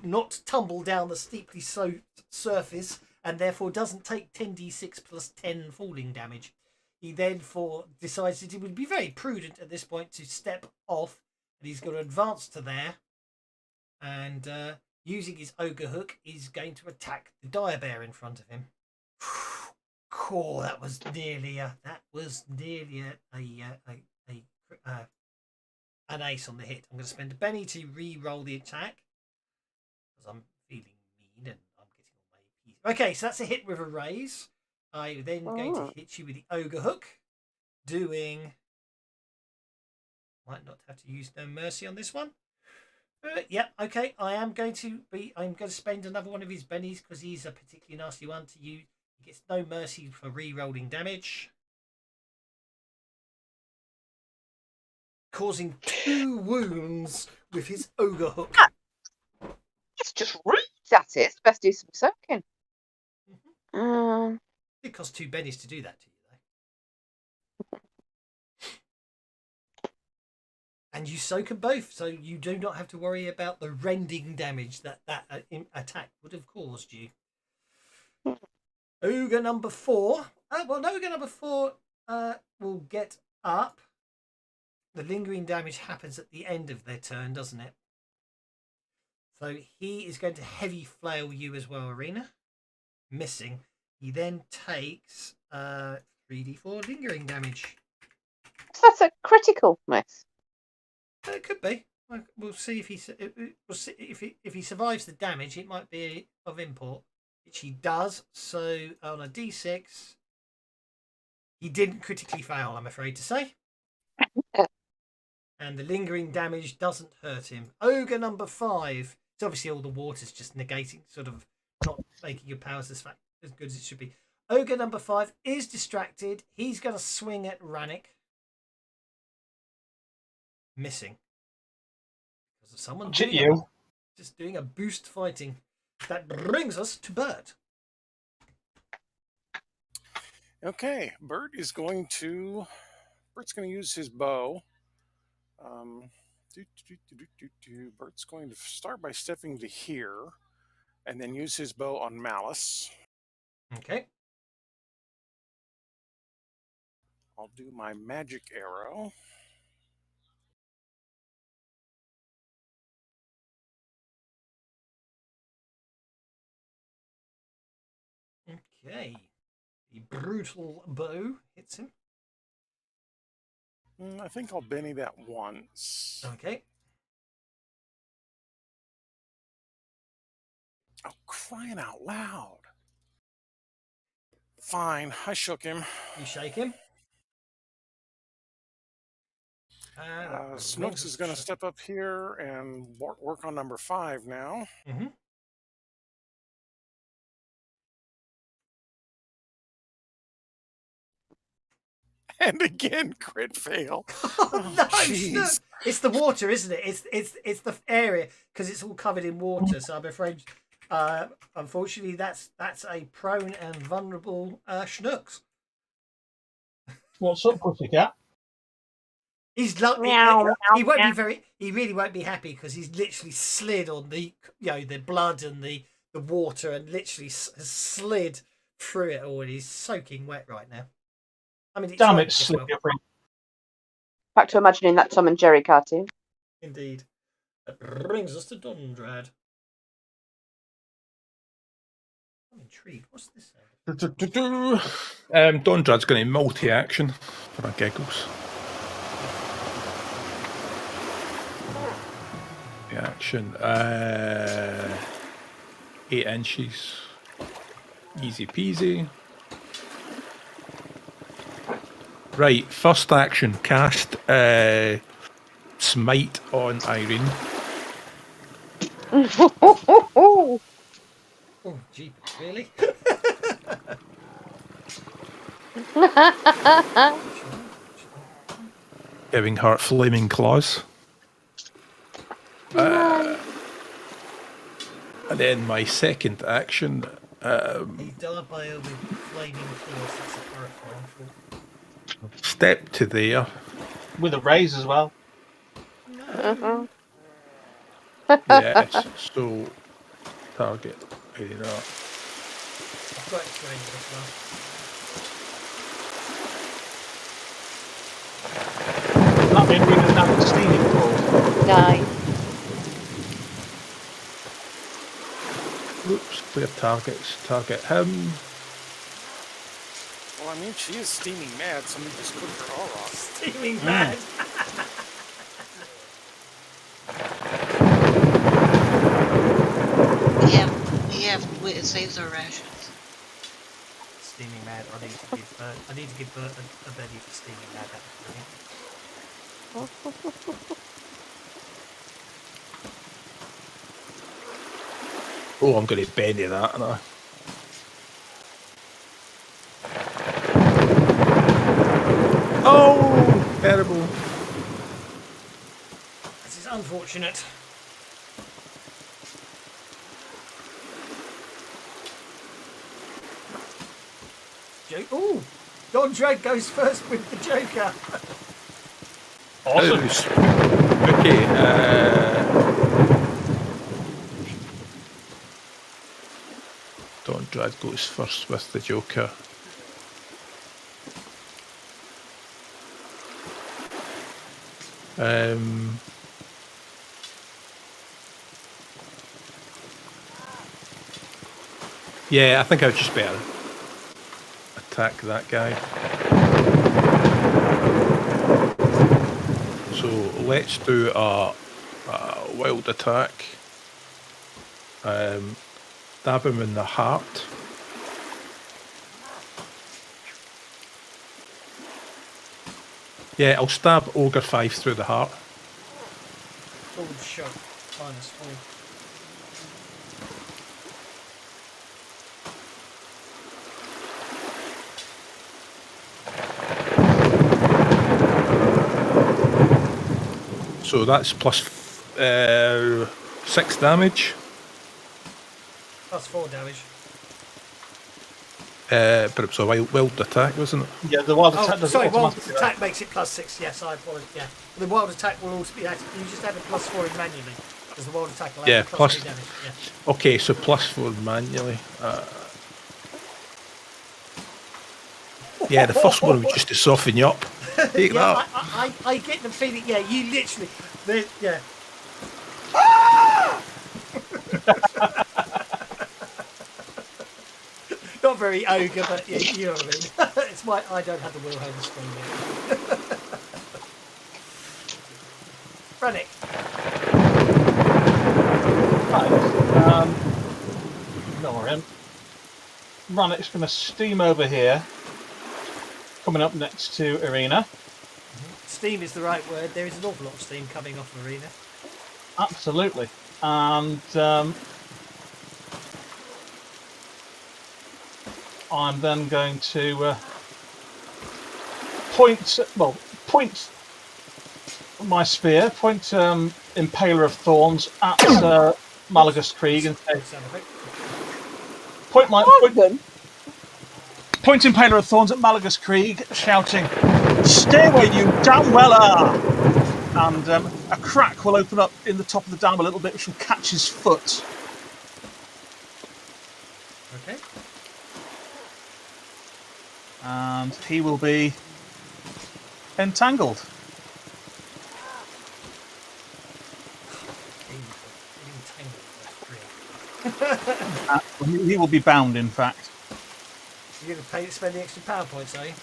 not tumble down the steeply sloped surface, and therefore doesn't take 10d6 plus 10 falling damage. He therefore decides that it would be very prudent at this point to step off, and he's going to advance to there, and using his ogre hook, he's going to attack the dire bear in front of him. Cool, that was nearly an ace on the hit. I'm going to spend a penny to re-roll the attack because I'm feeling mean and I'm getting all my APs. Okay, so that's a hit with a raise. I'm then going to hit you with the ogre hook, doing. Might not have to use no mercy on this one. Okay. I'm going to spend another one of his bennies because he's a particularly nasty one to use. He gets no mercy for re-rolling damage, causing 2 wounds with his ogre hook. It's just rude at it. It's best do some soaking. It costs 2 bennies to do that to you, though. And you soak them both, so you do not have to worry about the rending damage that attack would have caused you. Ogre number 4. Ogre number 4 will get up. The lingering damage happens at the end of their turn, doesn't it? So he is going to heavy flail you as well, Arena. Missing. He then takes 3d4 lingering damage. So that's a critical miss. It could be. We'll see if if he survives the damage. It might be of import, which he does. So on a d6, he didn't critically fail, I'm afraid to say. And the lingering damage doesn't hurt him. Ogre number 5. It's obviously all the water's just negating, sort of not making your powers as good as it should be. Ogre number 5 is distracted. He's going to swing at Rannick. Missing. Because of someone just doing a boost fighting. That brings us to Bert. Okay, Bert's going to use his bow. Bert's going to start by stepping to here, and then use his bow on Malice. Okay. I'll do my magic arrow. Okay. The brutal bow hits him. I think I'll Benny that once. Okay. Oh, crying out loud. Fine, I shook him. You shake him. Snooks is going to step up here and work on number 5 now. Mm-hmm. And again, crit fail. Oh, no, Snook. It's the water, isn't it? It's the area because it's all covered in water. So I'm afraid, unfortunately, that's a prone and vulnerable Schnooks. What's up, pussycat? He's like he won't be very. He really won't be happy because he's literally slid on the the blood and the water and literally has slid through it all. And he's soaking wet right now. I mean, Damn it, Slippery. Back to imagining that Tom and Jerry cartoon. Indeed. That brings us to Dundrad. I'm intrigued. What's this? Dundrad's going to multi-action for a giggles. The action. 8 inches. Easy peasy. Right, first action, cast Smite on Irene. Oh, gee, really? Giving her flaming claws. And then my second action. He died by a flaming claws. That's a horrifying. Step to there. With a raise as well. No. Yes, so target. Maybe not. I've got its range as well. That means we can have the steaming ball. Nice. Oops, clear targets. Target him. Well, I mean, she is steaming mad. Somebody just put her aura on. Steaming mad. It saves our rations. Steaming mad. I need to give Bert a belly for steaming mad. That's brilliant. Oh, I'm going to benny that, aren't I? Oh, terrible. This is unfortunate. Oh, Don Dredd goes first with the Joker. Awesome. Okay. Dawn Dread goes first with the Joker. Yeah, I think I'd just better attack that guy. So let's do a wild attack. Stab him in the heart. Yeah, I'll stab Ogre 5 through the heart. Forward shot. -4. So that's plus 6 damage. +4 damage. But it was a wild attack, wasn't it? Yeah, the wild attack Oh, does sorry, it wild automatically. attack makes it +6. Yes, I apologize. Yeah, the wild attack will also be. You just add a +4 in manually, because the wild attack allows Yeah, plus- +2 damage. Yeah. Okay, so +4 manually. Yeah, the first one was just to soften you up. Take Yeah, that. I get the feeling. Yeah, you literally. Yeah. Not very ogre, but yeah, you know what I mean. It's why I don't have the Wilhelm screen yet. Run it. Right. Ignore him. Rannick's going to steam over here. Coming up next to Arena. Steam is the right word. There is an awful lot of steam coming off Arena. Absolutely. And I'm then going to point my spear, point Impaler of Thorns at Malagus Krieg and say, point Impaler of Thorns at Malagus Krieg, shouting, "Stay where you damn well are!" And a crack will open up in the top of the dam a little bit, which will catch his foot. Okay. And he will be entangled. He will be bound, in fact. You're going to spend the extra power points, are you?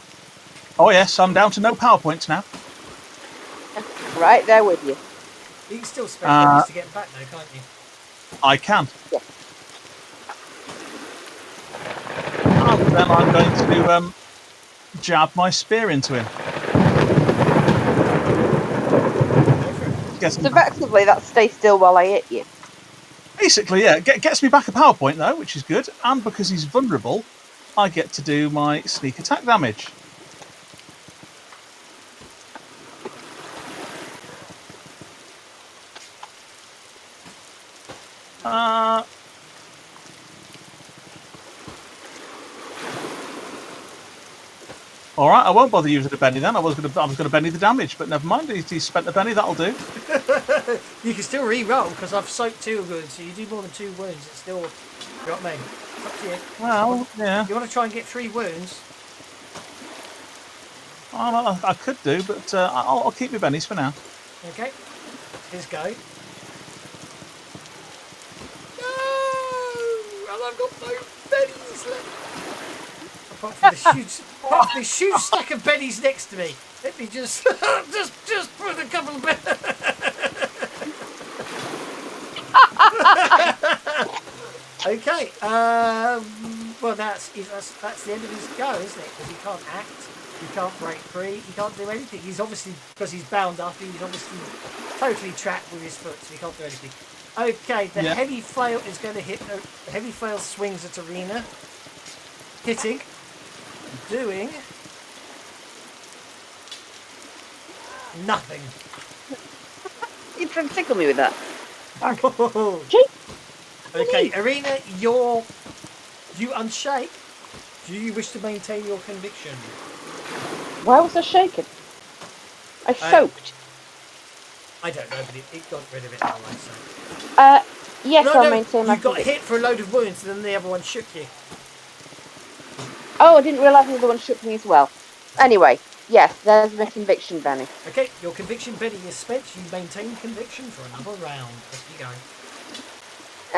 Oh yes, I'm down to no PowerPoints now. Right there with you. You can still spend points to get back though, can't you? I can. Yeah. And then I'm going to jab my spear into him. So effectively, that's stay still while I hit you. Basically, yeah, gets me back a PowerPoint though, which is good. And because he's vulnerable, I get to do my sneak attack damage. All right, I won't bother using a Benny then. I was going to Benny the damage, but never mind. He spent the Benny. That'll do. You can still re-roll because I've soaked 2 wounds, so you do more than 2 wounds. It's still, you know what I mean? It's up to you. Well, yeah. You want to try and get 3 wounds? Well, I could do, but I'll keep my Bennies for now. Okay. Here's go. No! And I've got no bennies left. Apart from this huge stack of bennies next to me. Let me just just put a couple of bennies. Okay. Well, that's the end of his go, isn't it? Because he can't act, he can't break free, he can't do anything. He's obviously, because he's bound up, he's obviously totally trapped with his foot, so he can't do anything. Okay, the heavy flail is going to hit. The heavy flail swings at Arena, hitting, doing nothing. You trying to tickle me with that? Okay, Arena, you unshake. Do you wish to maintain your conviction? Why was I shaking? I soaked. I don't know, but it got rid of it anyway. So. Yes, No, I'll no, maintain my you got conviction. hit for a load of wounds, and then the other one shook you. Oh, I didn't realise the other one shook me as well. Anyway, yes, there's my conviction, Benny. Okay, your conviction Benny is spent. You maintain conviction for another round. Off you go.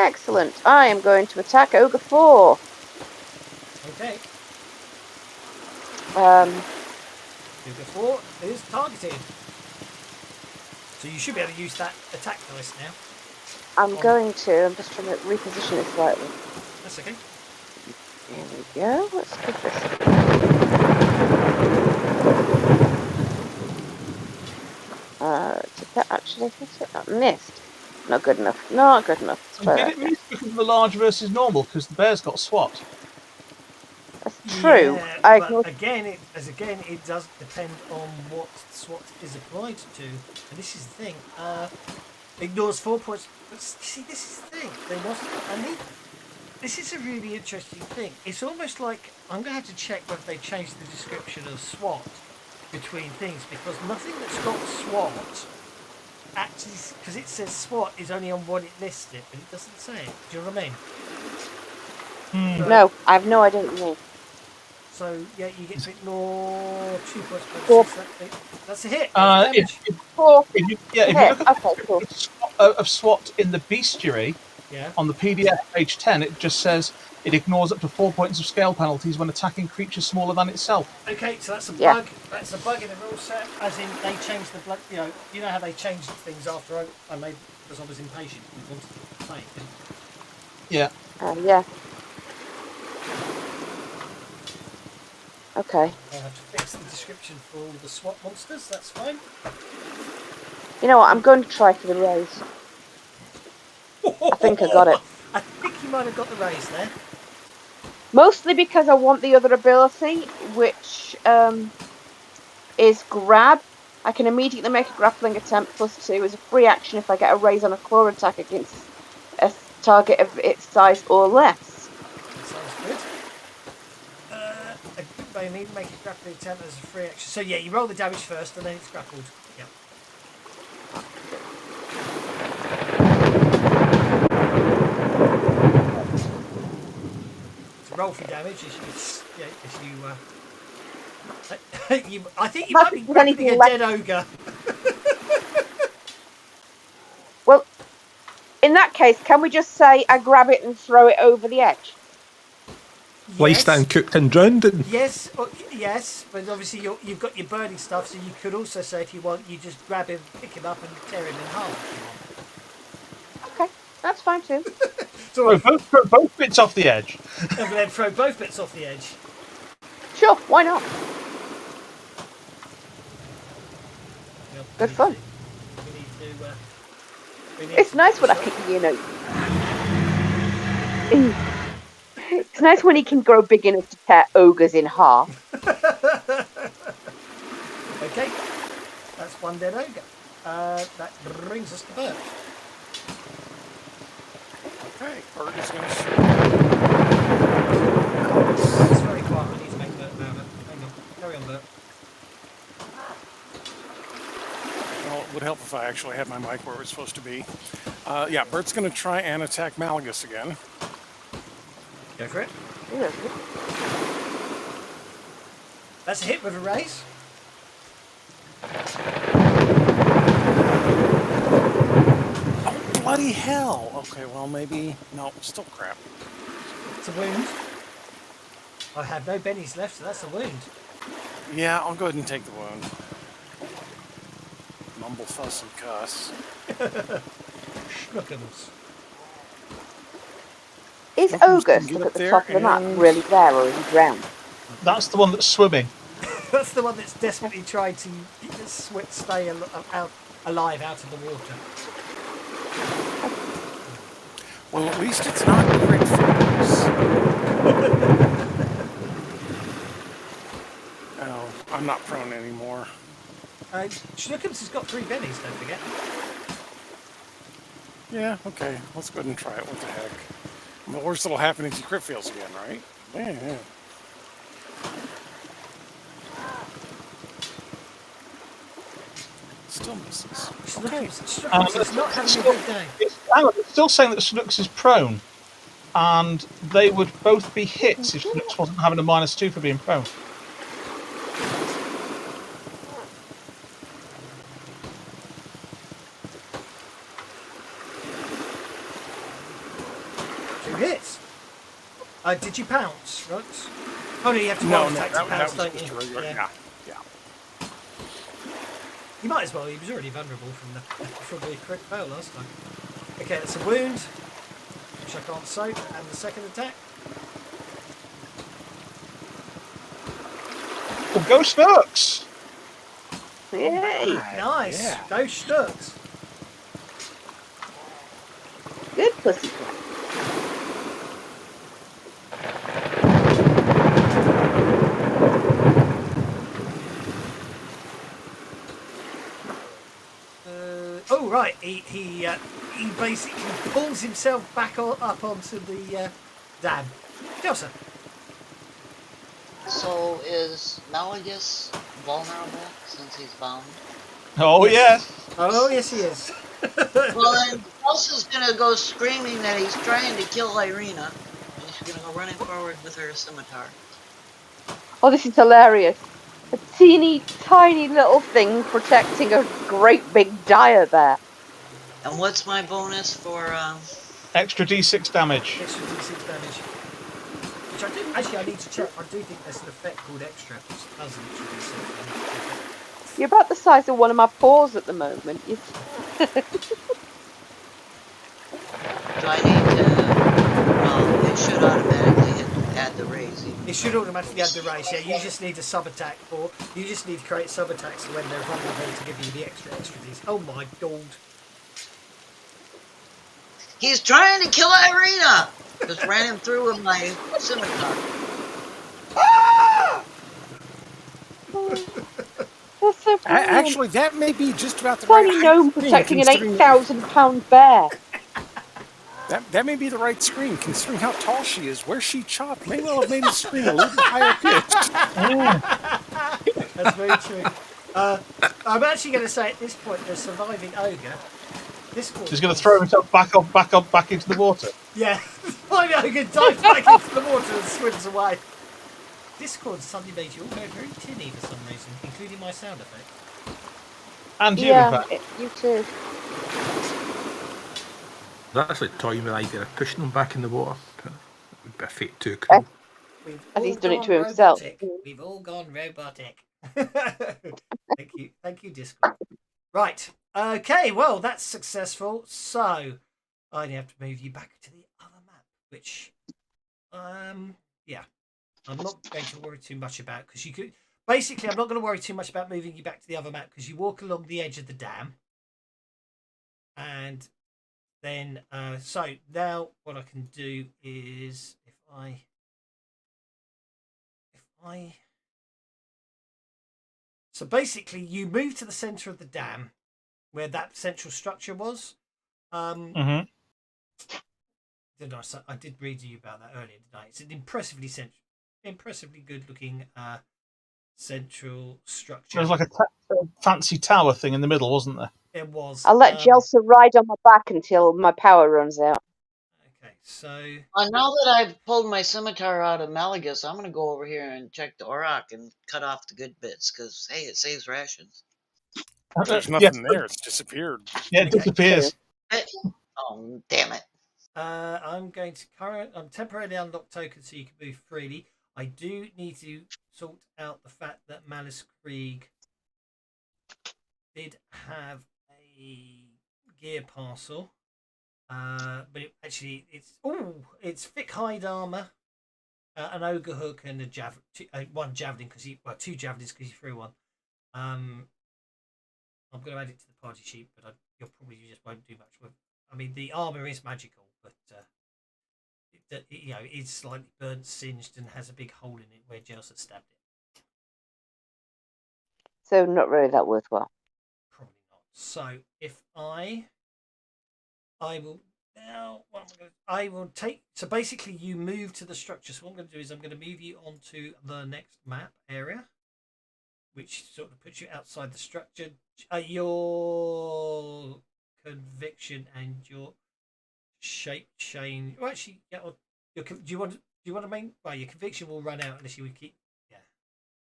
Excellent. I am going to attack Ogre 4. Okay, Ogre 4 is targeted. So you should be able to use that attack dice now. I'm going to. I'm just trying to reposition it slightly. That's okay. There we go. Let's give this. Did that actually hit it? That missed. Not good enough. Not good enough. Let's try Did that it again. miss because of the large versus normal? Because the bear's got SWAT. That's true. Yeah, I but ignored. again, it does depend on what SWAT is applied to. And this is the thing. Ignores 4 points. But see, this is the thing. This is a really interesting thing. It's almost like I'm going to have to check whether they changed the description of SWAT between things, because nothing that's got SWAT actually, because it says SWAT is only on what it lists it, but it doesn't say it. Do you know what I mean? So, No, I have no idea what you mean. So yeah, you get to ignore 2 points. Four. That's a hit. That's damage. Four. If you Hit. look at Okay, cool. of SWAT in the bestiary, Yeah. on the PDF page 10, it just says it ignores up to 4 points of scale penalties when attacking creatures smaller than itself. Okay, so that's a Yeah. bug. That's a bug in the rule set. As in, they changed the blood. You know how they changed things after I made, because I was impatient. We wanted to play. Yeah. Yeah. Okay. I'll have to fix the description for all the SWAT monsters. That's fine. You know what? I'm going to try for the raise. I think I got it. I think you might have got the raise there. Mostly because I want the other ability, which is grab. I can immediately make a grappling attempt +2 as a free action if I get a raise on a claw attack against a target of its size or less. That sounds good. I need to make a grappling attempt as a free action. So yeah, you roll the damage first, and then it's grappled. Yeah. To roll for damage, I think you might be grappling a dead ogre. Well, in that case, can we just say I grab it and throw it over the edge? Sliced and cooked and drowned it. Yes, yes, but obviously you've got your burning stuff, so you could also say, if you want, you just grab him, pick him up, and tear him in half. Okay, that's fine too. So both bits off the edge. And then throw both bits off the edge. Sure, why not? Good fun. It's nice when I can, It's nice when he can grow big enough to tear ogres in half. Okay, that's one dead ogre. That brings us to Bert. Okay, Bert is going to shoot. It's very quiet. I need to make Bert louder. Hang on. Carry on, Bert. Well, it would help if I actually had my mic where it was supposed to be. Yeah, Bert's going to try and attack Malagus again. Go for it. Yeah. That's a hit with a raise. Oh, bloody hell! Okay, well, maybe... No, still crap. It's a wound. I have no bennies left, so that's a wound. Yeah, I'll go ahead and take the wound. Mumble, fuss, and cuss. Schnookums. Is Schnookums Ogre can get stuck up at the there top of the map and- really there, or is he drowned? That's the one that's swimming. That's the one that's desperately trying to stay alive out of the water. Well, at least it's not great fingers. Oh, I'm not prone anymore. Schnookums has got 3 bennies, don't forget. Yeah, okay. Let's go ahead and try it. What the heck? The worst that'll happen is he crit fails again, right? Yeah. Still misses. Okay. Snooks is not having a good day. Hang on, it's still saying that Snooks is prone, and they would both be hits if Snooks wasn't having a -2 for being prone. Two hits. Did you pounce, Rux? Oh no, you have to No, roll no, attack to that pounce, was don't just you? a regular. Yeah. Yeah. You might as well. He was already vulnerable from the crit fail last time. Okay, that's a wound, which I can't soak, and the second attack. Well, go Snooks! Yay! Nice. Yeah. Go Snooks. Good pussycat. Oh right, he basically pulls himself back up onto the dam. Joseph. So is Malagus vulnerable since he's bound? Oh, Yes. yes. Oh yes, he is. Well, then Elsa's gonna go screaming that he's trying to kill Irina, and she's gonna go running forward with her scimitar. Oh, this is hilarious. A teeny tiny little thing protecting a great big dire bear. And what's my bonus for? Extra D6 damage. Extra D6 damage. Which I do actually. I need to check. I do think there's an effect called extra, which does an extra D6 damage. You're about the size of one of my paws at the moment. Do I need to? It should automatically add the raise. It should automatically add the race. Yeah, you just need a sub attack, or you just need to create sub attacks when they're vulnerable to give you the extra Ds. Oh my god! He's trying to kill Irina. Just ran him through with my scimitar. That's so brilliant. Actually, that may be just about the Tiny right gnome screen, protecting an considering- 8,000-pound bear. That may be the right screen, considering how tall she is. Where she chopped may well have made the screen a little bit higher pitched. That's very true. I'm actually going to say at this point, the surviving ogre. He's going to throw himself back into the water. Yeah, surviving ogre dives back into the water and swims away. Discord suddenly made you all go very tinny for some reason, including my sound effect. And you, in Yeah, fact. you too. That's like toying with the idea of pushing them back in the water. That would be a fate too cruel. We've And he's all done it gone to himself. robotic. We've all gone robotic. Thank you, Discord. Right. Okay. Well, that's successful. So I have to move you back to the other map, which, yeah, I'm not going to worry too much about because you could. Basically, I'm not going to worry too much about moving you back to the other map because you walk along the edge of the dam, and then so now what I can do is if I so basically you move to the center of the dam where that central structure was. Mm-hmm. I did read to you about that earlier today. It's an impressively good looking central structure. There was like a fancy tower thing in the middle, wasn't there? It was. I'll let Jelsa ride on my back until my power runs out. Okay, so Now that I've pulled my scimitar out of Malagus, I'm gonna go over here and check the Auroch and cut off the good bits, because hey, it saves rations. There's nothing there. It's disappeared. Yeah, it Okay. disappears. Oh, damn it. I'm going to I'm temporarily unlock tokens so you can move freely. I do need to sort out the fact that Malice Krieg did have a gear parcel, but it's thick hide armor, an ogre hook, and one javelin two javelins because he threw one. I'm going to add it to the party sheet, but you'll probably just won't do much with. I mean, the armor is magical, but it's slightly burnt, singed, and has a big hole in it where Jelsa stabbed it. So not really that worthwhile. Probably not. So if I will now. What am I going to? I will take. So basically, you move to the structure. So what I'm going to do is I'm going to move you onto the next map area, which sort of puts you outside the structure. Your conviction and your shape change. Well, actually, yeah. Do you want to main? Well, your conviction will run out unless you keep. Yeah,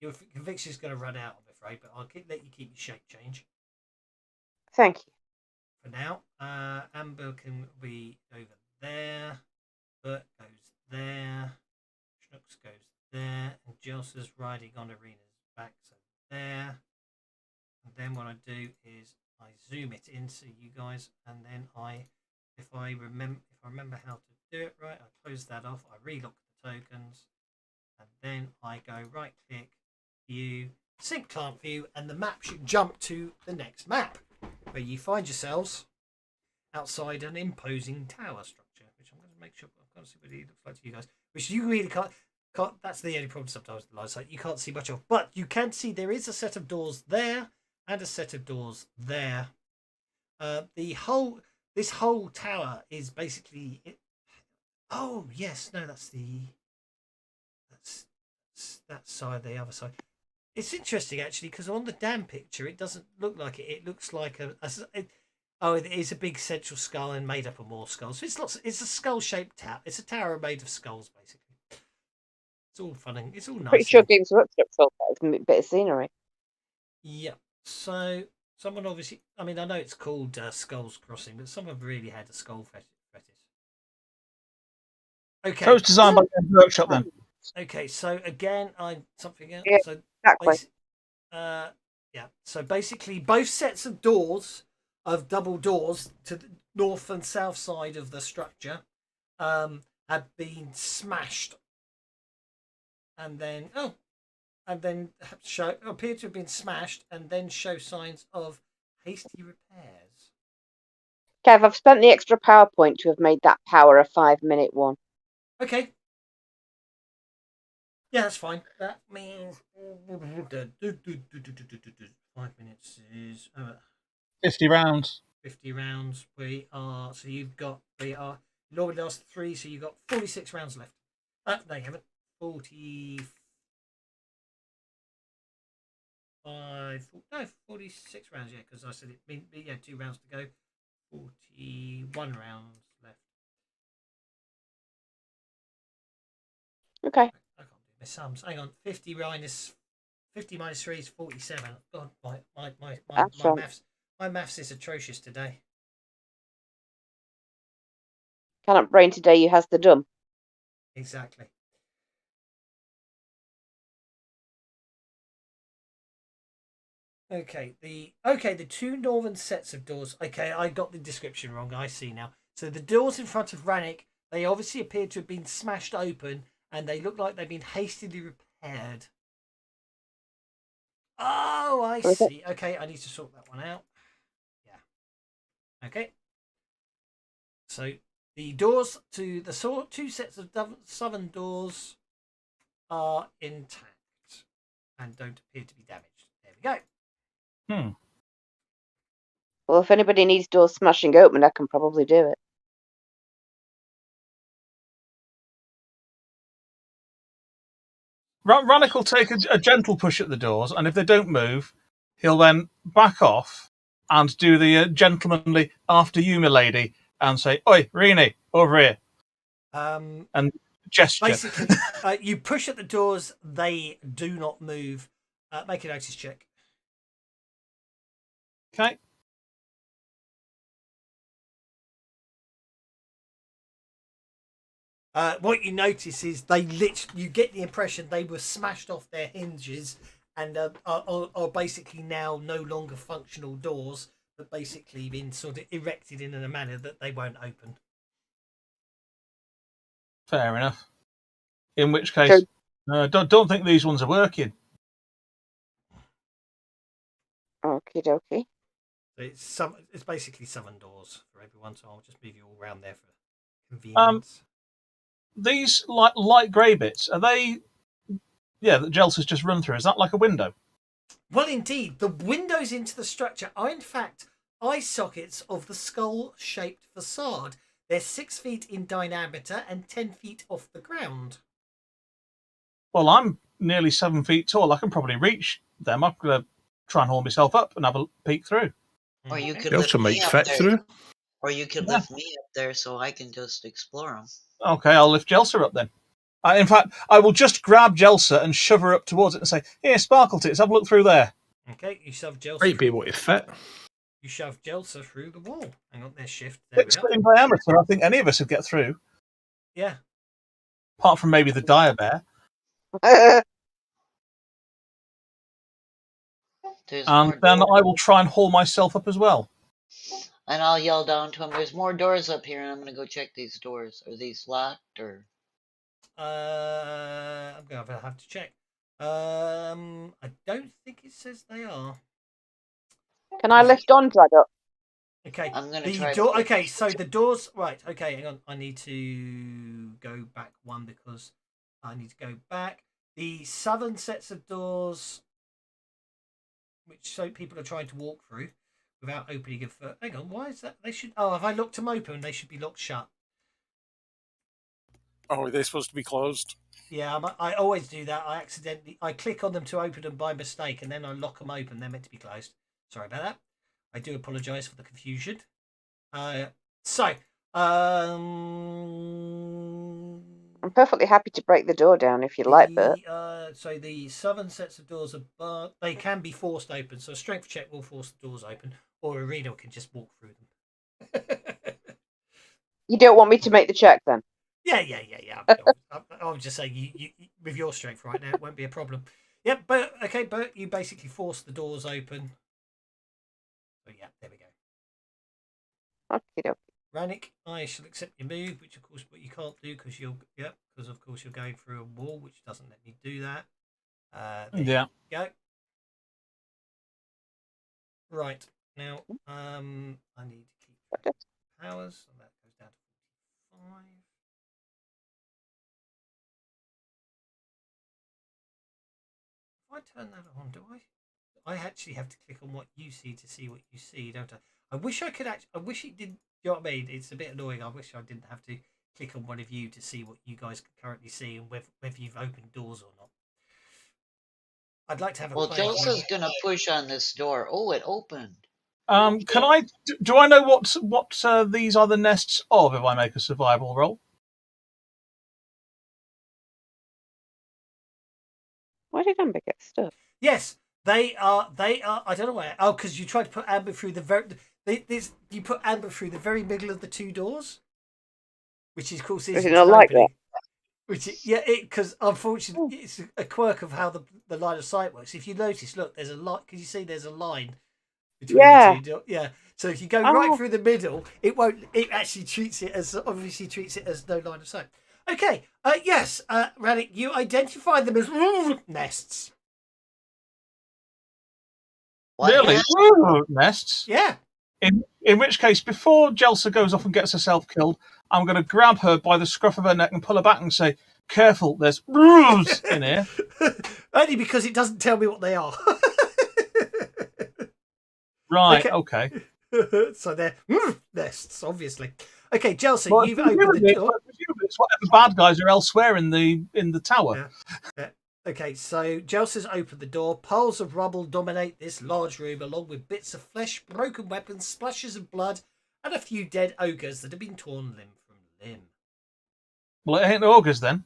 your conviction is going to run out, I'm afraid. But I'll let you keep your shape change. Thank you. For now, Amber can be over there. Bert goes there. Schnooks goes there. And Jelsa's riding on Arena's back, so there. And then what I do is I zoom it in so you guys, and then if I remember how to do it right, I close that off. I relock the tokens, and then I go right click, view, sync client view, and the map should jump to the next map, where you find yourselves outside an imposing tower structure, which I'm going to make sure I've got to see what it looks like to you guys, which you really can't. That's the only problem sometimes with the light side. You can't see much of, but you can see there is a set of doors there and a set of doors there. This whole tower is basically it. Oh yes, no, that's that side, the other side. It's interesting actually because on the dam picture it doesn't look like it. It looks like it is a big central skull and made up of more skulls. So it's a skull-shaped tower. It's a tower made of skulls basically. It's all fun and it's all nice. Pretty sure Games Workshop sold that as a bit of scenery. Yeah. So someone obviously, I mean, I know it's called Skulls Crossing, but someone really had a skull fetish. Okay. So it's designed by Games Workshop then. Okay, so again, something else. Yeah, So exactly. yeah. So basically, both sets of doors, of double doors to the north and south side of the structure, have been smashed, and then appear to have been smashed, and then show signs of hasty repairs. Kev, I've spent the extra PowerPoint to have made that power a 5-minute one. Okay. Yeah, that's fine. That means 5 minutes is 50 rounds. 50 rounds. We are normally last 3, so you've got 46 rounds left. No, you haven't. 46 rounds, yeah, because I said it. Yeah, 2 rounds to go. 41 rounds left. Okay. I can't do my sums. Hang on. 50 minus 3 is 47. God, my maths is atrocious today. Cannot brain today, you has the dumb. Exactly. Okay, the 2 northern sets of doors. Okay, I got the description wrong. I see now. So the doors in front of Rannick, they obviously appear to have been smashed open, and they look like they've been hastily repaired. Oh, I see. Okay, I need to sort that one out. Yeah. Okay. So the doors to the 2 sets of southern doors are intact and don't appear to be damaged. There we go. Well, if anybody needs doors smashing open, I can probably do it. Rannick will take a gentle push at the doors, and if they don't move, he'll then back off and do the gentlemanly "after you, milady," and say, "Oi, Rini, over here," and gesture. Basically, you push at the doors; they do not move. Make a notice check. Okay. What you notice is you get the impression they were smashed off their hinges and are basically now no longer functional doors, but basically been sort of erected in a manner that they won't open. Fair enough. In which case, don't think these ones are working. Okie dokie. It's basically 7 doors for everyone, so I'll just move you all around there for convenience. These light grey bits, are they? Yeah, that Jelsa's just run through. Is that like a window? Well, indeed, the windows into the structure are in fact eye sockets of the skull-shaped facade. They're 6 feet in diameter and 10 feet off the ground. Well, I'm nearly 7 feet tall. I can probably reach them. I'm going to try and haul myself up and have a peek through. Or you Okay. could They lift also me might up fit there. through. Or you could Yeah. lift me up there so I can just explore them. Okay, I'll lift Jelsa up then. In fact, I will just grab Jelsa and shove her up towards it and say, "Here, Sparkle Tits, have a look through there." Okay, you shove Jelsa. Might be able to fit. You shove Jelsa through the wall. Hang on, there's shift. There 6 we foot are. in diameter. I think any of us would get through, Yeah. apart from maybe the dire bear. There's And more then doors. I will try and haul myself up as well. And I'll yell down to him, there's more doors up here, and I'm going to go check these doors. Are these locked, or...? I'm going to have to check. I don't think it says they are. Can I lift Ondrag up? Okay. I'm going to The try door. to... Okay, so the doors. Right. Okay, hang on. I need to go back one because I need to go back. The southern sets of doors, which so people are trying to walk through without opening a foot. Hang on. Why is that? They should. Oh, have I locked them open? They should be locked shut. Oh, are they supposed to be closed? Yeah, I always do that. I click on them to open them by mistake, and then I lock them open. They're meant to be closed. Sorry about that. I do apologise for the confusion. So, I'm perfectly happy to break the door down if you like, Bert. so the southern sets of doors are they can be forced open. So a strength check will force the doors open, or Arena can just walk through them. You don't want me to make the check then? Yeah. I'll just say you with your strength right now, it won't be a problem. Yep, but okay, Bert, you basically force the doors open. So yeah, there we go. Okay. Rannick, I shall accept your move, which of course, but you can't do because because of course you're going through a wall, which doesn't let me do that. Yeah. Go. Right now, I need to keep powers, and that goes down to 45. If I turn that on, do I? I actually have to click on what you see to see what you see, don't I? I wish I could actually. I wish it did. You know what I mean? It's a bit annoying. I wish I didn't have to click on one of you to see what you guys can currently see and whether you've opened doors or not. I'd like to have a. Well, player Jelsa's going to push on this door. Oh, it opened. Can I? Do I know what these are the nests of? If I make a survival roll. Why did Amber get stuck? Yes, they are. I don't know where. Oh, because you tried to put Amber through the very. You put Amber through the very middle of the two doors, which is of course Is it not like that? Which because unfortunately it's a quirk of how the line of sight works. If you notice, look, there's a line. Can you see there's a line between the two doors? Yeah. So if you go right through the middle, it won't. It actually treats it as no line of sight. Okay. Yes. Rannick, you identify them as nests. What? Really? Nests? Yeah. In which case, before Jelsa goes off and gets herself killed, I'm going to grab her by the scruff of her neck and pull her back and say, "Careful, there's in here." Only because it doesn't tell me what they are. Right, okay. So they're nests, obviously. Okay, Jelsa, you've opened the door. It's whatever bad guys are elsewhere in the tower. Yeah. Okay, so Jelsa's opened the door. Piles of rubble dominate this large room, along with bits of flesh, broken weapons, splashes of blood, and a few dead ogres that have been torn limb from limb. Well, it ain't ogres then.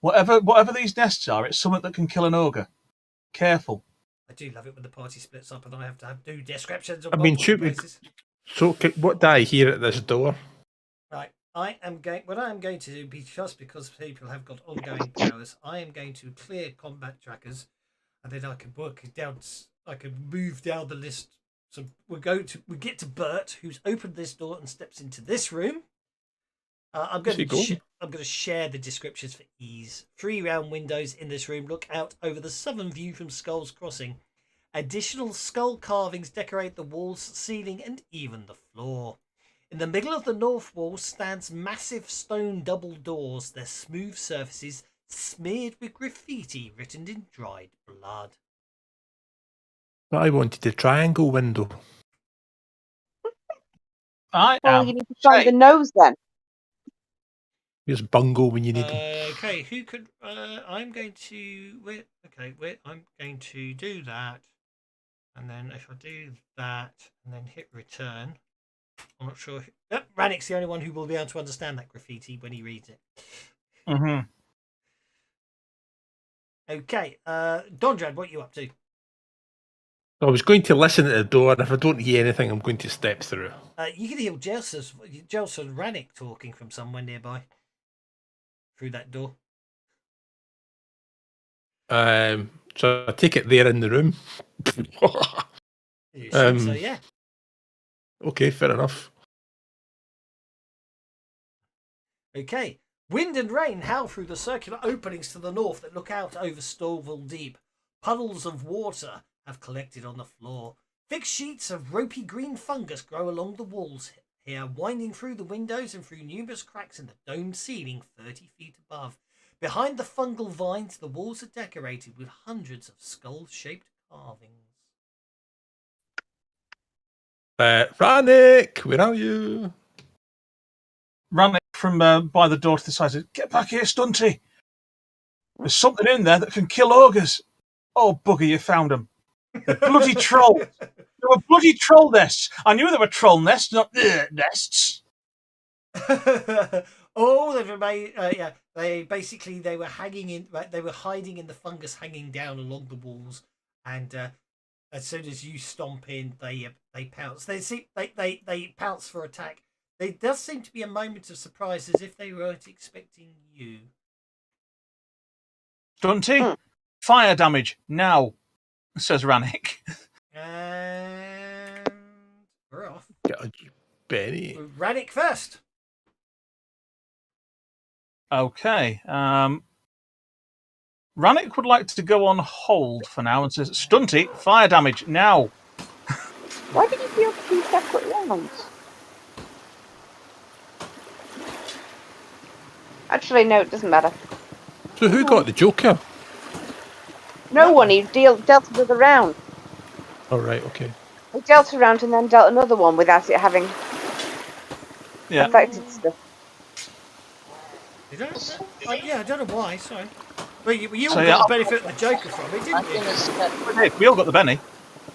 Whatever these nests are, it's something that can kill an ogre. Careful. I do love it when the party splits up and I have to do descriptions of places. So, what do I hear at this door? Right, what I am going to do, because people have got ongoing powers, I am going to clear combat trackers, and then I can work it down. I can move down the list. So we get to Bert, who's opened this door and steps into this room. I'm going to share the descriptions for ease. 3 round windows in this room look out over the southern view from Skull's Crossing. Additional skull carvings decorate the walls, ceiling, and even the floor. In the middle of the north wall stands massive stone double doors, their smooth surfaces smeared with graffiti written in dried blood. But I wanted a triangle window. I am. You need to find the nose then. Here's Bungo when you need him. Okay, who could? I'm going to. I'm going to do that, and then if I do that and then hit return, I'm not sure. Yep, Rannick's the only one who will be able to understand that graffiti when he reads it. Mm-hmm. Okay, Dondrad, what are you up to? I was going to listen at the door, and if I don't hear anything, I'm going to step through. You can hear Jelsa and Rannick talking from somewhere nearby through that door. So I take it they're in the room. You assume so, yeah. Okay, fair enough. Okay. Wind and rain howl through the circular openings to the north that look out over Stouffville Deep. Puddles of water have collected on the floor. Thick sheets of ropey green fungus grow along the walls here, winding through the windows and through numerous cracks in the domed ceiling 30 feet above. Behind the fungal vines, the walls are decorated with hundreds of skull-shaped carvings. Rannick, where are you? Ran from by the door to the side. Said, "Get back here, Stunty! There's something in there that can kill ogres." Oh, bugger, you found them. They're bloody trolls. They were bloody troll nests. I knew they were troll nests, not nests. Oh, they were made. Yeah, they were hanging in. They were hiding in the fungus, hanging down along the walls, and as soon as you stomp in, they pounce. They pounce for attack. There does seem to be a moment of surprise, as if they weren't expecting you. Stunty, fire damage now, says Rannick. And we're off. God, Benny. Rannick first. Okay. Rannick would like to go on hold for now and says, "Stunty, fire damage now." Why did you feel 2 separate rounds? Actually, no, it doesn't matter. So who got the Joker? No one. He dealt another round. Oh, right, okay. He dealt a round and then dealt another one without it having affected stuff. You don't? I don't know why. Sorry. But you all So, got the benefit of the Joker from it, I'm didn't you? gonna step. Hey, we all got the Benny.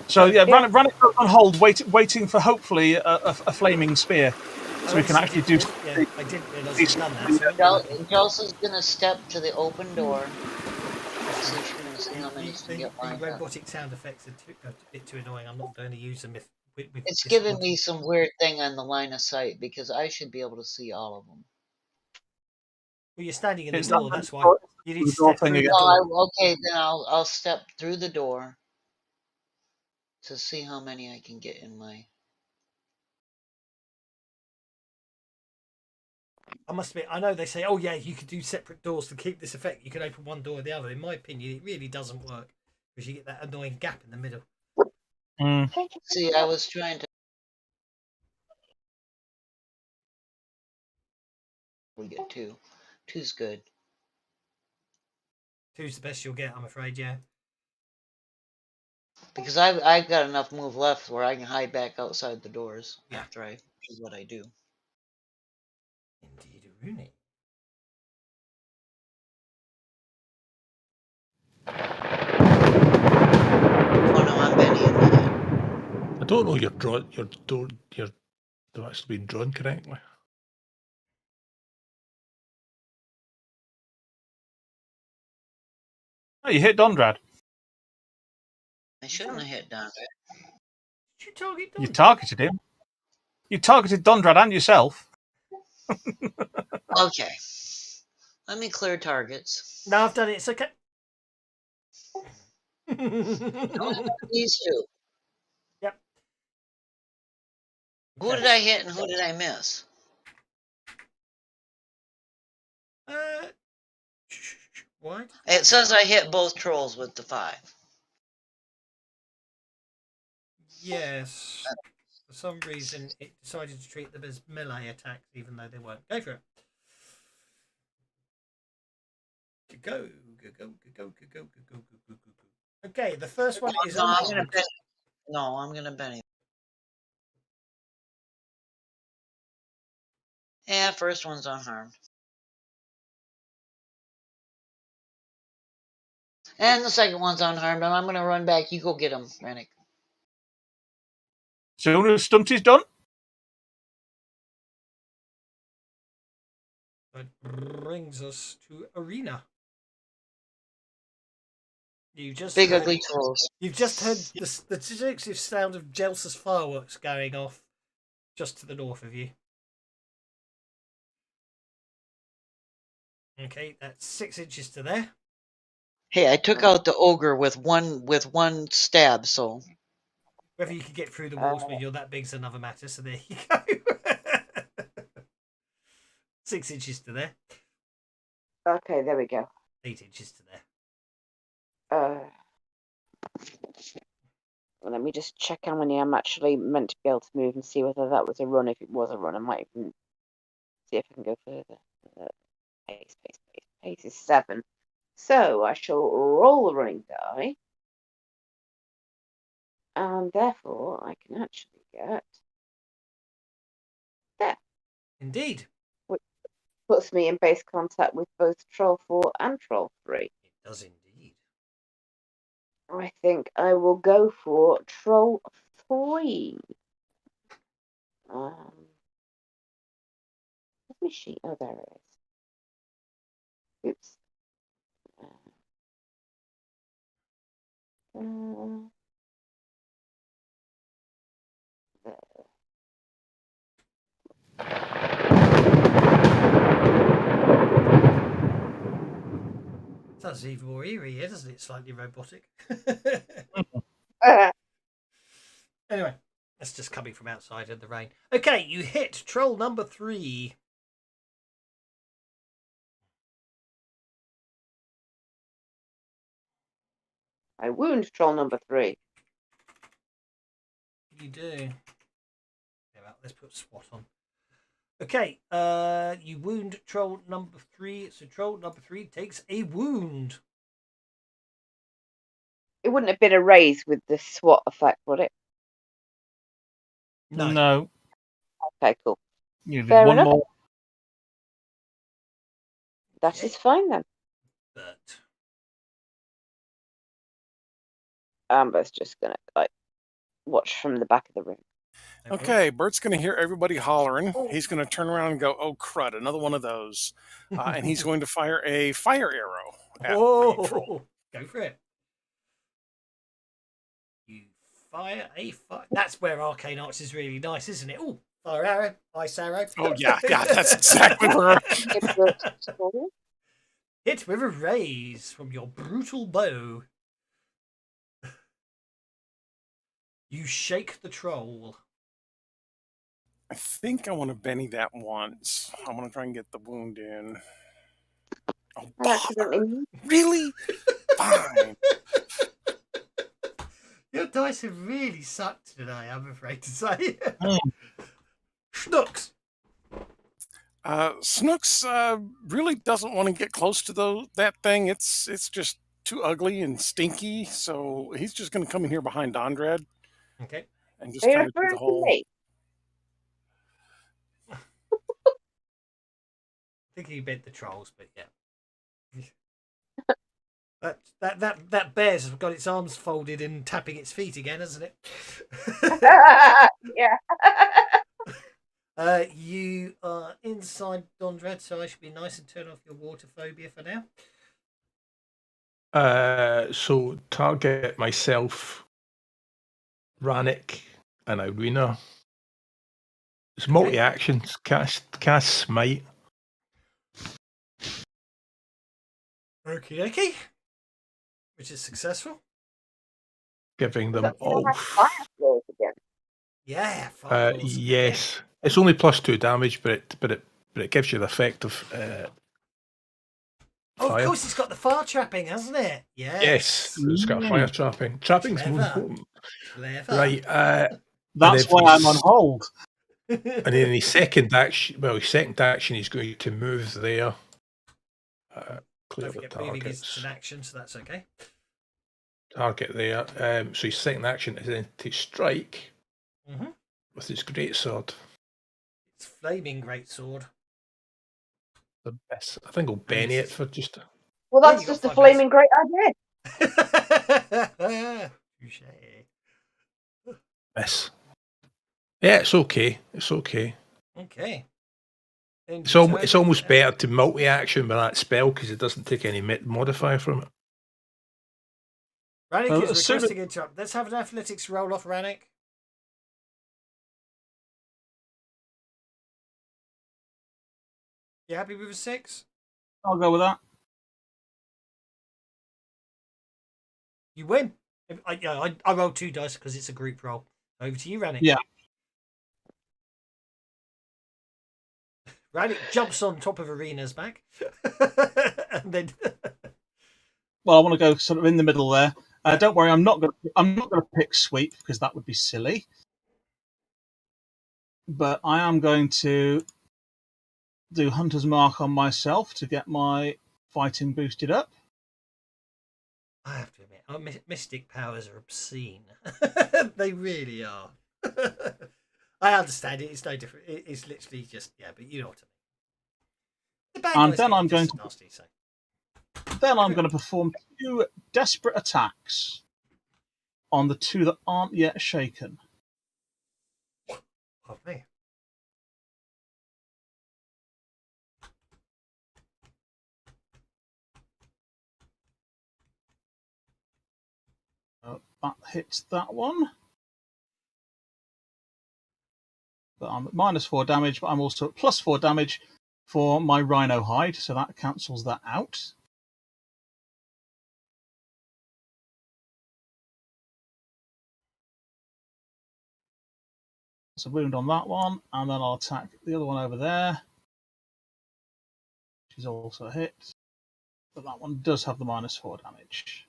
So yeah, Rannick goes on hold, waiting for hopefully a flaming spear, so we can actually do. Yeah, I didn't realise he'd done that. So Jelson's gonna step to the open door. See if she can see how many she can get the lined up. robotic sound effects are a bit too annoying. I'm not going to use them. It's giving me some weird thing on the line of sight because I should be able to see all of them. Well, you're standing in the It's door. not That's why the you need to door step thing through again. the door. Well, okay, then I'll step through the door to see how many I can get in my. I must admit, I know they say, oh yeah, you could do separate doors to keep this effect. You can open one door or the other. In my opinion, it really doesn't work because you get that annoying gap in the middle. See, I was trying to. We get 2. 2's good. 2's the best you'll get, I'm afraid. Yeah. Because I've got enough move left where I can hide back outside the doors after I do what I do. Indeed, Rooney. Oh no, I'm Benny in my head. I don't know your actually been drawn correctly. Oh, you hit Dondrad. I shouldn't have hit down there. Did you target You Don? targeted him. You targeted Dondrad and yourself. Okay. Let me clear targets. No, I've done it. It's okay. These 2. Yep. Who did I hit and who did I miss? What? It says I hit both trolls with the 5. Yes. For some reason, it decided to treat them as melee attacks, even though they weren't. Go for it. Go. Okay, the first one is No, I'm unharmed. gonna Benny. No, I'm gonna Benny. Yeah, first one's unharmed. And the second one's unharmed, and I'm going to run back. You go get him, Rennick. Soon as Stunty's done. That brings us to Arena. You just Big heard, ugly trolls. you've just heard the seductive sound of Jelsa's fireworks going off just to the north of you. Okay, that's 6 inches to there. Hey, I took out the ogre with one stab, so Whether you could get through the walls when you're that big is another matter, so there you go. 6 inches to there. Okay, there we go. 8 inches to there. Well, let me just check how many I'm actually meant to be able to move and see whether that was a run. If it was a run, I might even see if I can go further. Pace is 7. So I shall roll the running die. And therefore I can actually get there. Indeed. Which puts me in base contact with both Troll 4 and Troll 3. It does indeed. I think I will go for Troll 3. Where's my sheet? Oh, there it is. Oops. Sounds even more eerie here, doesn't it? Slightly robotic. Anyway, that's just coming from outside in the rain. Okay, you hit troll number 3. I wound Troll number 3. You do. Yeah, well, let's put SWAT on. Okay, you wound troll number 3. So troll number 3 takes a wound. It wouldn't have been a raise with the SWAT effect, would it? No. Okay, cool. You did Fair one enough. more. That is fine then. But Amber's just gonna watch from the back of the room. Okay, Bert's going to hear everybody hollering. He's going to turn around and go, "Oh crud, another one of those," and he's going to fire a fire arrow at the troll. Go for it. You fire a fire. That's where Arcane Arts is really nice, isn't it? Oh, fire arrow, ice arrow. Oh yeah, that's exactly where. Hit with a raise from your brutal bow. You shake the troll. I think I want to Benny that once. I want to try and get the wound in. Oh, bother. Really? Fine. Your dice have really sucked today, I'm afraid to say. Snooks. Snooks really doesn't want to get close to that thing. It's just too ugly and stinky. So he's just going to come in here behind Dondred. Okay. And just kind of do the whole. I think he meant the trolls, but yeah. That bear's got its arms folded and tapping its feet again, hasn't it? Yeah. You are inside Dondred, so I should be nice and turn off your water phobia for now. So target myself, Rannick, and Irina. It's multi-actions. Cast smite. Okie dokie. Which is successful. Giving them all. Yeah. Yes. It's only +2 damage, but it gives you the effect of. Of course, it's got the fire trapping, hasn't it? Yes, it's got fire trapping. Trapping's more important. Clever. Right. That's why I'm on hold. And then his second action, he's going to move there. Clear the targets. It's an action, so that's okay. Target there. So his second action is then to strike with his greatsword. It's flaming greatsword. The best. I think I'll Benny it for just. Well, that's just a flaming great idea. Yeah, it's okay. It's okay. Okay. It's almost better to multi-action with that spell because it doesn't take any modifier from it. Rannick is requesting interrupt. Let's have an athletics roll off, Rannick. You happy with a 6? I'll go with that. You win. I rolled 2 dice because it's a group roll. Over to you, Rannick. Yeah. Rannick jumps on top of Arena's back. And then Well, I want to go sort of in the middle there. Don't worry, I'm not going to pick sweep because that would be silly. But I am going to do Hunter's Mark on myself to get my fighting boosted up. I have to admit, mystic powers are obscene. They really are. I understand it. It's no different. It's literally just but you know what I mean. And then I'm going to nasty, so. Then I'm going to perform 2 desperate attacks on the 2 that aren't yet shaken. Oh, me. That hits that one. But I'm at -4 damage, but I'm also at +4 damage for my Rhino Hide, so that cancels that out. It's a wound on that one, and then I'll attack the other one over there. She's also a hit, but that one does have the -4 damage.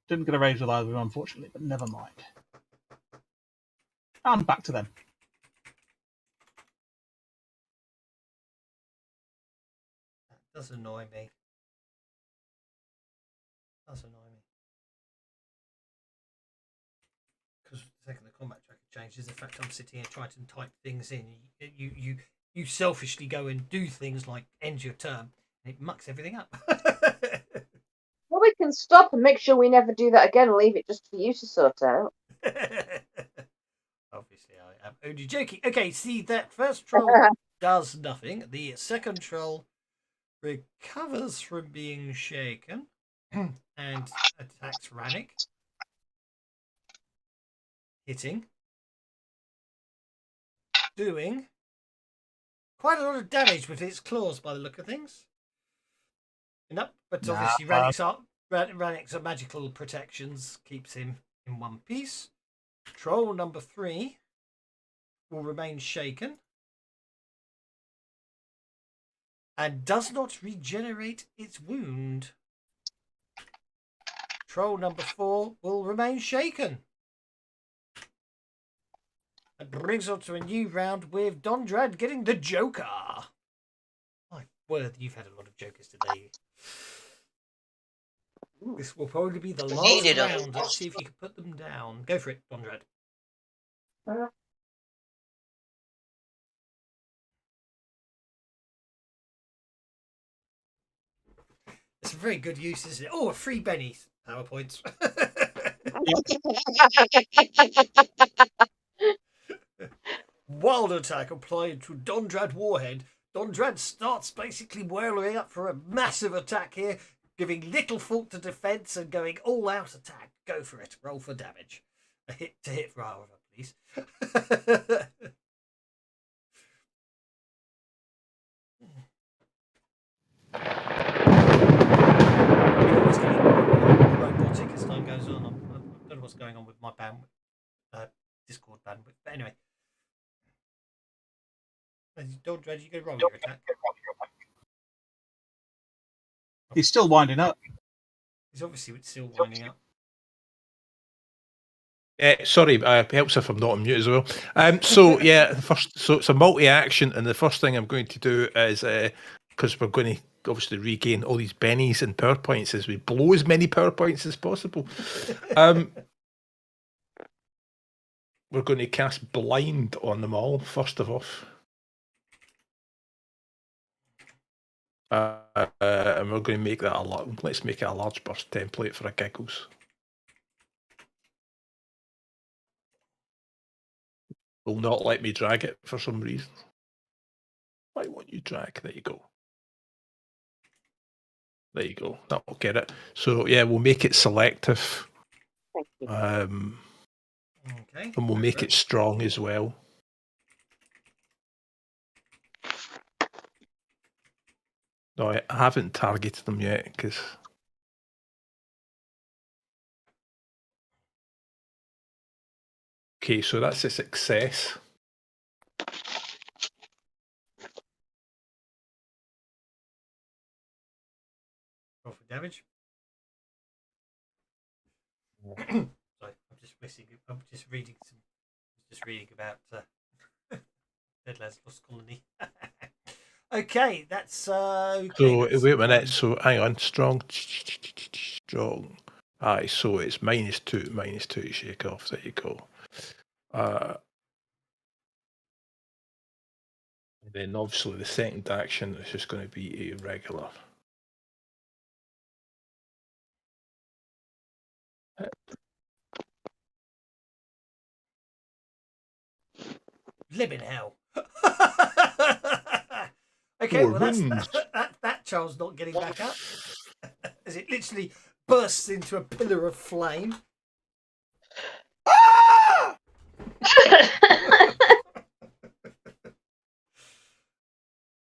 Didn't get a raise with either of them, unfortunately, but never mind. And back to them. That does annoy me. Because the second the combat tracker changes, the fact I'm sitting here trying to type things in, you selfishly go and do things like end your term, and it mucks everything up. Well, we can stop and make sure we never do that again and leave it just for you to sort out. Obviously, I am only joking. Okay, see, that first troll does nothing. The second troll recovers from being shaken and attacks Rannick, hitting, doing quite a lot of damage with its claws by the look of things. But obviously Rannick's magical protections keeps him in one piece. Troll number 3 will remain shaken and does not regenerate its wound. Troll number 4 will remain shaken. And brings on to a new round with Dondrad getting the Joker. My word, you've had a lot of Jokers today. This will probably be the last round. Let's see if you can put them down. Go for it, Dondrad. It's a very good use, isn't it? Oh, a free Benny's PowerPoints. Wild attack applied to Dondrad Warhead. Dondrad starts basically whirling up for a massive attack here, giving little thought to defense and going all out attack. Go for it. Roll for damage. A hit to hit for however, please. Robotic as time goes on. I don't know what's going on with my bandwidth, Discord bandwidth. But anyway, Dondrad, you go roll your attack. He's still winding up. He's obviously still winding up. Sorry, helps if I'm not on mute as well. So it's a multi-action, and the first thing I'm going to do is because we're going to obviously regain all these bennies and power points as we blow as many power points as possible. We're going to cast blind on them all first of all. And we're going to make that let's make it a large burst template for a giggles. will not let me drag it for some reason. Why won't you drag? There you go. There you go. That'll get it. So yeah, we'll make it selective. Thank you. Okay. And we'll make it strong as well. No, I haven't targeted them yet because. Okay, so that's a success. Roll for damage. Sorry, I'm just reading about Dead Lads Lost Colony. Okay, that's okay. So that's wait a minute. So hang on, strong. Aye, so it's -2 to shake off. There you go. And then obviously the second action is just going to be a regular. Live in hell. Okay, well that child's not getting back up as it literally bursts into a pillar of flame.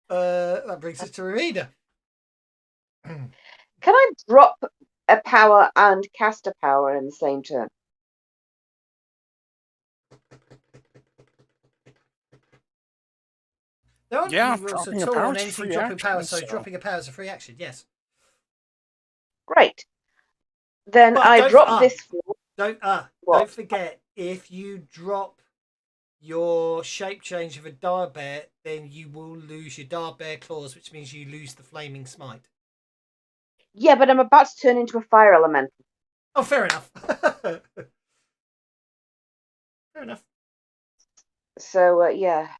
That brings us to Arena. Can I drop a power and cast a power in the same turn? There aren't Yeah, any rules dropping at a all power on is a anything free dropping action, power, so so- dropping a power is a free action, yes. Great. Then But I don't- drop this for Don't What? forget, if you drop your shape change of a dire bear, then you will lose your dire bear claws, which means you lose the flaming smite. Yeah, but I'm about to turn into a fire elemental. Oh, fair enough. Fair enough. So yeah.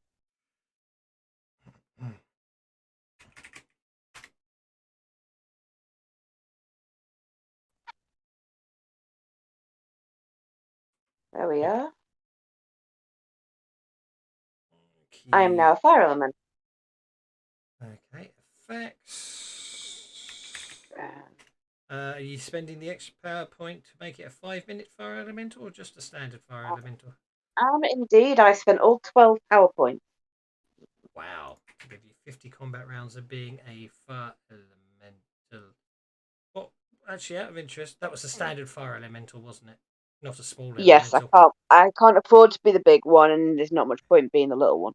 There we are. I am now a fire elemental. Okay, effects. Are you spending the extra power point to make it a 5-minute fire elemental or just a standard fire elemental? Indeed, I spent all 12 power points. Wow. To give you 50 combat rounds of being a fire elemental. Well, actually, out of interest, that was a standard fire elemental, wasn't it? Not a small elemental. Yes, I can't afford to be the big one, and there's not much point being the little one.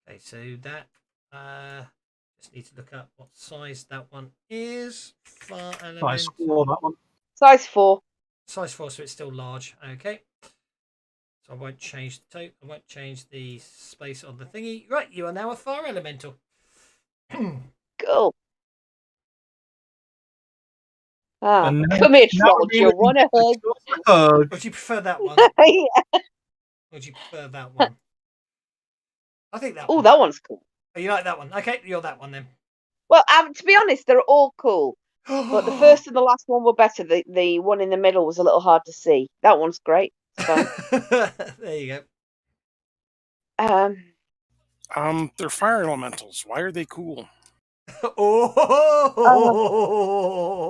Okay, so that just need to look up what size that one is. Fire elemental. Nice score, that one. Size 4. Size 4, so it's still large. Okay. So I won't change the I won't change the space on the thingy. Right, you are now a fire elemental. Cool. And now- come here, now Troll. we You want a hug? hug. Would you prefer that one? Yeah. Would you prefer that one? I think that Oh, one. that one's cool. Oh, you like that one? Okay, you're that one then. Well, to be honest, they're all cool. But the first and the last one were better. The one in the middle was a little hard to see. That one's great. So, there you go. They're fire elementals. Why are they cool? Oh.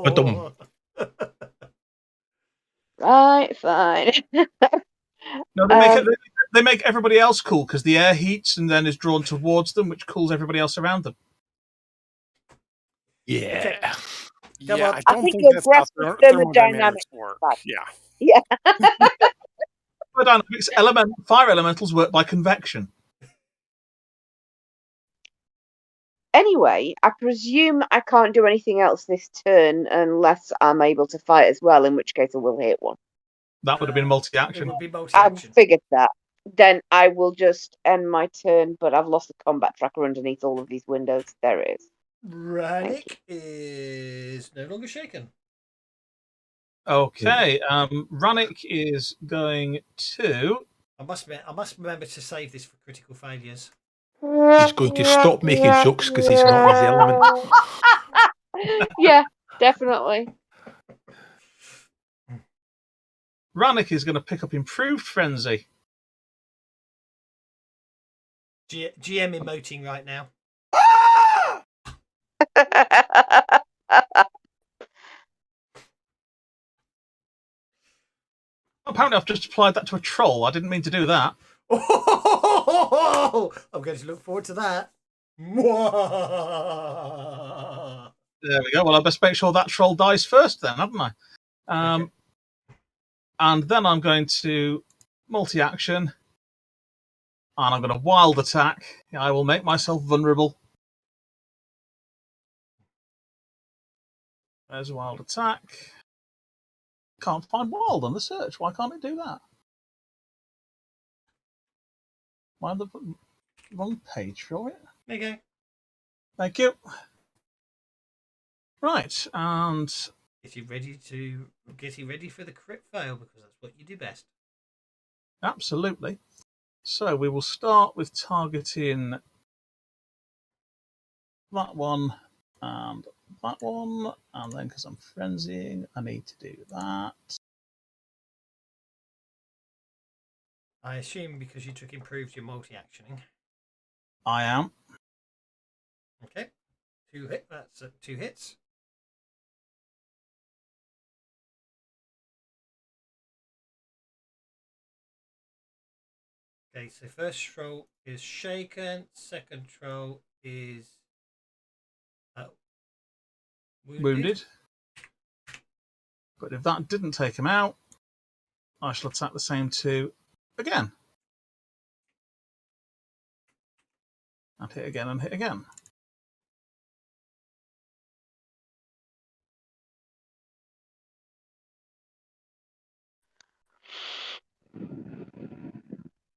Ba-dum. right, fine. No, they make everybody else cool because the air heats and then is drawn towards them, which cools everybody else around them. Yeah. Yeah, I I don't think think your that's how graphic thermodynamics thermodynamics work. bad. Yeah. Yeah. Thermodynamics, fire elementals work by convection. Anyway, I presume I can't do anything else this turn unless I'm able to fight as well, in which case I will hit one. That would have been It multi-action. would be I've multi-action. figured that. Then I will just end my turn, but I've lost the combat tracker underneath all of these windows. There it is. Rannick is no longer shaken. Okay, Rannick is going to. I must remember to save this for critical failures. He's going to stop making jokes because he's not in his element. Yeah, definitely. Rannick is going to pick up Improved Frenzy. GM emoting right now. Apparently, I've just applied that to a troll. I didn't mean to do that. Oh, I'm going to look forward to that. There we go. Well, I best make sure that troll dies first, then, haven't I? Okay. And then I'm going to multi-action, and I'm going to wild attack. I will make myself vulnerable. There's a wild attack. Can't find wild on the search. Why can't it do that? Am I on the wrong page for it? There you go. Thank you. Right, and Get you ready for the crit fail, because that's what you do best. absolutely. So we will start with targeting that one and that one, and then because I'm frenzying, I need to do that. I assume because you took improved, you're multi-actioning. I am. Okay. That's 2 hits. Okay, so first troll is shaken. Second troll is wounded. But if that didn't take him out, I shall attack the same 2 again. And hit again and hit again.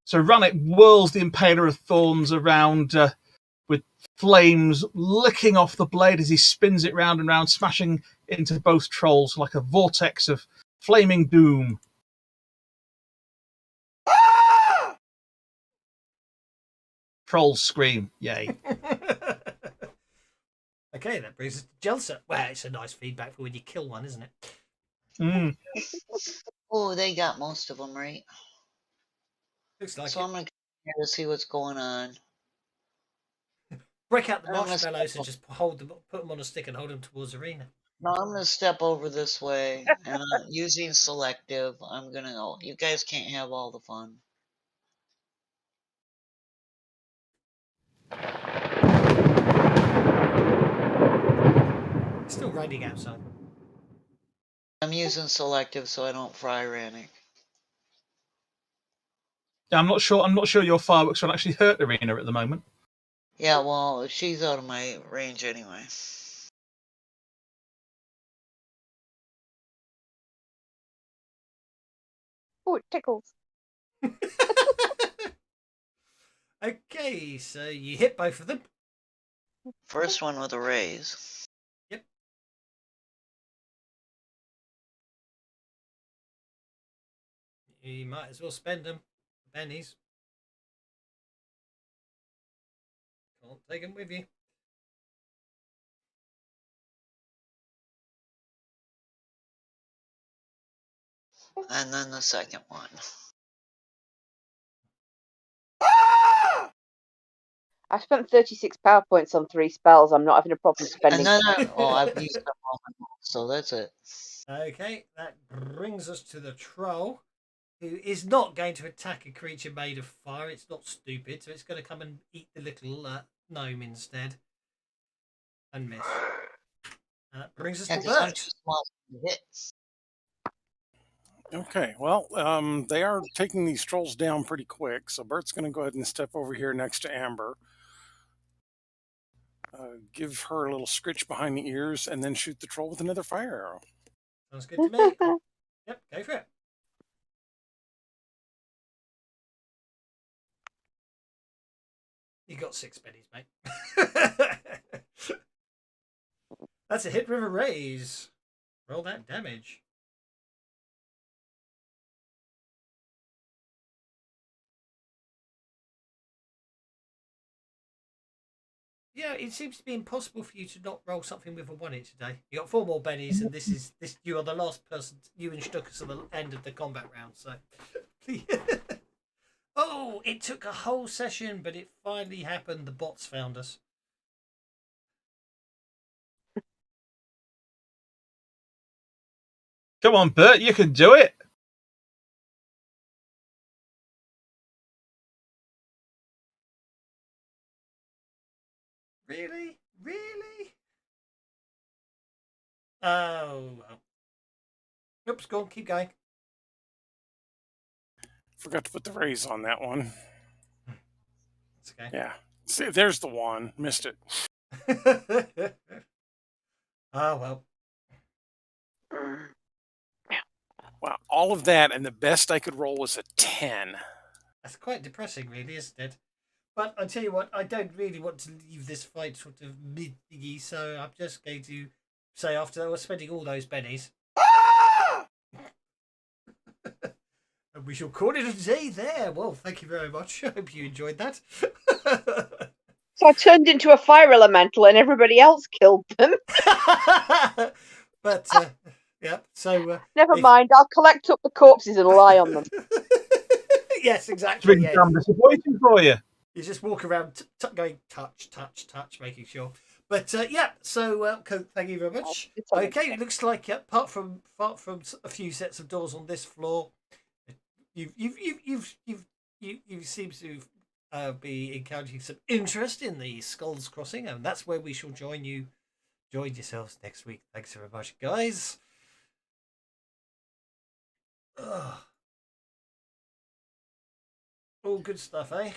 So Rannick whirls the Impaler of Thorns around with flames licking off the blade as he spins it round and round, smashing into both trolls like a vortex of flaming doom. Trolls scream, yay. Okay, that brings us to Jelsa. Well, it's a nice feedback for when you kill one, isn't it? Mm. Oh, they got most of them right. Looks like So it. I'm gonna come here to see what's going on. Break out the I'm gonna marshmallows and step just put them on a stick and hold them towards Arena. No, I'm gonna step over this way, and using selective, I'm gonna go. You guys can't have all the fun. It's still raining outside. I'm using selective so I don't fry Rannick. Yeah, I'm not sure your fireworks will actually hurt Arena at the moment. Yeah, well, she's out of my range anyway. Oh, it tickles. Okay, so you hit both of them. First one with a raise. Yep. You might as well spend them. Pennies. Can't take them with you. And then the second one. I spent 36 power points on 3 spells. I'm not having a problem spending. And then I've used up all my moves, so that's it. Okay, that brings us to the troll, who is not going to attack a creature made of fire. It's not stupid, so it's going to come and eat the little gnome instead. And miss. And that brings us Yeah, to 'cause I'm Bert. too small to hit. Okay, well, they are taking these trolls down pretty quick, so Bert's going to go ahead and step over here next to Amber. Give her a little scritch behind the ears, and then shoot the troll with another fire arrow. Sounds good to me. Yep, go for it. You got 6 pennies, mate. That's a hit with a raise. Roll that damage. Yeah, it seems to be impossible for you to not roll something with a 1 today. You got 4 more bennies, and this. You are the last person. You and Stuckus are the end of the combat round. So, Oh, it took a whole session, but it finally happened. The bots found us. Come on, Bert, you can do it. Really? Really? Oh, well. Oops, go on, keep going. Forgot to put the raise on that one. It's okay. Yeah. See, there's the one. Missed it. Oh, well. Wow, all of that, and the best I could roll was a 10. That's quite depressing, really, isn't it? But I tell you what, I don't really want to leave this fight sort of mid-thingy, so I'm just going to say after I was spending all those bennies. And we shall call it a day there. Well, thank you very much. I hope you enjoyed that. So I turned into a fire elemental and everybody else killed them. But, yeah, so... Never mind, I'll collect up the corpses and lie on them. Yes, It's exactly, been yeah. damn disappointing for you. You just walk around going touch, touch, touch, making sure. But yeah, so thank you very much. Okay, it looks like apart from a few sets of doors on this floor, you seem to be encountering some interest in the Skulls Crossing, and that's where we shall join you. Join yourselves next week. Thanks very much, guys. Ugh. All good stuff, eh?